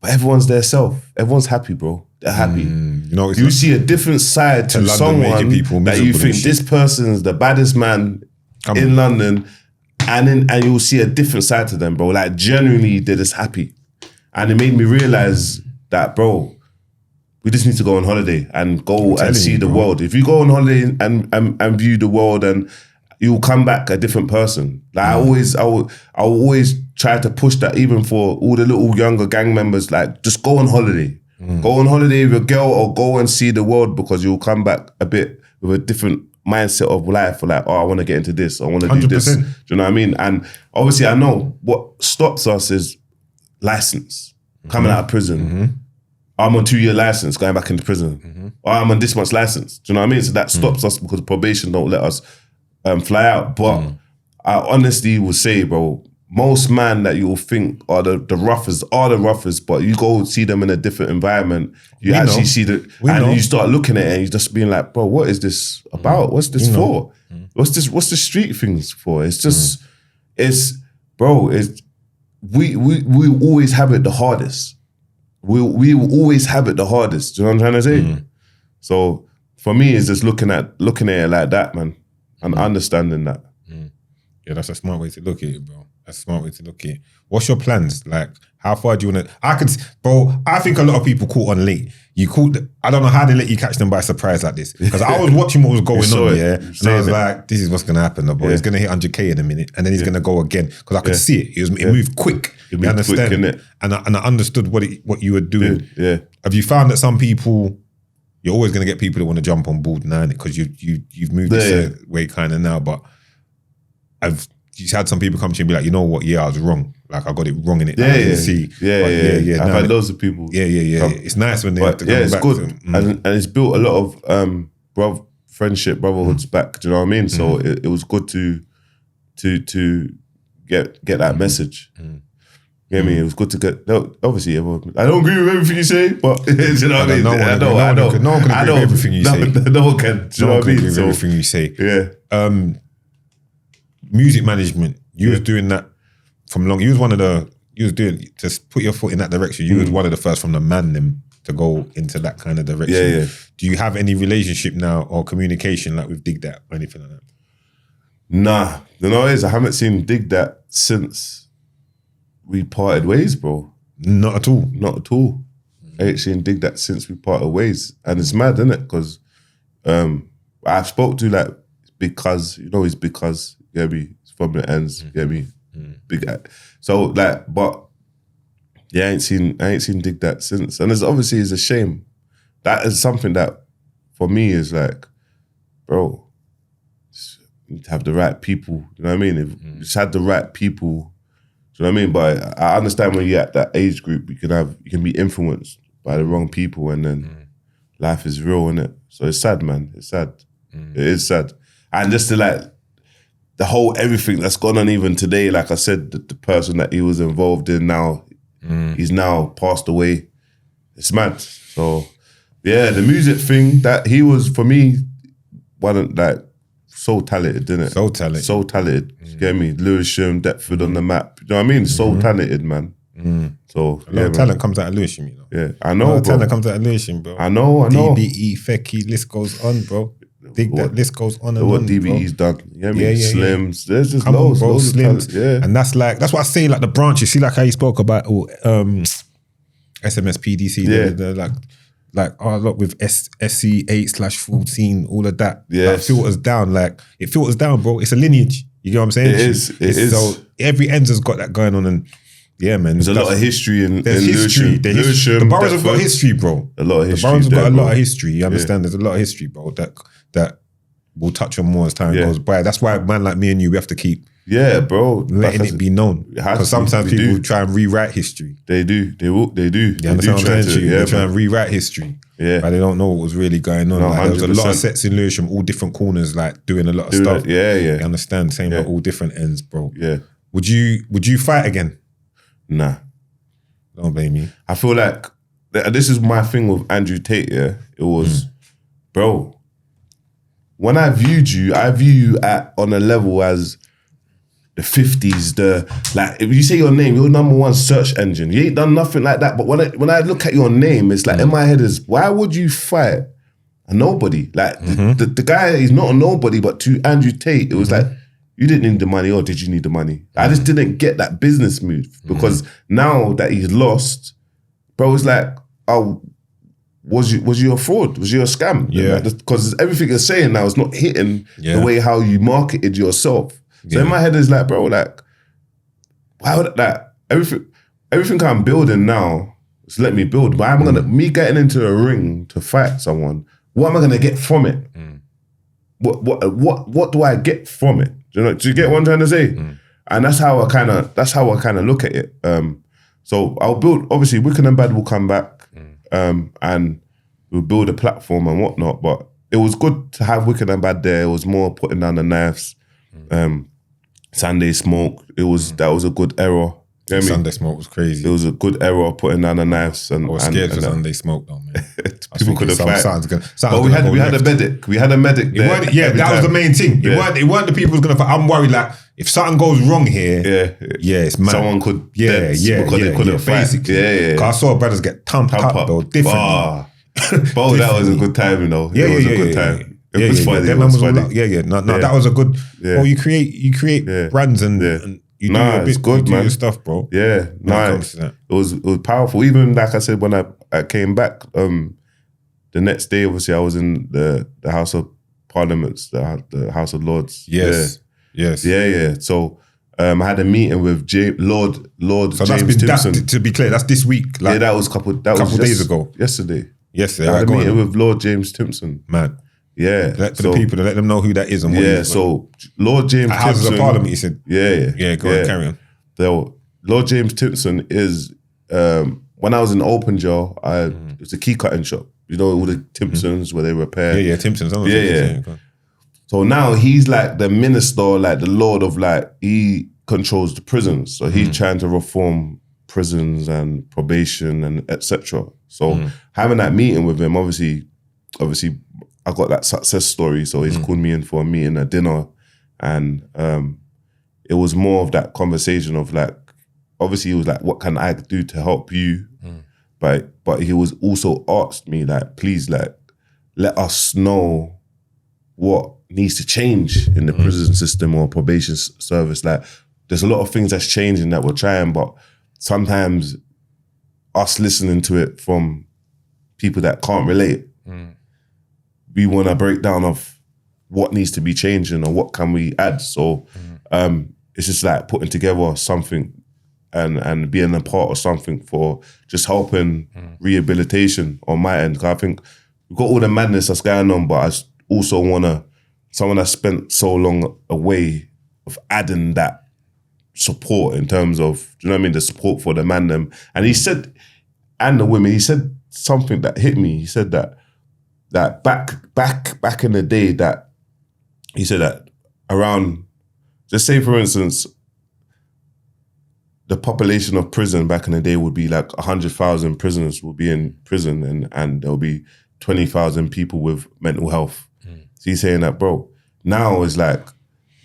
but everyone's their self. Everyone's happy, bro. They're happy. You see a different side to someone that you think this person's the baddest man in London. And you'll see a different side to them, bro. Like, genuinely, they're just happy. And it made me realize that, bro, we just need to go on holiday and go and see the bro. world. If you go on holiday and view the world, and you'll come back a different person. Like I will always try to push that, even for all the little younger gang members. Like, just go on holiday. Go on holiday with your girl, or go and see the world, because you'll come back a bit with a different mindset of life. Or like, oh, I want to get into this. I want to do this. Do you know what I mean? And obviously, I know what stops us is license. Coming out of prison. I'm on 2-year license, going back into prison. Or I'm on this much license. Do you know what I mean? So that stops us, because probation don't let us fly out. But I honestly will say, bro, most man that you'll think are the roughest are the roughest, but you go see them in a different environment, you see you start looking at it and you're just being like, bro, what is this about? What's this for? What's the street things for? It's just, we always have it the hardest. We will always have it the hardest. Do you know what I'm trying to say? So for me, it's just looking at it like that, man, and understanding that. Yeah, that's a smart way to look at it, bro. That's a smart way to look at it. What's your plans? Like, how far do you want to... I think a lot of people caught on late. I don't know how they let you catch them by surprise like this. Because I was watching what was going on, and I was like, this is what's going to happen, boy. He's going to hit 100K in a minute, and then he's going to go again. Because I could see it. It moved quick. You understand? Quick, and I understood what you were doing. Yeah. Have you found that some people... You're always going to get people that want to jump on board now, because you've moved this way kind of now, but I've just had some people come to you and be like, you know what? Yeah, I was wrong. Like, I got it wrong in it. Yeah. I've had loads of people. Yeah. It's nice when they have to come back. It's good. And it's built a lot of friendship, brotherhoods back. Do you know what I mean? So it was good to get that message. You know what I mean? It was good to get, obviously, I don't agree with everything you say, but you know what I mean? No one can agree with everything you say. No one can. Do you know what I mean? Agree with everything you say. Yeah. Music management, you was doing that from long. You was doing, just put your foot in that direction. You was one of the first from the man them to go into that kind of direction. Yeah. Do you have any relationship now or communication like with Dig Dat or anything like that? Nah. You know what it is? I haven't seen Dig Dat since we parted ways, bro. Not at all. Not at all. I ain't seen Dig Dat since we parted ways. And it's mad, isn't it? Because I spoke to like, because, you know, it's because, you get me, it's from the ends, you get me? Big. So like, but yeah, I ain't seen Dig Dat since. And it's obviously is a shame. That is something that for me is like, bro, you need to have the right people. You know what I mean? If you just had the right people, do you know what I mean? But I understand when you're at that age group, you can be influenced by the wrong people, and then life is real, innit? So it's sad, man. It's sad. It is sad. And just to like, the whole everything that's gone on even today, like I said, the person that he was involved in now, he's now passed away. It's mad. So yeah, the music thing, that he was, for me, wasn't like so talented, didn't it? So talented. So talented. You get me? Lewisham, Deptford on the map. You know what I mean? So talented, man. So a lot of talent comes out of Lewisham, you know. Yeah, I know, bro. A lot of talent comes out of Lewisham, bro. I know. DBE, Fecky, list goes on, bro. Dig that list goes on and on. What DBE's done. You know what I mean? Slims. There's just loads of Slims. Yeah. And that's what I say, like the branches. See, like how you spoke about SMS PDC. Yeah. Like a lot with SC 8/14, all of that. Yeah. Like filters down. Like it filters down, bro. It's a lineage. You know what I'm saying? It is. So every ends has got that going on, and yeah, man. There's a lot of history in history. Lewisham. The boroughs have got history, bro. A lot of history. The boroughs have got a lot of history. You understand? There's a lot of history, bro. That we'll touch on more as time goes by. That's why a man like me and you, we have to keep letting it be known. Because sometimes people try and rewrite history. They do. They do. You understand what I'm saying? They try and rewrite history. Yeah. But they don't know what was really going on. No, like, there was a lot of sets in Lewisham, all different corners, like doing a lot of stuff. Yeah. You understand? Same at all different ends, bro. Yeah. Would you fight again? Nah. Don't blame me. I feel like this is my thing with Andrew Tate, yeah? It was, bro, when I view you on a level as the 50s, like, if you say your name, you're #1 search engine. You ain't done nothing like that. But when I look at your name, it's like, in my head is, why would you fight a nobody? Like, the guy is not a nobody, but to Andrew Tate, it was like, you didn't need the money, or did you need the money? I just didn't get that business move, because now that he's lost, bro, it's like, oh, was you a fraud? Was you a scam? Yeah. Because everything you're saying now is not hitting Yeah. the way how you marketed yourself. So in my head is like, bro, like, why would that? Everything I'm building now is let me build. But me getting into a ring to fight someone, what am I gonna get from it? What do I get from it? Do you get what I'm trying to say? And that's how I kind of look at it. So I'll build. Obviously, Wicked and Bad will come back, and we'll build a platform and whatnot. But it was good to have Wicked and Bad there. It was more putting down the knives. Sunday Smoke. That was a good era. You know Sunday Smoke was crazy. It was a good era putting down the knives. And I was scared for Sunday Smoke though, man. People could have fight. But we had a medic. We had a medic there. That was the main thing. It weren't the people who's gonna fight. I'm worried like if something goes wrong here, it's mad. Someone could because they couldn't fight. Basically. I saw brothers get thumped up though, differently. Bro, that was a good time, you know. It was a good time. It was funny. That was a good. Bro, you create brands and you do your bit, it's good, you do man. your stuff, bro. Yeah, it was powerful. Even like I said, when I came back, the next day, obviously, I was in the House of Parliaments, the House of Lords. Yes. Yeah. So I had a meeting with Lord So James Timpson. To be clear, that's this week. Like, that was couple days ago. Yesterday. I had a meeting with Lord James Timpson. Man. Yeah. For the people, to let them know who that is and what he is. So Lord James Timpson. Houses of Parliament, he said. Yeah, go on, carry on. Lord James Timpson is, when I was in open jail, it was a key cutting shop. You know, all the Timpsons where they repair. Yeah, Timpsons. Yeah. So now he's like the minister, like the lord of like, he controls the prisons. So he's trying to reform prisons and probation and etc. So having that meeting with him, obviously, I got that success story. So he's called me in for a meeting, a dinner. And it was more of that conversation of like, obviously he was like, what can I do to help you? But he was also asked me like, please like, let us know what needs to change in the prison system or probation service. Like there's a lot of things that's changing that we're trying, but sometimes us listening to it from people that can't relate, we want a breakdown of what needs to be changing or what can we add. So it's just like putting together something and being a part of something for just helping rehabilitation on my end. 'Cause I think we've got all the madness that's going on, but I also want someone that spent so long away of adding that support in terms of, do you know what I mean, the support for the man them. And he said, and the women, he said something that hit me. He said that back in the day that, he said that around, just say for instance, the population of prison back in the day would be like 100,000 prisoners will be in prison and there'll be 20,000 people with mental health. So he's saying that, bro, now it's like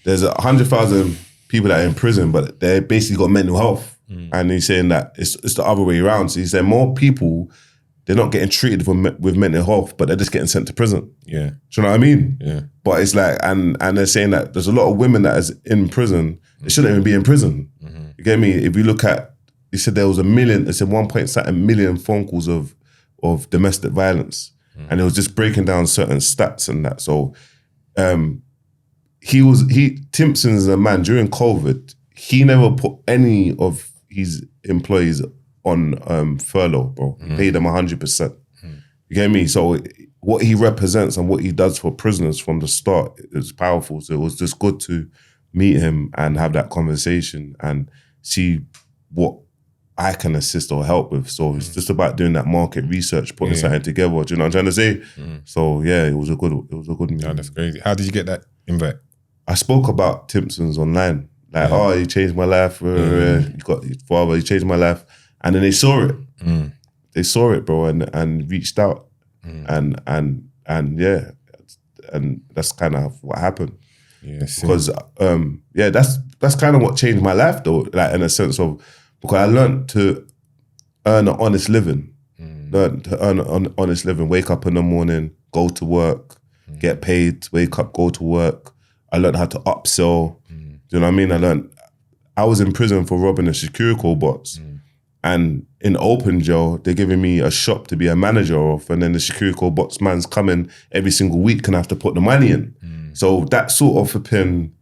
there's 100,000 people that are in prison, but they basically got mental health. And he's saying that it's the other way around. So he's saying more people, they're not getting treated with mental health, but they're just getting sent to prison. Yeah. Do you know what I mean? Yeah. But it's like, and they're saying that there's a lot of women that is in prison, they shouldn't even be in prison. You get me? If you look at, he said there was 1.7 million phone calls of domestic violence. And it was just breaking down certain stats and that. So Timpson's a man, during COVID, he never put any of his employees on furlough, bro. He paid them 100%. You get me? So what he represents and what he does for prisoners from the start is powerful. So it was just good to meet him and have that conversation and see what I can assist or help with. So it's just about doing that market research, putting something together. Do you know what I'm trying to say? So yeah, it was a good meeting. Yeah, that's crazy. How did you get that invite? I spoke about Timpson's online. Like, he changed my life. You got his father, he changed my life. And then they saw it. They saw it, bro, and reached out. And yeah, and that's kind of what happened. Yeah, because that's kind of what changed my life though, like in a sense of, because I learned to earn an honest living. Learned to earn an honest living, wake up in the morning, go to work, get paid, wake up, go to work. I learned how to upsell. Do you know what I mean? I was in prison for robbing a security box. And in open jail, they're giving me a shop to be a manager of, and then the security box man's coming every single week and I have to put the money in. So that sort of flipping,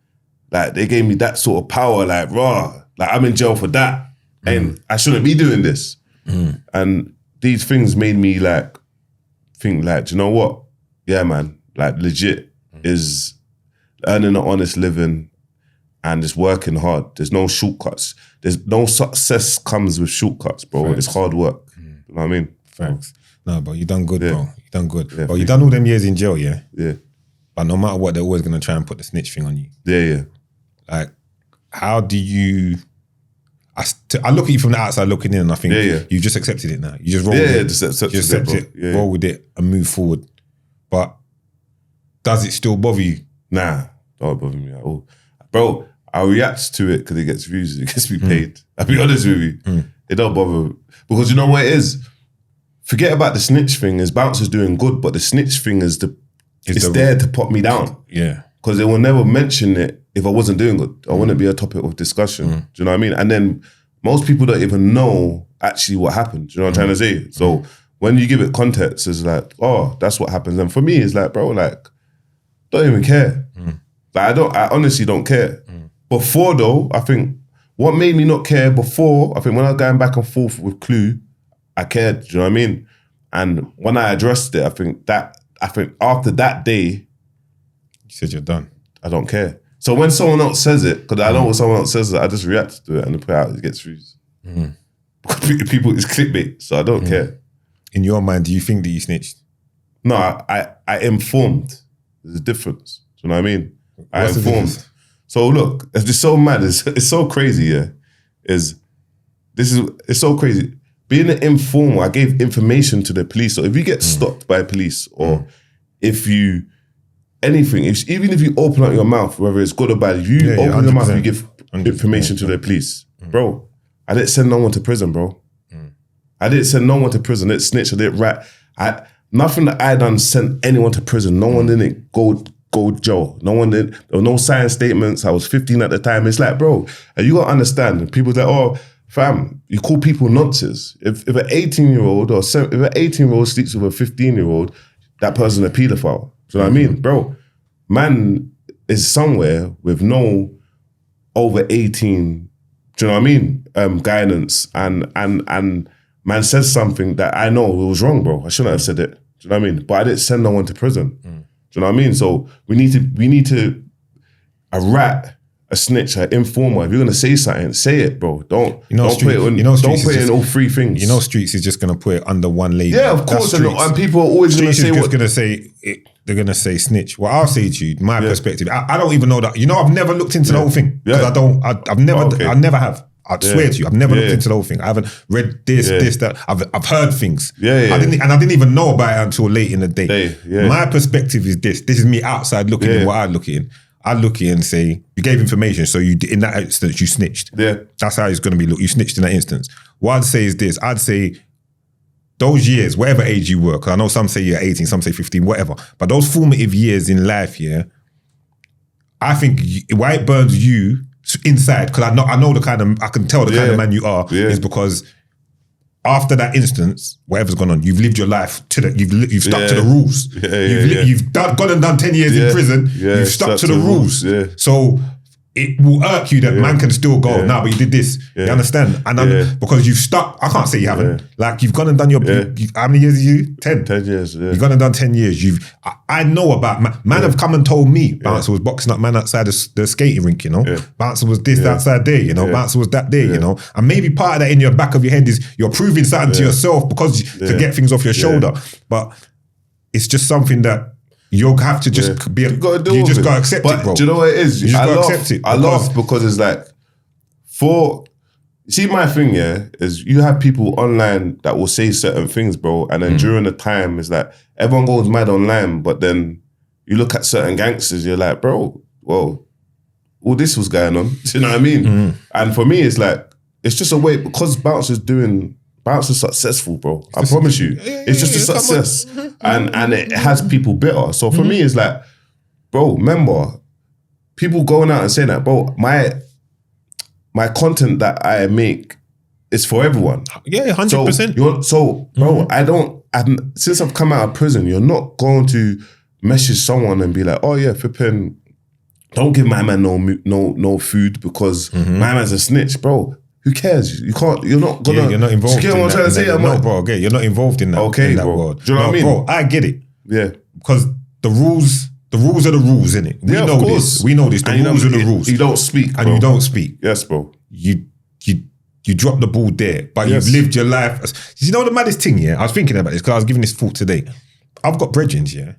like they gave me that sort of power, like raw, like I'm in jail for that, and I shouldn't be doing this. And these things made me like think like, do you know what? Yeah, man, like legit is earning an honest living and just working hard. There's no shortcuts. There's no success comes with shortcuts, bro. Thanks. It's hard work. You know what I mean? Thanks. No, but you done good, bro. You done good. Yeah, but you done all them years in jail, yeah? Yeah. But no matter what, they're always going to try and put the snitch thing on you. Yeah. Like, how do you... I look at you from the outside looking in and I think you just accepted it now. You just roll with it. Just accept it, roll with it and move forward. But does it still bother you? Nah, don't bother me at all. Bro, I react to it because it gets views, it gets me paid. I'll be honest with you. It don't bother. Because you know what it is? Forget about the snitch thing, is Bouncer's doing good, but the snitch thing is it's there to put me down. Yeah. Because they will never mention it if I wasn't doing good. I wouldn't be a topic of discussion. Do you know what I mean? And then most people don't even know actually what happened. Do you know what I'm trying to say? So when you give it context, it's like, oh, that's what happens. And for me, it's like, bro, like, don't even care. Like, I honestly don't care. Before though, I think what made me not care before, I think when I was going back and forth with Clue, I cared. Do you know what I mean? And when I addressed it, I think after that day, you said you're done. I don't care. So when someone else says it, because I know when someone else says it, I just react to it and put it out, it gets views. People, it's clickbait, so I don't care. In your mind, do you think that you snitched? No, I informed. There's a difference. Do you know what I mean? What's I informed. So look, it's just so mad. It's so crazy, yeah. It's so crazy. Being an informer, I gave information to the police. So if you get stopped by police or if you... anything, even if you open up your mouth, whether it's good or bad, if you open your mouth, you give information to the police. Bro, I didn't send no one to prison, bro. I didn't send no one to prison. I didn't snitch, I didn't rat. Nothing that I done sent anyone to prison. No one didn't go jail. No one did. There were no signed statements. I was 15 at the time. It's like, bro, and you got to understand, people that, oh, fam, you call people nonsense. If an 18-year-old or if an 18-year-old sleeps with a 15-year-old, that person's a paedophile. Do you know what I mean? Bro, man is somewhere with no over 18, do you know what I mean? Guidance and man says something that I know it was wrong, bro. I shouldn't have said it. Do you know what I mean? But I didn't send no one to prison. Do you know what I mean? So we need to a rat, a snitch, an informer. If you're gonna say something, say it, bro. Don't put it in all three things. You know, Streets is just gonna put it under one label. Yeah, of course. And people are always Streets gonna say just gonna say it. They're gonna say snitch. Well, I'll say to you, my perspective. I don't even know that. You know, I've never looked into the whole thing because I never have. I swear to you, I've never looked into the whole thing. I haven't read this, that. I've heard things. I didn't even know about it until late in the day. My perspective is this. This is me outside looking in what I look in. I look at it and say, you gave information, so you in that instance, you snitched. That's how it's going to be. Look, you snitched in that instance. What I'd say is this. I'd say those years, whatever age you were, because I know some say you're 18, some say 15, whatever, but those formative years in life, I think why it burns you inside, because I know the kind of, I can tell the kind of man you are, is because after that instance, whatever's gone on, you've lived your life you've stuck to the rules. You've gone and done 10 years in prison. You've stuck to the rules. So it will irk you that man can still go, nah, but you did this. You understand? And because you've stuck, I can't say you haven't. Like you've gone and done your, how many years are you? 10? 10 years, You've gone and done 10 years. I know about, man have come and told me, Bouncer was boxing up man outside the skating rink, you know? Bouncer was this outside there, you know? Bouncer was that there, you know? And maybe part of that in your back of your head is you're proving something to yourself because to get things off your shoulder. But it's just something that you'll have to just be. You just got to accept it, bro. Do you know what it is? You just got to accept it. I laugh because it's like, see my thing, is you have people online that will say certain things, bro, and then during the time, it's like, everyone goes mad online, but then you look at certain gangsters, you're like, bro, well, all this was going on. Do you know what I mean? And for me, it's like, it's just a way, because Bouncer's successful, bro. I promise you. It's just a success. And it has people bitter. So for me, it's like, bro, remember, people going out and saying that, bro, my content that I make it's for everyone. Yeah, 100%. So, bro, since I've come out of prison, you're not going to message someone and be like, oh yeah, flipping, don't give my man no food because my man's a snitch, bro. Who cares? You can't. You're not gonna. Yeah, you're not involved. You get what I'm trying to say? No, bro. Okay, you're not involved in that. Okay, in that bro. world. Do you know what I mean, bro? I get it. Yeah, because the rules are the rules, innit? We know this. We know this. The rules are the rules. You don't speak, and you don't speak. Yes, bro. You drop the ball there, but you've lived your life. You know the maddest thing, yeah? I was thinking about this because I was giving this thought today. I've got brethren, yeah,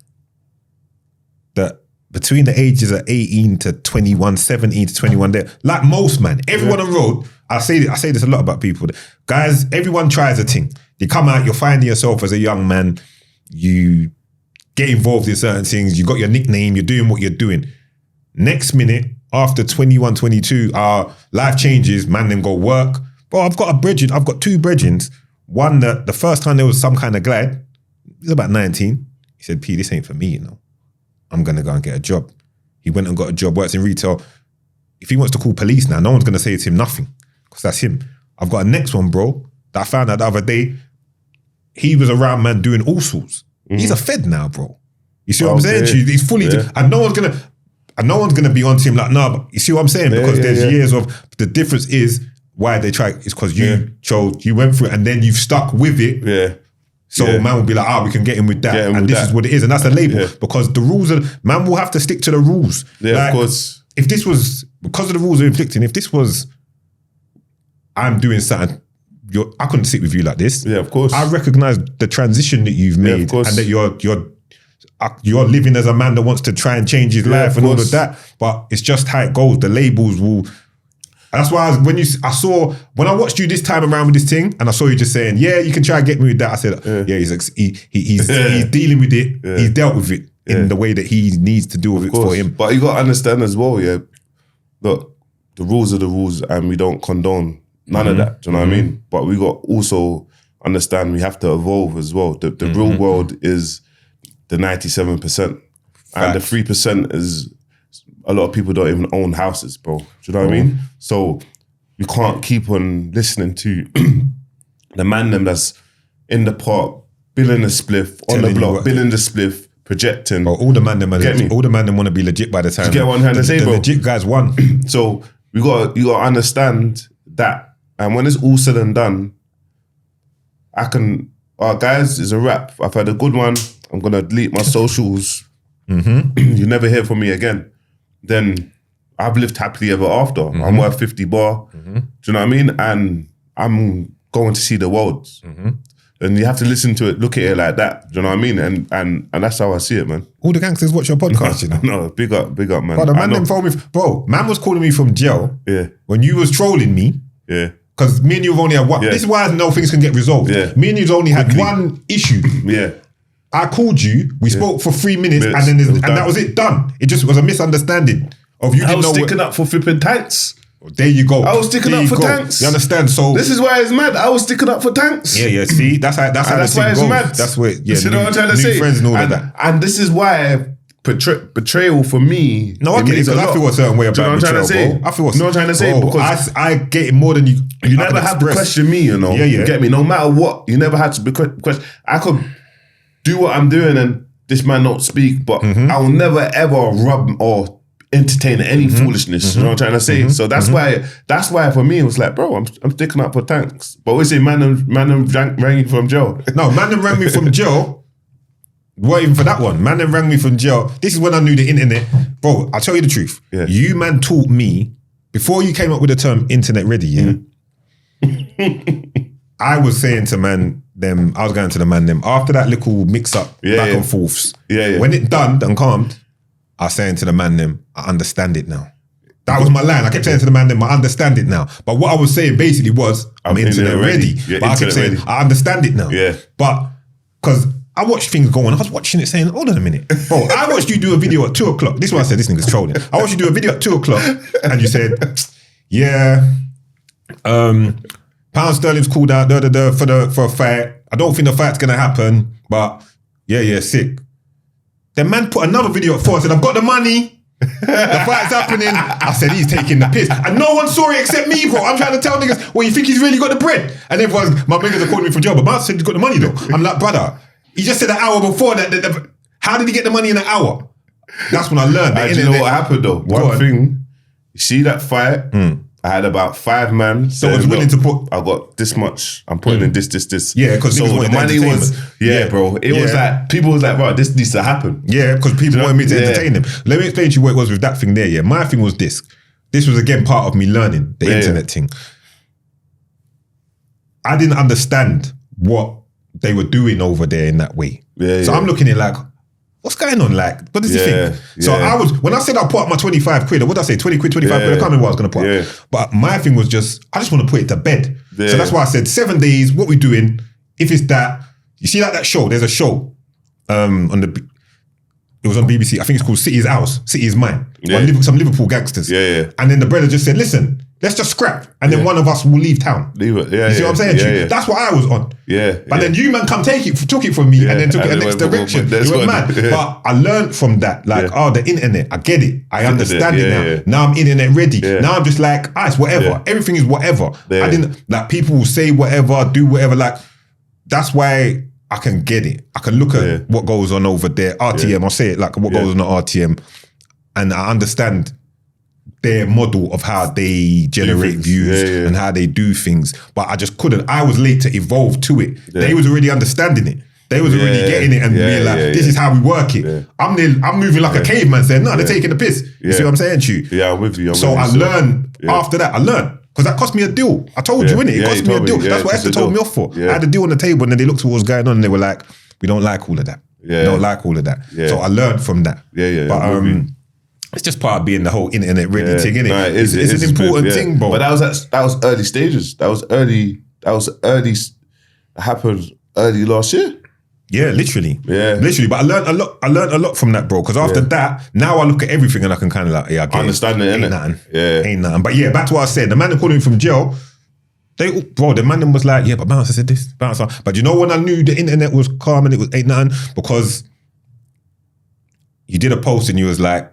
that between the ages of 18 to 21, 17 to 21, there, like most man, everyone on the road, I say this a lot about people. Guys, everyone tries a thing. You come out, you're finding yourself as a young man, you get involved in certain things, you got your nickname, you're doing what you're doing. Next minute, after 21, 22, our life changes, man, then go work. Bro, I've got two brethren. One that the first time there was some kind of glide, he was about 19. He said, P, this ain't for me, you know. I'm going to go and get a job. He went and got a job, works in retail. If he wants to call police now, no one's going to say to him nothing because that's him. I've got a next one, bro, that I found out the other day. He was around, man, doing all sorts. He's a fed now, bro. You see what I'm saying? He's fully, and no one's going to be on to him like, nah, but you see what I'm saying? Because there's years of, the difference is why they try, is because you went through it and then you've stuck with it. Yeah. So man will be like, we can get him with that. And this is what it is. And that's the label. Because the rules man will have to stick to the rules. Yeah, like, of course. If this was, because of the rules are inflicting, if this was, I'm doing something, I couldn't sit with you like this. Yeah, of course. I recognize the transition that you've made and that you're living as a man that wants to try and change his life and all of that. But it's just how it goes. The labels will... That's why when I watched you this time around with this thing, and I saw you just saying, "Yeah, you can try and get me with that." I said, he's dealing with it. Yeah. He's dealt with it in the way that he needs to deal with it for him. But you got to understand as well, yeah. Look, the rules are the rules, and we don't condone none of that. Do you know what I mean? But we got also understand we have to evolve as well. The real world is the 97%, and the 3% is. A lot of people don't even own houses, bro. Do you know what I mean? So you can't keep on listening to the man them that's in the park, billing the spliff, on the block, billing the spliff, projecting. Oh, all the man them want to be legit by the time. You get what I'm trying to say, bro? The legit guys won. So you got to understand that. And when it's all said and done, guys, it's a wrap. I've had a good one. I'm going to delete my socials. You never hear from me again. Then I've lived happily ever after. I'm worth 50 bar. Do you know what I mean? And I'm going to see the world. And you have to listen to it, look at it like that. Do you know what I mean? And that's how I see it, man. All the gangsters watch your podcast, you know? No, big up, man. But the man them phone me, bro, man was calling me from jail. Yeah. When you was trolling me. Yeah. Because me and you have only had one. This is why I know things can get resolved. Yeah. Me and you've only had one issue. Yeah. I called you, we spoke for 3 minutes, and that was it, done. It just was a misunderstanding of you. I was sticking up for flipping Tankz. There you go. I was sticking up for Tankz. You understand? So this is why it's mad. I was sticking up for Tankz. Yeah. See, that's why it's mad. That's where you know what I'm trying to say. Friends and all of that. And this is why betrayal for me. No, I get it because I feel a certain way about betrayal, bro. I feel what I'm trying to say because I get it more than you. You never have to question me, you know. You get me? No matter what, you never had to be questioned. I could do what I'm doing and this man don't speak, but I will never ever rub or entertain any foolishness. You know what I'm trying to say? So that's why for me it was like, bro, I'm sticking up for Tankz. But we say man rang you from jail. No, man rang me from jail. What even for that one? Man rang me from jail. This is when I knew the internet. Bro, I'll tell you the truth. Yeah. You man taught me, before you came up with the term internet ready, I was saying to I was going to the man them, after that little mix up, back and forths. When it done and calmed, I was saying to the man them, I understand it now. That was my line. I kept saying to the man them, I understand it now. But what I was saying basically was, I'm internet ready. But I kept saying, I understand it now. Yeah. But, because I watched things go on, I was watching it saying, hold on a minute. Bro, I watched you do a video at 2 o'clock. This is why I said this nigga's trolling. I watched you do a video at 2 o'clock and you said, Pound Sterling's called out for a fight. I don't think the fight's gonna happen, but sick. The man put another video at 4 and said, I've got the money. The fight's happening. I said, he's taking the piss. And no one saw it except me, bro. I'm trying to tell niggas, well, you think he's really got the bread? And everyone's, my niggas are calling me for job. But man said he's got the money though. I'm like, brother, he just said an hour before that. How did he get the money in an hour? That's when I learned. Do you know what happened though? One thing, you see that fight, I had about 5 men. So I was willing to put... I got this much, I'm putting in this. Yeah, because so the money was... Yeah, bro. It was like, people was like, bro, this needs to happen. Yeah, because people wanted me to entertain them. Let me explain to you what it was with that thing there, yeah. My thing was this. This was again part of me learning the internet thing. I didn't understand what they were doing over there in that way. So I'm looking at it like, what's going on? Like, what does he think? So I was, when I said I put up my 25 quid, or what did I say, 20 quid, 25 quid, I can't remember what I was going to put up. But my thing was just, I just want to put it to bed. So that's why I said 7 days, what we doing, if it's that, you see like that show, there's a show it was on BBC, I think it's called City is Ours, City is Mine. Some Liverpool gangsters. And then the brother just said, listen, let's just scrap, and then one of us will leave town. Leave it. You see what I'm saying? That's what I was on. But then you man took it from me and then took it in the next direction. You went mad. But I learned from that, like, the internet, I get it. I understand it now. Now I'm internet ready. Now I'm just like, it's whatever. Everything is whatever. I didn't, like, people will say whatever, do whatever. Like, that's why I can get it. I can look at what goes on over there. RTM, I'll say it like what goes on at RTM. And I understand their model of how they generate views and how they do things. But I just couldn't. I was late to evolve to it. They was already understanding it. They was already getting it and being like, this is how we work it. I'm moving like a caveman saying, no, they're taking the piss. You see what I'm saying to you? Yeah, I'm with you. So I learned, after that, I learned. Because that cost me a deal. I told you, innit? It cost me a deal. That's what Esther told me off for. I had a deal on the table and then they looked at what was going on and they were like, we don't like all of that. We don't like all of that. So I learned from that. But it's just part of being the whole internet ready thing, innit? No, it's an important thing, bro. But that was early stages. That was early, it happened early last year. Yeah, literally. Literally. But I learned a lot from that, bro. Because after that, now I look at everything and I can kind of like, I get understand it, ain't innit? nothing. Ain't nothing. But back to what I said. The man that called me from jail, the man was like, but Bouncer said this, Bouncer. But you know when I knew the internet was calm and it was ain't nothing? Because you did a post and you was like,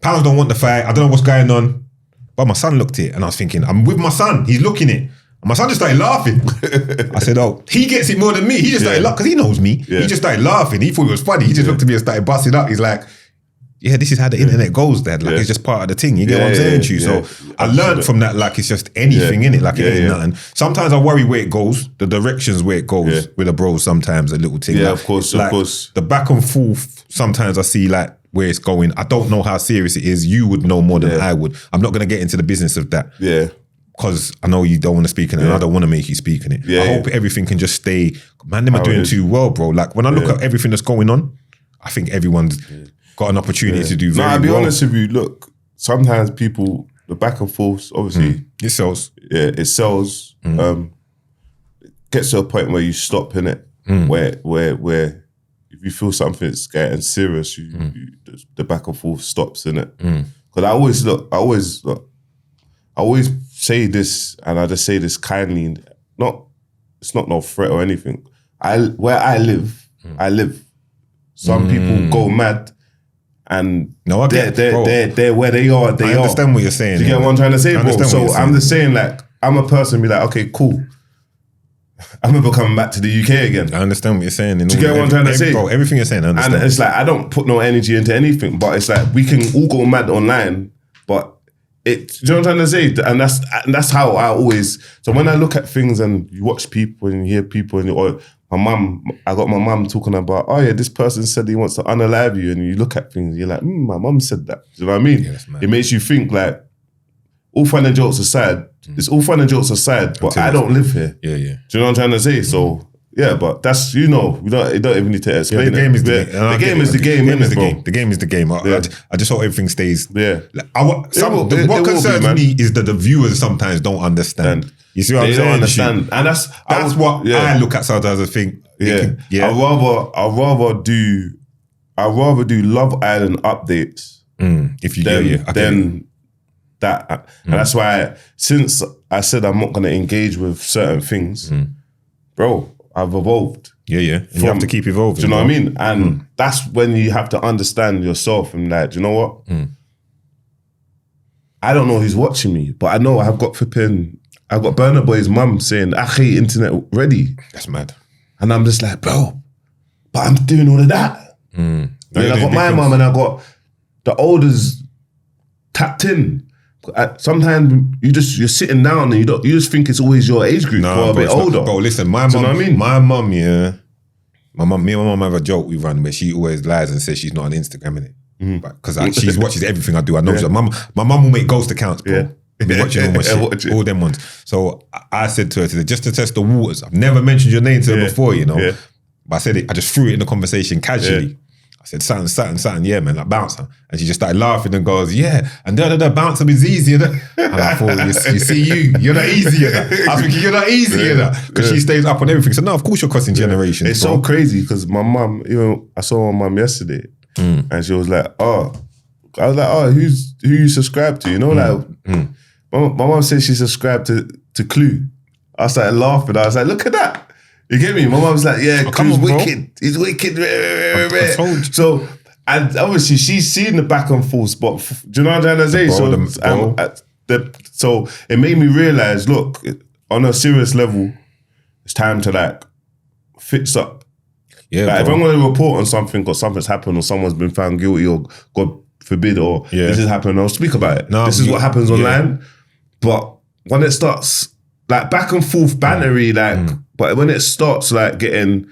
Pounds don't want the fight. I don't know what's going on. But my son looked at it and I was thinking, I'm with my son. He's looking it. And my son just started laughing. I said, he gets it more than me. He just started laughing, because he knows me. He just started laughing. He thought it was funny. He just looked at me and started busting up. He's like, this is how the internet goes, Dad. Like, it's just part of the thing. You get what I'm saying to you? So I learned from that, like, it's just anything, innit? Like, it ain't nothing. Sometimes I worry where it goes, the directions where it goes with the bros sometimes, a little thing. Of course. The back and forth, sometimes I see, like, where it's going. I don't know how serious it is. You would know more than I would. I'm not going to get into the business of that. Because I know you don't want to speak in it and I don't want to make you speak in it. I hope everything can just stay. Man, them are doing too well, bro. Like, when I look at everything that's going on, I think everyone's got an opportunity to do very well. I'll be honest with you, look, sometimes people, the back and forth, obviously. It sells. Yeah, it sells. Gets to a point where you stop, innit? Where if you feel something's getting serious, the back and forth stops, innit? Because I always say this, and I just say this kindly. It's not no threat or anything. Where I live. Some people go mad, and they're where they are. I understand what you're saying. Do you get what I'm trying to say, bro? So I'm just saying, like, I'm a person be like, okay, cool. I'm never coming back to the UK again. I understand what you're saying. Do you get what I'm trying to say? Bro, everything you're saying, I understand. And it's like, I don't put no energy into anything, but it's like, we can all go mad online, but do you know what I'm trying to say? And that's how I always, so when I look at things and you watch people and you hear people or I got my mum talking about, this person said he wants to unalive you, and you look at things, you're like, my mum said that. Do you know what I mean? It makes you think, like, all fun and jokes aside, it's all fun and jokes aside, but I don't live here. Do you know what I'm trying to say? So, but that's, you don't even need to explain the game it. Is the game. The game is the game, innit, bro? The game is the game. I just hope everything stays. What concerns me is that the viewers sometimes don't understand. You see what I'm saying? They don't understand. And that's what I look at sometimes and think, I'd rather do Love Island updates if you than that. And that's why, since I said I'm not going to engage with certain things, bro, I've evolved. Yeah. And you have to keep evolving. Do you know what I mean? And that's when you have to understand yourself and like, do you know what? I don't know who's watching me, but I know I've got Burna Boy's mum saying, I hate internet ready. That's mad. And I'm just like, bro, but I'm doing all of that. Then I got my mum and I got the olders tapped in. Sometimes you're sitting down and you just think it's always your age group or a bit older. Bro, listen, my mum, I mean? My mum, me and my mum have a joke we run where she always lies and says she's not on Instagram, innit? Because she watches everything I do. I know my mum will make ghost accounts, bro. Be watching all my shit, all them ones. So I said to her today, just to test the waters. I've never mentioned your name to her before, you know. Yeah. But I said it. I just threw it in the conversation casually. Yeah. I said something. Yeah, man, like bouncer. And she just started laughing and goes, yeah. And bouncer is easier. And I thought, you see, you're not easier. I was thinking, you're not easier. Because she stays up on everything. So no, of course you're crossing generations. It's so crazy because my mum, I saw my mum yesterday. And she was like, I was like, who you subscribe to? You know, like, my mum said she subscribed to Clue. I started laughing. I was like, look at that. You get me? My mum was like, yeah, Clue's wicked. He's wicked. So, and obviously she's seen the back and forth spot. Do you know what I'm trying to say? So it made me realize, look, on a serious level, it's time to like fix up. Yeah, like, if I'm going to report on something or something's happened or someone's been found guilty or God forbid or this has happened, I'll speak about it. No, this is what happens online. But when it starts like back and forth bannery, like, but when it starts like getting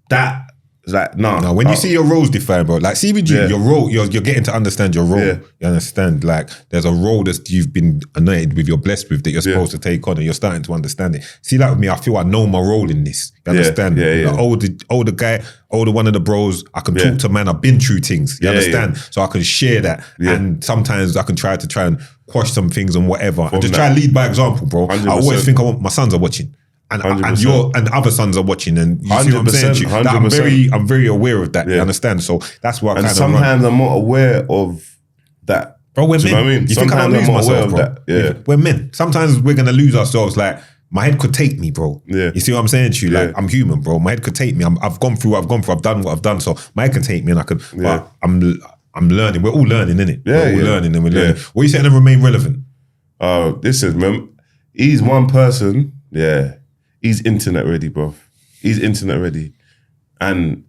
that, like, no. When you see your roles defined, bro, like CBG, your role, you're getting to understand your role. Yeah. You understand, like, there's a role that you've been anointed with, you're blessed with, that you're supposed to take on, and you're starting to understand it. See, like with me, I feel I know my role in this. You understand? The older guy, older one of the bros, I can talk to man, I've been through things. You understand? So I can share that. And sometimes I can try and quash some things and whatever. And just try and lead by example, bro. 100%. I always think my sons are watching. And other sons are watching, and you see what I'm saying to you? That I'm very aware of that. You understand? So that's what. And sometimes I'm not aware of that, bro. We're men. You know what I mean? You think I'm lose myself, bro? We're men. Sometimes we're gonna lose ourselves. Like my head could take me, bro. Yeah. You see what I'm saying to you? Like I'm human, bro. My head could take me. I've gone through what I've gone through. I've done what I've done. So my head can take me, and I could. But I'm learning. We're all learning, innit? We're all learning, and we're learning. What are you saying to remain relevant? He's one person. Yeah. He's internet ready, bro. He's internet ready. And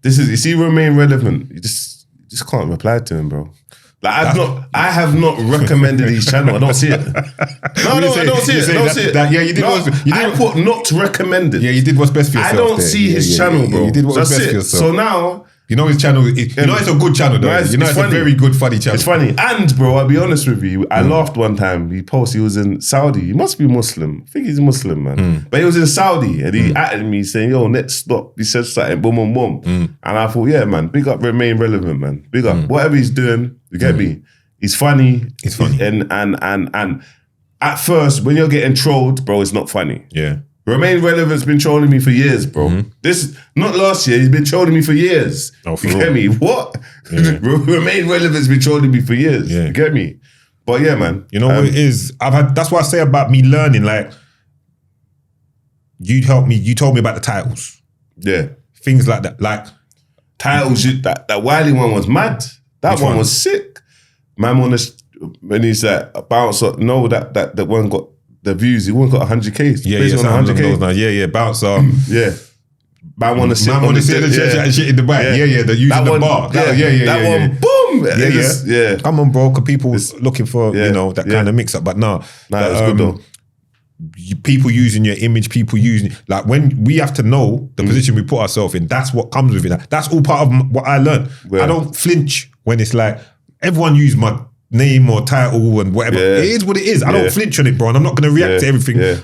this is, you see, remain relevant. You just can't reply to him, bro. Like I have not recommended his channel. I don't see it. No, I don't see it. You did. I put not recommended. Yeah, you did what's best for yourself. I don't see his channel, bro. You did what's best for yourself. So now, you know his channel. It's a good channel, though. It's a very good, funny channel. It's funny. And bro, I'll be honest with you. I laughed one time. He was in Saudi. He must be Muslim. I think he's Muslim, man. But he was in Saudi, and he atted me saying, "Yo, let's stop." He said something, boom, boom, boom. And I thought, yeah, man, big up, remain relevant, man. Big up, whatever he's doing. You get me? He's funny. He's funny. And at first, when you're getting trolled, bro, it's not funny. Yeah. Remain Relevant's been trolling me for years, bro. This, not last year, he's been trolling me for years. Oh, for you get me? What? Yeah. Remain Relevant's been trolling me for years. Yeah. You get me? But yeah, man. You know what it is? That's what I say about me learning, like, you told me about the titles. Yeah. Things like that. Like titles, that Wiley one was mad. That one was sick. Man, when he's like a bouncer, no, that one got the views. He one got 100K. Yeah, 100K. Bouncer. Yeah. Man want to sit the shit in the back. Yeah. They're using the bar. That one, boom. Yeah. Come on, bro. Because people looking for that kind of mix up. But no, it's good though. People using your image, people using, like, when we have to know the position we put ourselves in, that's what comes with it. That's all part of what I learned. Yeah. I don't flinch when it's like, everyone use my name or title and whatever. Yeah. It is what it is. I don't flinch on it, bro. And I'm not going to react to everything. Yeah.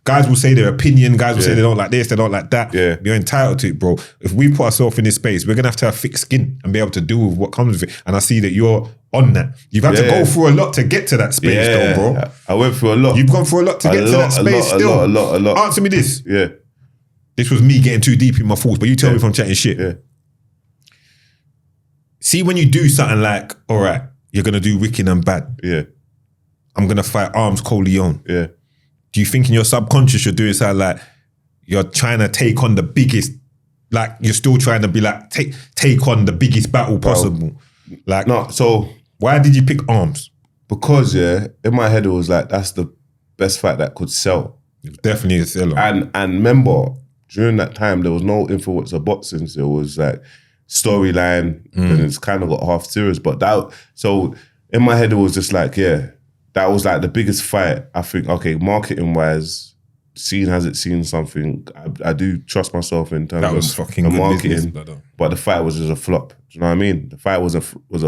Guys will say their opinion. Guys will say they don't like this, they don't like that. Yeah. You're entitled to it, bro. If we put ourselves in this space, we're going to have thick skin and be able to deal with what comes with it. And I see that you're on that. You've had to go through a lot to get to that space, though, bro. I went through a lot. You've gone through a lot to get to that space still. A lot. Answer me this. Yeah. This was me getting too deep in my thoughts, but you tell me if I'm chatting shit. Yeah. See, when you do something like, all right, you're going to do wicked and bad. Yeah. I'm going to fight Arms Coleon. Yeah. Do you think in your subconscious you're doing something like, you're trying to take on the biggest, like you're still trying to be like take on the biggest battle possible. Like, no, so why did you pick arms? Because in my head it was like that's the best fight that could sell. Definitely a seller. And remember, during that time there was no influence of boxing. So it was like storyline, and it's kind of got half serious. But so in my head it was just like, that was like the biggest fight. I think, okay, marketing wise, scene hasn't seen something. I do trust myself in terms that was of fucking the good marketing, business, but the fight was just a flop. Do you know what I mean? The fight was a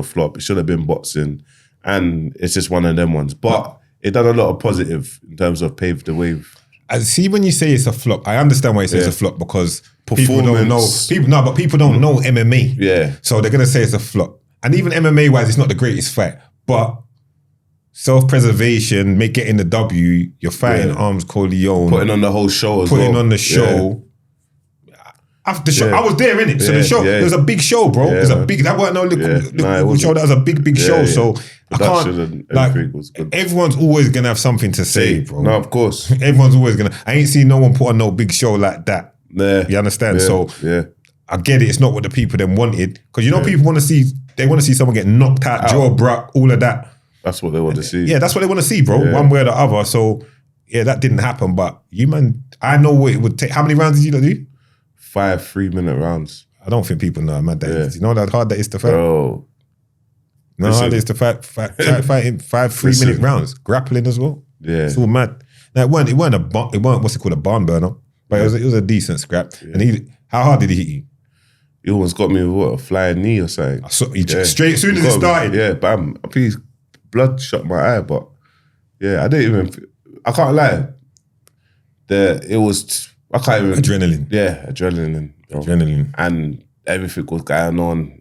flop. It should have been boxing, and it's just one of them ones. But it done a lot of positive in terms of paved the way. I see when you say it's a flop. I understand why you say it's a flop because people don't know. People don't know MMA. Yeah. So they're gonna say it's a flop, and even MMA wise, it's not the greatest fight, but. Self-preservation, getting the W, you're fighting Arms Corleone. Putting on the whole show as well. Putting on the show. After the show, I was there, innit? So the show, it was a big show, bro. It was a big, that wasn't no little show, that was a big show. So I can't, like, was good. Everyone's always going to have something to say, bro. No, of course. Everyone's always going to, I ain't seen no one put on no big show like that. You understand? So I get it, it's not what the people then wanted. Because people want to see, they want to see someone get knocked out, jaw broke, all of that. That's what they want to see. Yeah, that's what they want to see, bro. One way or the other. So, that didn't happen. But you, man, I know what it would take. How many rounds did you do? 5 3-minute rounds. I don't think people know how mad that is. You know how hard that is to fight? Bro. You know how hard it is to fight in 5 3-minute rounds. Grappling as well. Yeah. It's all mad. Now, it weren't what's it called, a barn burner. But it was a decent scrap. Yeah. And how hard did he hit you? He almost got me with a flying knee or something. Straight as soon as it started? Yeah, bam. Please. Blood shot my eye, but I can't lie. It was, I can't even. Adrenaline. Yeah, adrenaline. Bro. Adrenaline. And everything was going on.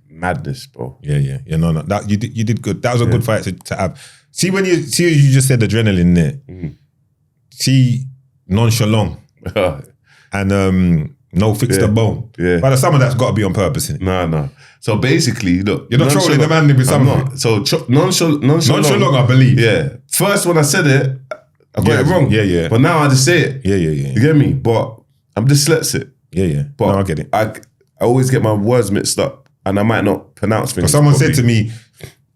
Madness, bro. Yeah. No. That, you did good. That was a good fight to have. See, you just said adrenaline there. See, nonchalant. And no fix the bone. Yeah. But some of that's got to be on purpose, innit? No. So basically, look. You're not trolling the man with something. So nonchalant, I believe. Yeah. First, when I said it, I got it wrong. Yeah. But now I just say it. Yeah. You get me? But I'm dyslexic. Yeah. But no, I get it. I always get my words mixed up, and I might not pronounce things. Someone said to me,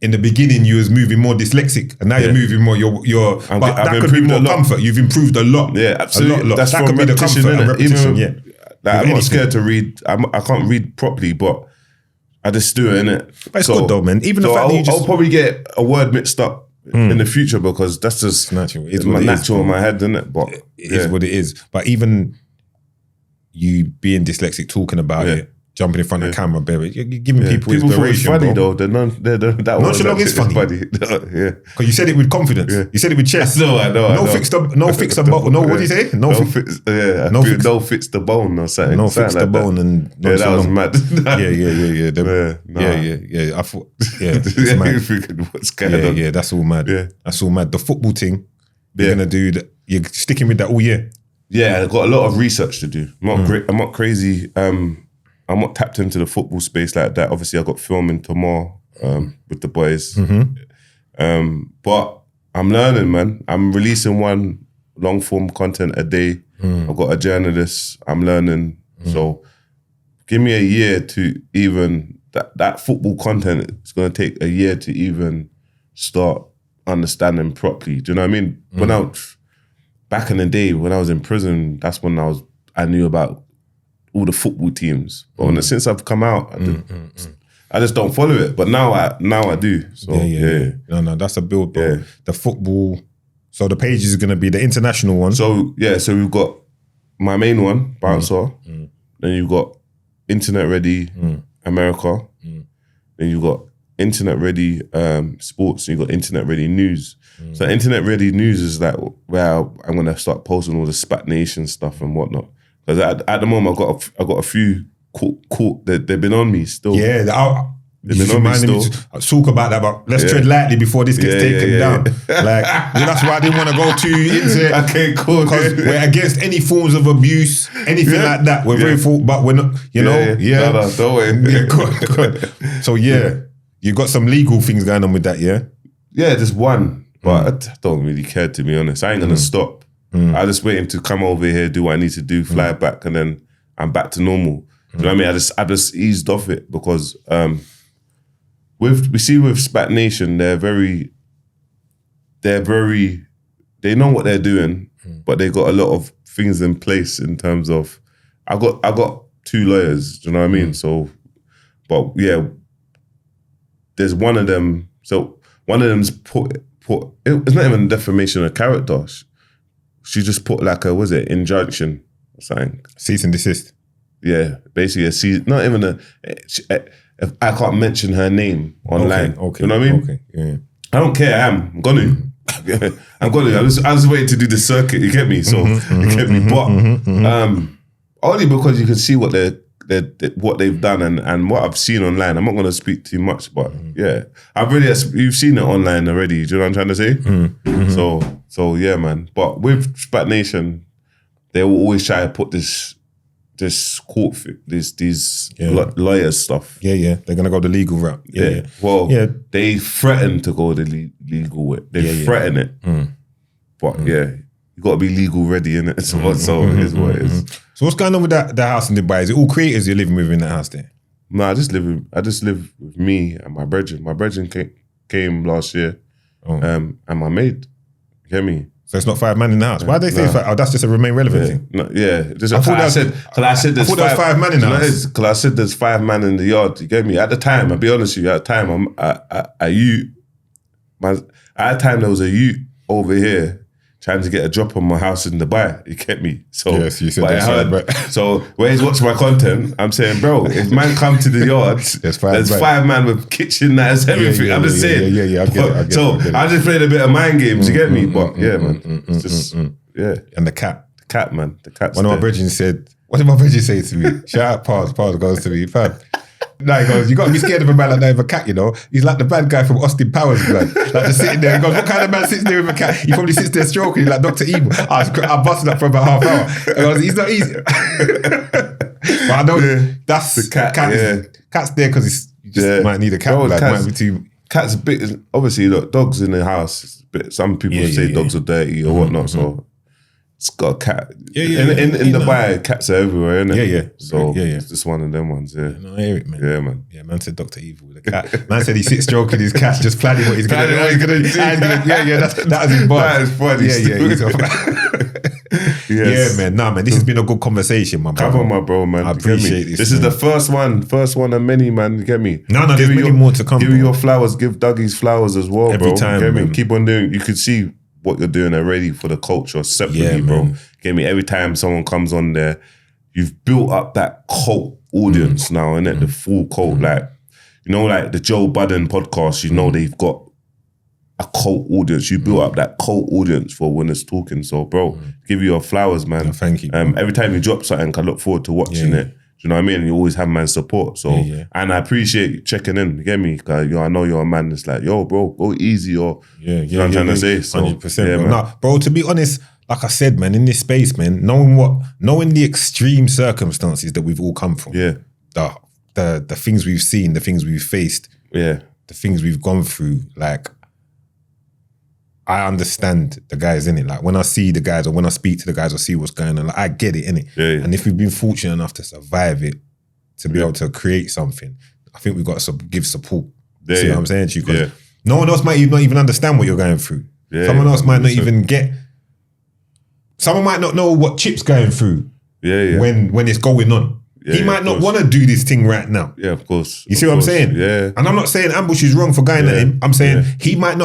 in the beginning, you was moving more dyslexic, and now you're moving more. But that could be more comfort. You've improved a lot. Yeah, absolutely. A lot. That's that could be the comfort and repetition. Like, I'm not scared to read. I can't read properly, but I just do it, innit? But it's good though, man. Even the fact that I'll probably get a word mixed up in the future because that's just natural. It's natural in my head, isn't it? But it is what it is. But even you being dyslexic, talking about it, jumping in front of the camera, baby, you're giving people inspiration. People funny bro. though. Nonchalant is funny. Yeah, because you said it with confidence. Yeah. You said it with chest. I know. No fix the bone. No, what do you say? No fix the bone or something. No fix the bone and that was mad. Yeah. I thought, it's mad. What's going on? Yeah, that's all mad. Yeah. That's all mad. The football thing, you're gonna do that. You're sticking with that all year. Yeah, I've got a lot of research to do. I'm not crazy. I'm not tapped into the football space like that. Obviously, I got filming tomorrow with the boys. But I'm learning, man. I'm releasing one long form content a day. I've got a journalist. I'm learning. So give me a year to even, that football content, it's going to take a year to even start understanding properly. Do you know what I mean? When back in the day, when I was in prison, that's when I knew about all the football teams. But since I've come out, I just don't follow it. But now I do. So No, that's a build, bro. Yeah. The football. So the page is going to be the international one. So we've got my main one, Bouncer. Then you've got Internet Ready America. Then you've got Internet Ready Sports. And you've got Internet Ready News. So Internet Ready News is like where I'm going to start posting all the Spat Nation stuff and whatnot. Because at the moment, I've got a few caught. They've been on me still. Yeah, they've been on me still. Talk about that, but let's tread lightly before this gets taken down. Like that's why I didn't want to go too into it. Okay, cool. Because we're against any forms of abuse, anything like that. We're very full, but we're not. You know, No, don't worry. Good. So you got some legal things going on with that, yeah? Yeah, just one, but I don't really care, to be honest. I ain't gonna stop. I just waiting to come over here, do what I need to do, fly back, and then I'm back to normal. You know what I mean? I just eased off it because with Spat Nation, they know what they're doing, but they got a lot of things in place in terms of I got 2 lawyers, do you know what I mean? So, but yeah, there's one of them. So one of them's put. It's not even defamation of character. She just put like injunction or something. Cease and desist. Yeah, basically not even if I can't mention her name online. Okay. You know what I mean? Okay. Yeah. I don't care. I'm gonna. I'm gonna. I was waiting to do the circuit. You get me? So you get me. But only because you can see what what they've done and what I've seen online. I'm not gonna speak too much, but yeah, you've seen it online already. Do you know what I'm trying to say? So yeah, man. But with Spat Nation, they will always try to put this court, these lawyers stuff. Yeah. They're gonna go the legal route. Yeah. Well, they threaten to go the legal way. They threaten it. But yeah, you got to be legal ready, innit? So it is what it is. So what's going on with that house in Dubai? Is it all creators you're living with in that house there? No, I just live with me and my brethren. My brethren came last year, and my maid. You get me? So it's not 5 man in the house. Why do they say 5? Oh, that's just a remain relevant thing. No, I said there's 5 man in the house. Because I said there's 5 man in the yard. You get me? At the time, I'll be honest with you. At the time, at the time there was a youth over here trying to get a drop on my house in Dubai. You get me? So yes, you said that. So when he's watching my content, I'm saying, bro, if man come to the yard, there's 5 man with kitchen, that's everything. Yeah, I'm just saying. Yeah, I get it. I just played a bit of mind games. You get me? But yeah, man, it's just And the cat, man, the cat's one of my brethren said, what did my brethren say to me? Shout out, Paz goes to me, fam. No, he goes, you got to be scared of a man like that with a cat, you know? He's like the bad guy from Austin Powers, blood. Like just sitting there. He goes, what kind of man sits there with a cat? He probably sits there stroking, like Dr. Evil. I busted up for about half hour. He goes, he's not easy. But I know that's the cat. Cat's there because you just might need a cat. Bro, might be too... Cat's a bit, obviously, look, dogs in the house. Some people say dogs are dirty or whatnot, so... It's got a cat. In Dubai, cats are everywhere, innit? Yeah. So it's just one of them ones, No, I hear it, man. Yeah, man. Yeah, man said Dr. Evil with a cat. Man said he sits stroking his cat, just planning what he's going to do. That was his bar. That is funny. Yeah, man. Nah, man, this has been a good conversation, my bro. Come on, my bro, man. I appreciate this. This is the first one of many, man. You get me? No, there's many more to come. Give me your flowers. Give Dougie's flowers as well, every bro. time, get me? Man. Keep on doing. You could see what you're doing already for the culture separately, bro. Get me? Every time someone comes on there, you've built up that cult audience now, innit? The full cult. Like, you know, like the Joe Budden podcast, you know, they've got a cult audience. You built up that cult audience for when it's talking. So, bro, give you your flowers, man. No, thank you. Every time you drop something, I look forward to watching it. Do you know what I mean? You always have man support. So, and I appreciate you checking in. You get me? Cause I know you're a man that's like, yo, bro, go easy. Or you know what I'm trying to say. So, 100%. Bro. Nah, bro, to be honest, like I said, man, in this space, man, knowing the extreme circumstances that we've all come from. Yeah. The things we've seen, the things we've faced. Yeah. The things we've gone through. Like, I understand the guys in it. Like when I see the guys or when I speak to the guys or see what's going on, like I get it in it. Yeah. And if we've been fortunate enough to survive it, to be able to create something, I think we've got to give support. See what I'm saying to you? Because no one else might not even understand what you're going through. Yeah, someone else might not even get. Someone might not know what Chip's going through. When it's going on. He might not want to do this thing right now. Yeah, of course. You see what I'm saying? Yeah. And I'm not saying Ambush is wrong for going at him. I'm saying he might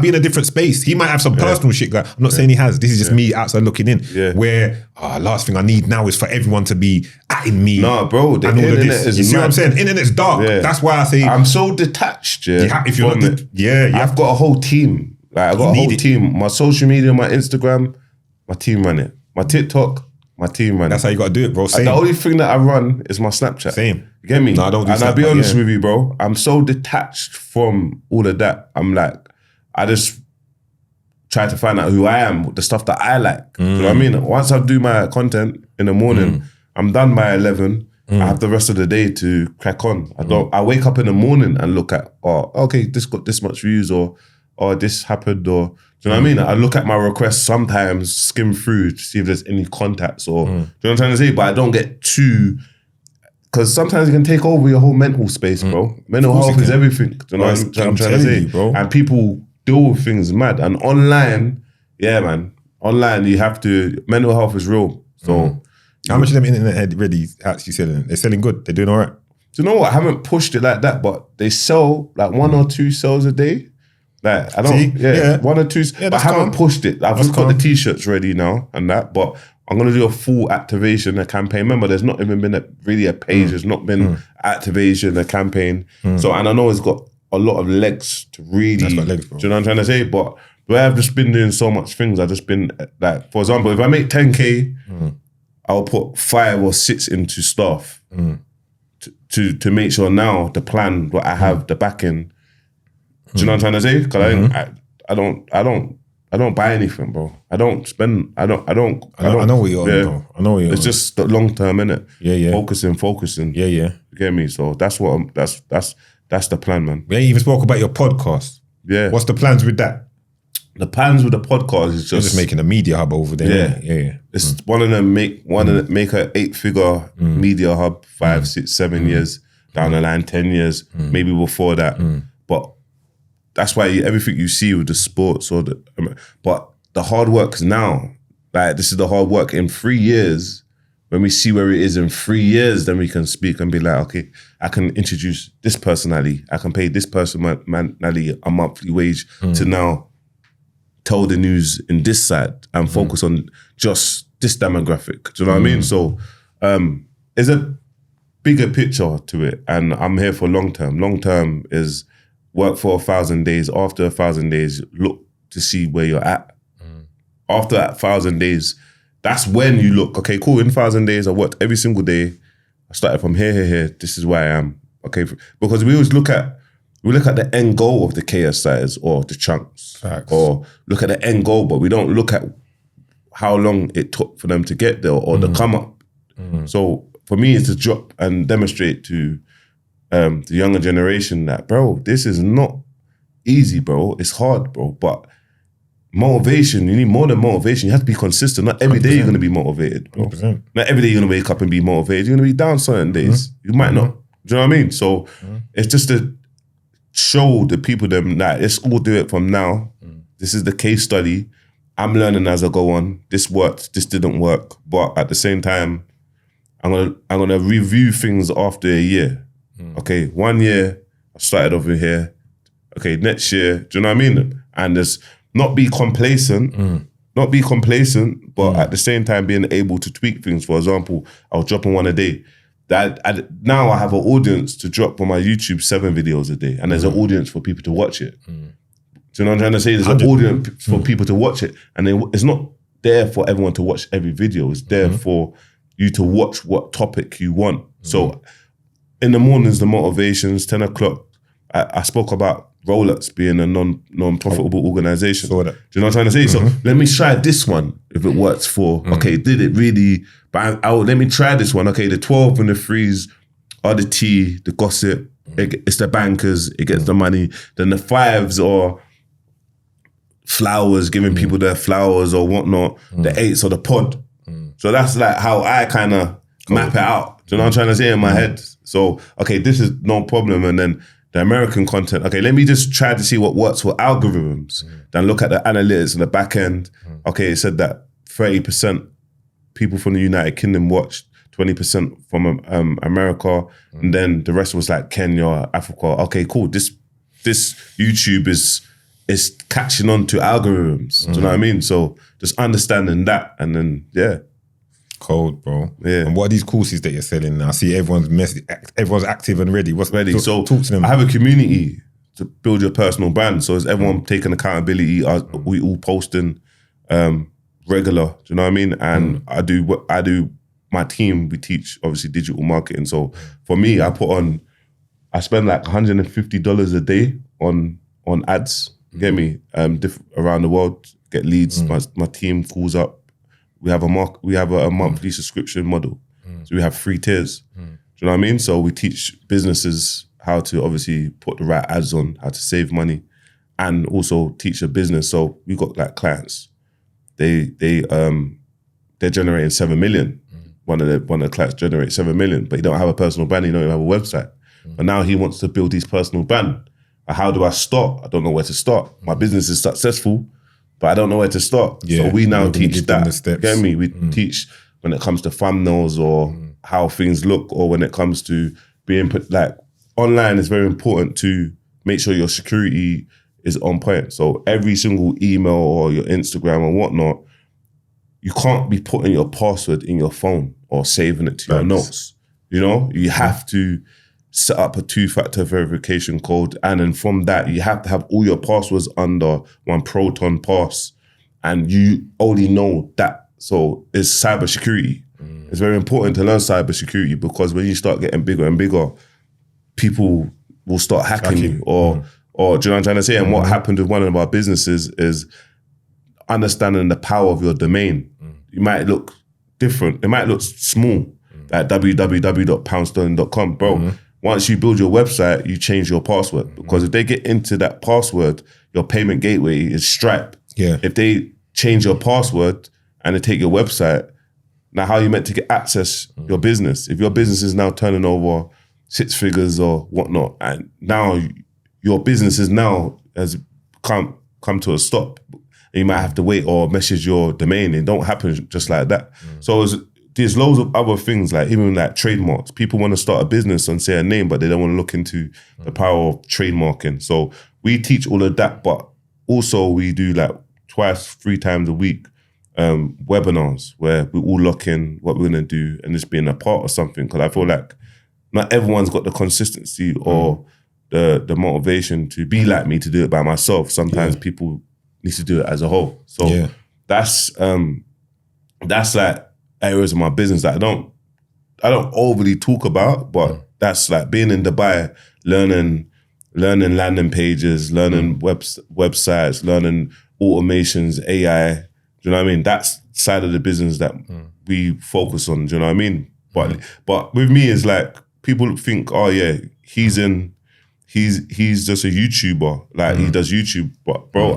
be in a different space. He might have some personal shit going. I'm not saying he has. This is just me outside looking in. Yeah. Where, last thing I need now is for everyone to be atting me. Nah, bro. The and all internet of this. is You see mad. what I'm saying? Internet's dark. Yeah. That's why I say I'm so detached. If you're not I've got a whole team. Like I got a whole team. My social media, my Instagram, my team run it. My TikTok, my team run it. That's how you got to do it, bro. Same. The only thing that I run is my Snapchat. Same. You get me? No, I don't do And Snapchat, I'll be honest with you, bro. I'm so detached from all of that. I'm like, I just try to find out who I am, the stuff that I like. You know what I mean? Once I do my content in the morning, I'm done by 11. I have the rest of the day to crack on. I wake up in the morning and look at, okay, this got this much views, or oh, this happened, or do you know what I mean? I look at my requests sometimes, skim through to see if there's any contacts, or do you know what I'm trying to say? But I don't get too, because sometimes it can take over your whole mental space, bro. Mental health is everything. Do you know what I'm trying to say? Bro. And people deal with things mad. And online, yeah, man. Online, you have to, mental health is real. So, how much of them internet head ready actually selling? They're selling good. They're doing all right. Do you know what? I haven't pushed it like that, but they sell like 1 or 2 sales a day. Like, I don't, 1 or 2. But I haven't pushed it. I've just got the t-shirts ready now and that, but I'm going to do a full activation, a campaign. Remember, there's not even been really a page. There's not been activation, a campaign. So, and I know it's got a lot of legs to really, That's got legs, bro. do you know what I'm trying to say? But where I've just been doing so much things, I've just been like, for example, if I make 10K, I'll put 5 or 6 into staff to make sure now the plan, what I have, the backing. Do you know what I'm trying to say? Because I don't buy anything, bro. I don't spend. I know what you're on, bro. I know what you're on. It's just the long term, innit? Yeah. Focusing. Yeah. You get me? So that's what that's the plan, man. We ain't even spoke about your podcast. Yeah. What's the plans with that? The plans with the podcast is just making a media hub over there. Yeah. It's one of them make a 8-figure media hub, 5, 6, 7 years down the line, 10 years, maybe before that. But that's why everything you see with the sports but the hard work is now. Like, this is the hard work. In 3 years, when we see where it is in 3 years, then we can speak and be like, okay, I can introduce this personality. I can pay this personality a monthly wage to now tell the news in this side and focus on just this demographic. Do you know what I mean? So there's a bigger picture to it, and I'm here for long term. Long term is work for 1,000 days. After 1,000 days, look to see where you're at. After that 1,000 days, that's when you look, okay, cool, in 1,000 days, I worked every single day. I started from here. This is where I am. Okay, because we always look at the end goal of the KSIs or the Chunks. Facts. Or look at the end goal, but we don't look at how long it took for them to get there or the come up. So for me, it's to drop and demonstrate to the younger generation that, bro, this is not easy, bro. It's hard, bro. But motivation, you need more than motivation. You have to be consistent. Not every day you're going to be motivated, bro. 100%. Not every day you're going to wake up and be motivated. You're going to be down certain days. You might not. Do you know what I mean? So it's just to show the people them that let's all do it from now. This is the case study. I'm learning as I go on. This worked. This didn't work. But at the same time, I'm gonna review things after a year. Okay, 1 year I started over here. Okay, next year, do you know what I mean? And there's not be complacent, but at the same time being able to tweak things. For example, I was dropping 1 a day. Now I have an audience to drop on my YouTube 7 videos a day, and there's an audience for people to watch it. Do you know what I'm trying to say? There's an audience for people to watch it, and it's not there for everyone to watch every video. It's there for you to watch what topic you want. So in the mornings, the motivations, 10 o'clock, I spoke about Rolex being a non-profitable organization. Saw that. Do you know what I'm trying to say? So let me try this one if it works for, okay, did it really, but let me try this one. Okay, the 12 and the 3s are the tea, the gossip, it's the bankers, it gets the money. Then the 5s are flowers, giving people their flowers or whatnot. The 8s are the pod. So that's like how I kind of map it out. Do you know what I'm trying to say in my head? So, okay, this is no problem. And then the American content, okay, let me just try to see what works for algorithms. Then look at the analytics and the back end. Okay, it said that 30% people from the United Kingdom watched, 20% from America, and then the rest was like Kenya, Africa. Okay, cool. This YouTube is catching on to algorithms. Do you know what I mean? So just understanding that, and then Cold, bro. Yeah. And what are these courses that you're selling now? I see everyone's active and ready. What's ready? So talk to them. I have a community to build your personal brand. So is everyone taking accountability? We all posting regular. Do you know what I mean? And I do. My team, we teach obviously digital marketing. So for me, I spend like $150 a day on ads. Get me? Around the world, get leads. My team calls up. We have a monthly subscription model. So we have 3 tiers. Do you know what I mean? So we teach businesses how to obviously put the right ads on, how to save money. and also teach a business. So we got like clients. They're generating 7 million. One of the clients generates 7 million, but he don't have a personal brand. He don't even have a website. But now he wants to build his personal brand. How do I start? I don't know where to start. My business is successful, but I don't know where to start. Yeah, so we now teach that. The steps. Get me? We teach when it comes to thumbnails or how things look, or when it comes to being put, like online is very important to make sure your security is on point. So every single email or your Instagram and whatnot, you can't be putting your password in your phone or saving it to your notes. You know, you have to set up a 2-factor verification code, and then from that, you have to have all your passwords under one Proton Pass, and you only know that. So it's cybersecurity. It's very important to learn cybersecurity, because when you start getting bigger and bigger, people will start hacking you, or do you know what I'm trying to say? And what happened with one of our businesses is understanding the power of your domain. You might look different. It might look small, like www.poundsterling.com, bro. Once you build your website, you change your password, because if they get into that password, your payment gateway is Stripe. Yeah. If they change your password and they take your website, now how are you meant to get access your business? If your business is now turning over 6 figures or whatnot, and now your business is now has come to a stop, and you might have to wait or message your domain. It don't happen just like that. So there's loads of other things, like even like trademarks. People want to start a business and say a name, but they don't want to look into the power of trademarking. So we teach all of that, but also we do like 2-3 times a week webinars where we all lock in what we're going to do and just being a part of something. Because I feel like not everyone's got the consistency or the motivation to be like me, to do it by myself. Sometimes people need to do it as a whole. So that's like areas of my business that I don't overly talk about, but that's like being in Dubai, learning landing pages, learning websites, learning automations, AI. Do you know what I mean? That's side of the business that we focus on. Do you know what I mean? But with me, it's like people think, oh yeah, he's just a YouTuber, like he does YouTube. But bro,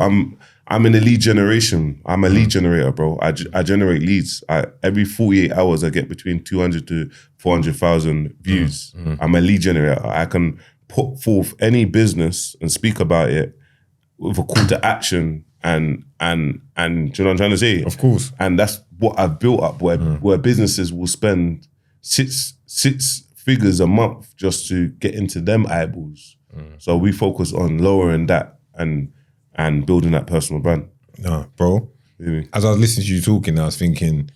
I'm in the lead generation. I'm a lead generator, bro. I generate leads. Every 48 hours, I get between 200 to 400,000 views. I'm a lead generator. I can put forth any business and speak about it with a call to action, and do you know what I'm trying to say? Of course. And that's what I've built up, where businesses will spend six figures a month just to get into them eyeballs. So we focus on lowering that and building that personal brand. No, bro. Really? As I was listening to you talking, I was thinking,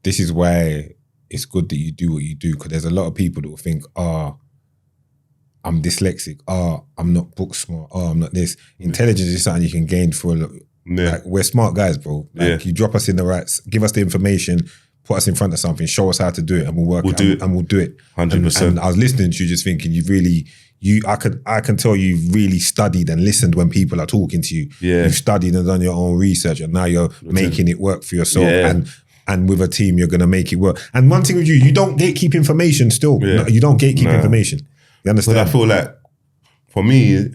this is why it's good that you do what you do, because there's a lot of people that will think, I'm dyslexic, I'm not book smart, I'm not this. Intelligence is something you can gain for a lot. Like, we're smart guys, bro. Like, you drop us in the right, give us the information, put us in front of something, show us how to do it, and we'll do it. 100%. And I was listening to you, just thinking, I can tell you've really studied and listened when people are talking to you. Yeah. You've studied and done your own research, and now you're making it work for yourself. Yeah. And with a team, you're gonna make it work. And one thing with you don't gatekeep information still. Yeah. No, you don't gatekeep information. You understand? But I feel like, for me,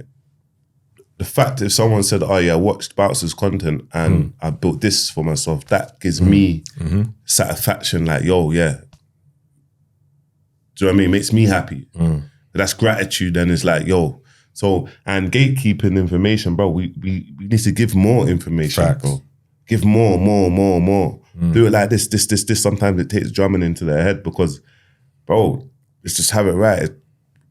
the fact if someone said, oh yeah, I watched Bouncer's content and I built this for myself, that gives me satisfaction, like, yo, yeah. Do you know what I mean? It makes me happy. That's gratitude, and it's like, yo. So, and gatekeeping information, bro, we need to give more information, Facts. bro. Give more. Do it like this. Sometimes it takes drumming into their head, because, bro, let's just have it right.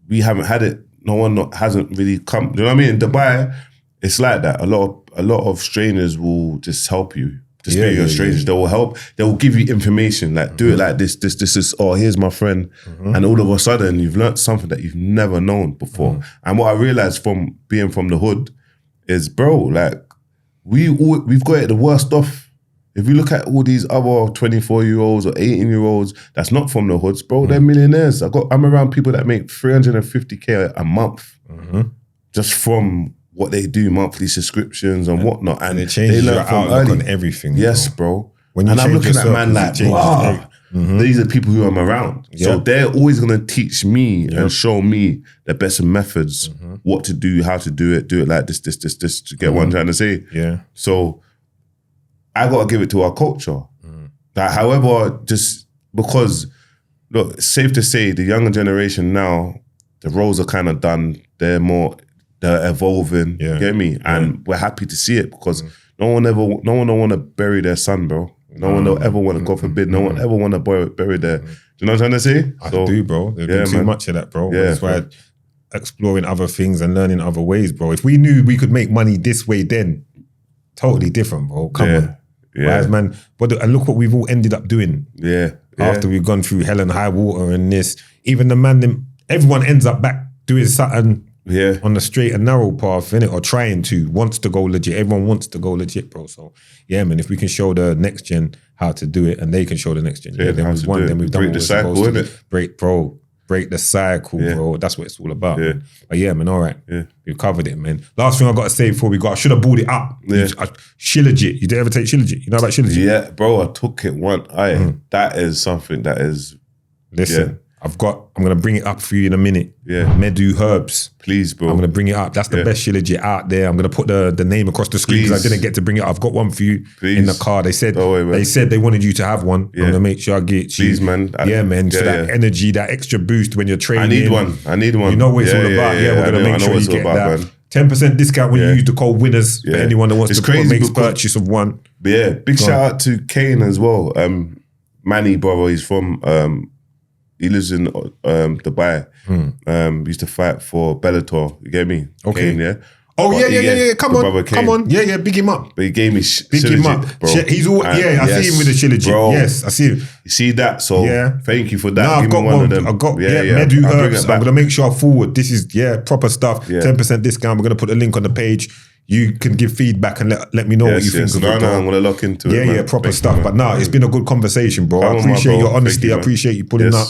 We haven't had it. No one hasn't really come. Do you know what I mean? In Dubai, it's like that. A lot of strangers will just help you. Just being a stranger, they will help. They will give you information, like, do it like this. This is, oh, here's my friend. And all of a sudden, you've learned something that you've never known before. And what I realized from being from the hood is, bro, like, we've got it the worst off. If you look at all these other 24-year-olds or 18-year-olds that's not from the hoods, bro, they're millionaires. I'm around people that make 350K a month just from what they do, monthly subscriptions and whatnot. And it changes your outlook on everything. Yes, bro. When you and I'm looking at man like, wow. these are the people who I'm around. So they're always going to teach me and show me the best methods, what to do, how to do it like this, to get what I'm trying to say. Yeah. So I got to give it to our culture. That, however, just because, look, it's safe to say the younger generation now, the roles are kind of done. They're evolving. You get me? And we're happy to see it because no one don't want to bury their son, bro. No one will ever want to, God forbid, no one ever want to bury their. Do you know what I'm trying to say? I do, bro. There's been too much of that, bro. That's why exploring other things and learning other ways, bro. If we knew we could make money this way, then totally different, bro. Come on. Whereas, man, and look what we've all ended up doing. After we've gone through hell and high water and this, even the man, everyone ends up back doing something on the straight and narrow path, innit? Or trying to, wants to go legit. Everyone wants to go legit, bro. So, yeah, man, if we can show the next gen how to do it and they can show the next gen, then we've won. Then we've done what we're supposed to do. Break the cycle, bro. That's what it's all about. Man. But yeah, man, all right. We've covered it, man. Last thing I got to say before we go, I should have bought it up. Shilajit. You did ever take Shilajit? You know about Shilajit? Yeah, bro, I took it one. That is something that is... Listen, I'm going to bring it up for you in a minute. Medu Herbs. Please, bro. I'm going to bring it up. That's the best Shilajit out there. I'm going to put the name across the screen because I didn't get to bring it up. I've got one for you in the car. They said they wanted you to have one. I'm going to make sure I get it to you. Please, man. Man. So that energy, that extra boost when you're training. I need one. You know what it's all about. We're going to make sure you get that. Man. 10% discount when you use the code winners for anyone that wants to make purchase of one. But big shout out to Kane as well. Manny, brother, he's from... he lives in Dubai. Used to fight for Bellator. You get me? Okay. Kane, Oh, yeah. Come on. Yeah, big him up. But he gave me big him up, bro. He's all, I see him with the Shilajit. Bro. Yes, I see him. You see that? So thank you for that. No, I've got one of them. I've got Medu Herbs. I'm going to make sure I forward. This is, proper stuff. 10% discount. We're going to put a link on the page. You can give feedback and let me know what you think of it. No, I'm going to look into it. Yeah, proper stuff. But it's been a good conversation, bro. I appreciate your honesty. I appreciate you pulling up.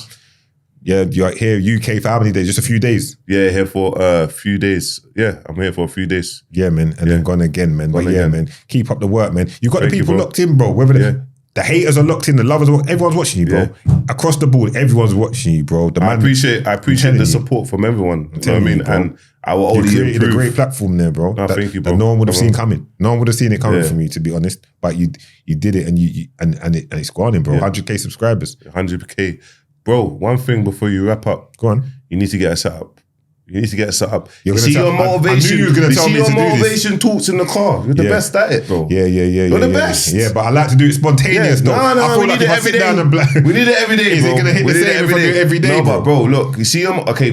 Yeah, you're here UK for how many days? Just a few days? Yeah, here for a few days. Yeah, I'm here for a few days. Yeah, man. And then gone again, man. Man. Keep up the work, man. You got the people locked in, bro. Whether the haters are locked in, the lovers, everyone's watching you, bro. Across the board, everyone's watching you, bro. I appreciate the support from everyone. You know what I mean? And I will only created a great platform there, bro. Thank you, bro. That no one would have seen coming. No one would have seen it coming from you, to be honest. But you did it, and it's gone in, bro. 100k subscribers. 100k. Bro, one thing before you wrap up. Go on. You need to get a setup. You You see your motivation. I knew you were going to tell me to do this. Motivation talks in the car. You're the best at it, bro. Yeah. You're the best. Yeah, but I like to do it spontaneous, though. No, I feel like if I sit down and we need it every day, is bro. it going to hit the same if I do it every day, No, but bro, look, you see,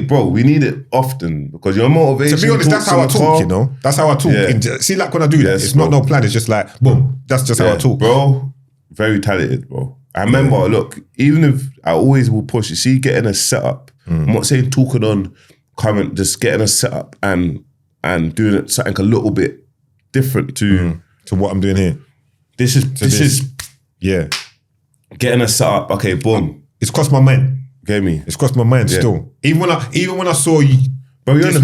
bro, we need it often because your motivation. To be honest, that's how I talk, you know. That's how I talk. See, like when I do that, it's not no plan. It's just like, boom, that's just how I talk. Bro, very talented, bro. I remember, look, even if I always will push, you see, getting a setup. I'm not saying talking on current, just getting a setup and doing it something a little bit different to what I'm doing here. This is getting a setup. Okay, boom. It's crossed my mind. Get me? It's crossed my mind still. Even when I saw you, bro, you're in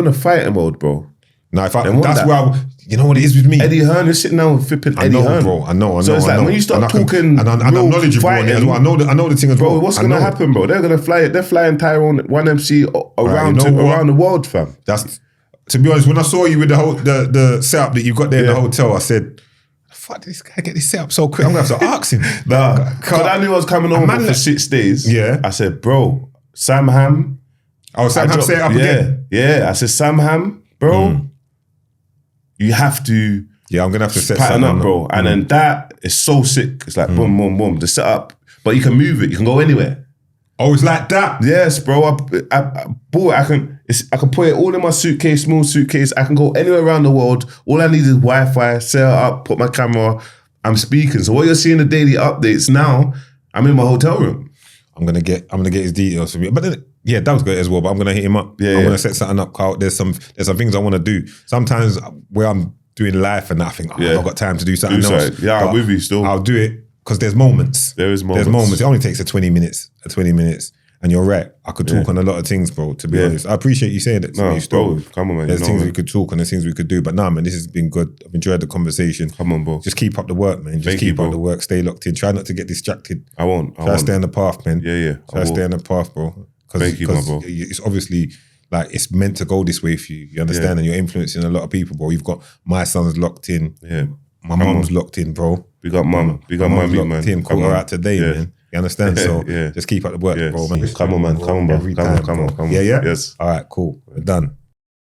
a fighting mode, bro. No, that's where you know what it is with me. Eddie Hearn, you're sitting down with flipping Eddie Hearn. Bro. I know. So it's like when you start talking, and I'm knowledgeable on it as well. I know the thing as well. Bro, what's gonna happen, bro? They're flying Tyrone 1MC around the world, fam. That's, to be honest, when I saw you with the setup that you got there in the hotel, I said, fuck, this guy get this setup so quick. I'm gonna have to ask him. Because I knew I was coming over for 6 days. Yeah. I said, bro, Sam Ham. Oh, Sam Ham set it up again. Yeah. I said, Sam Ham, bro. You have to I'm going to have to set pattern up, bro. And then that is so sick. It's like boom, boom, boom. The setup. But you can move it. You can go anywhere. Oh, it's like that? Yes, bro. I bought it. I can put it all in my suitcase, small suitcase. I can go anywhere around the world. All I need is Wi-Fi, set it up, put my camera. I'm speaking. So what you're seeing the daily updates now, I'm in my hotel room. I'm gonna get his details for me. But then, that was good as well. But I'm gonna hit him up. I'm gonna set something up, Carl. There's some things I want to do. Sometimes where I'm doing life and I think I've got time to do something else. Yeah, I'm with you still. I'll do it because there's moments. There is moments. There's moments. It only takes 20 minutes. And you're right. I could talk on a lot of things, bro, to be honest. I appreciate you saying that to me. Bro, come on, man. There's things we could talk and there's things we could do. But nah, man, this has been good. I've enjoyed the conversation. Come on, bro. Just keep up the work, man. Just keep up the work. Stay locked in. Try not to get distracted. I won't. Try to stay on the path, man. Yeah. Try to stay on the path, bro. Thank you, my bro. It's obviously like it's meant to go this way for you. You understand? And you're influencing a lot of people, bro. You've got my son's locked in. Yeah. My mum's locked in, bro. Big up mum. Big up mummy, man. Team caught her out today, man. You understand? So just keep up the work, bro, man. Come on, man. Come on, bro. Come on. Yeah? Yes. All right, cool. We're done.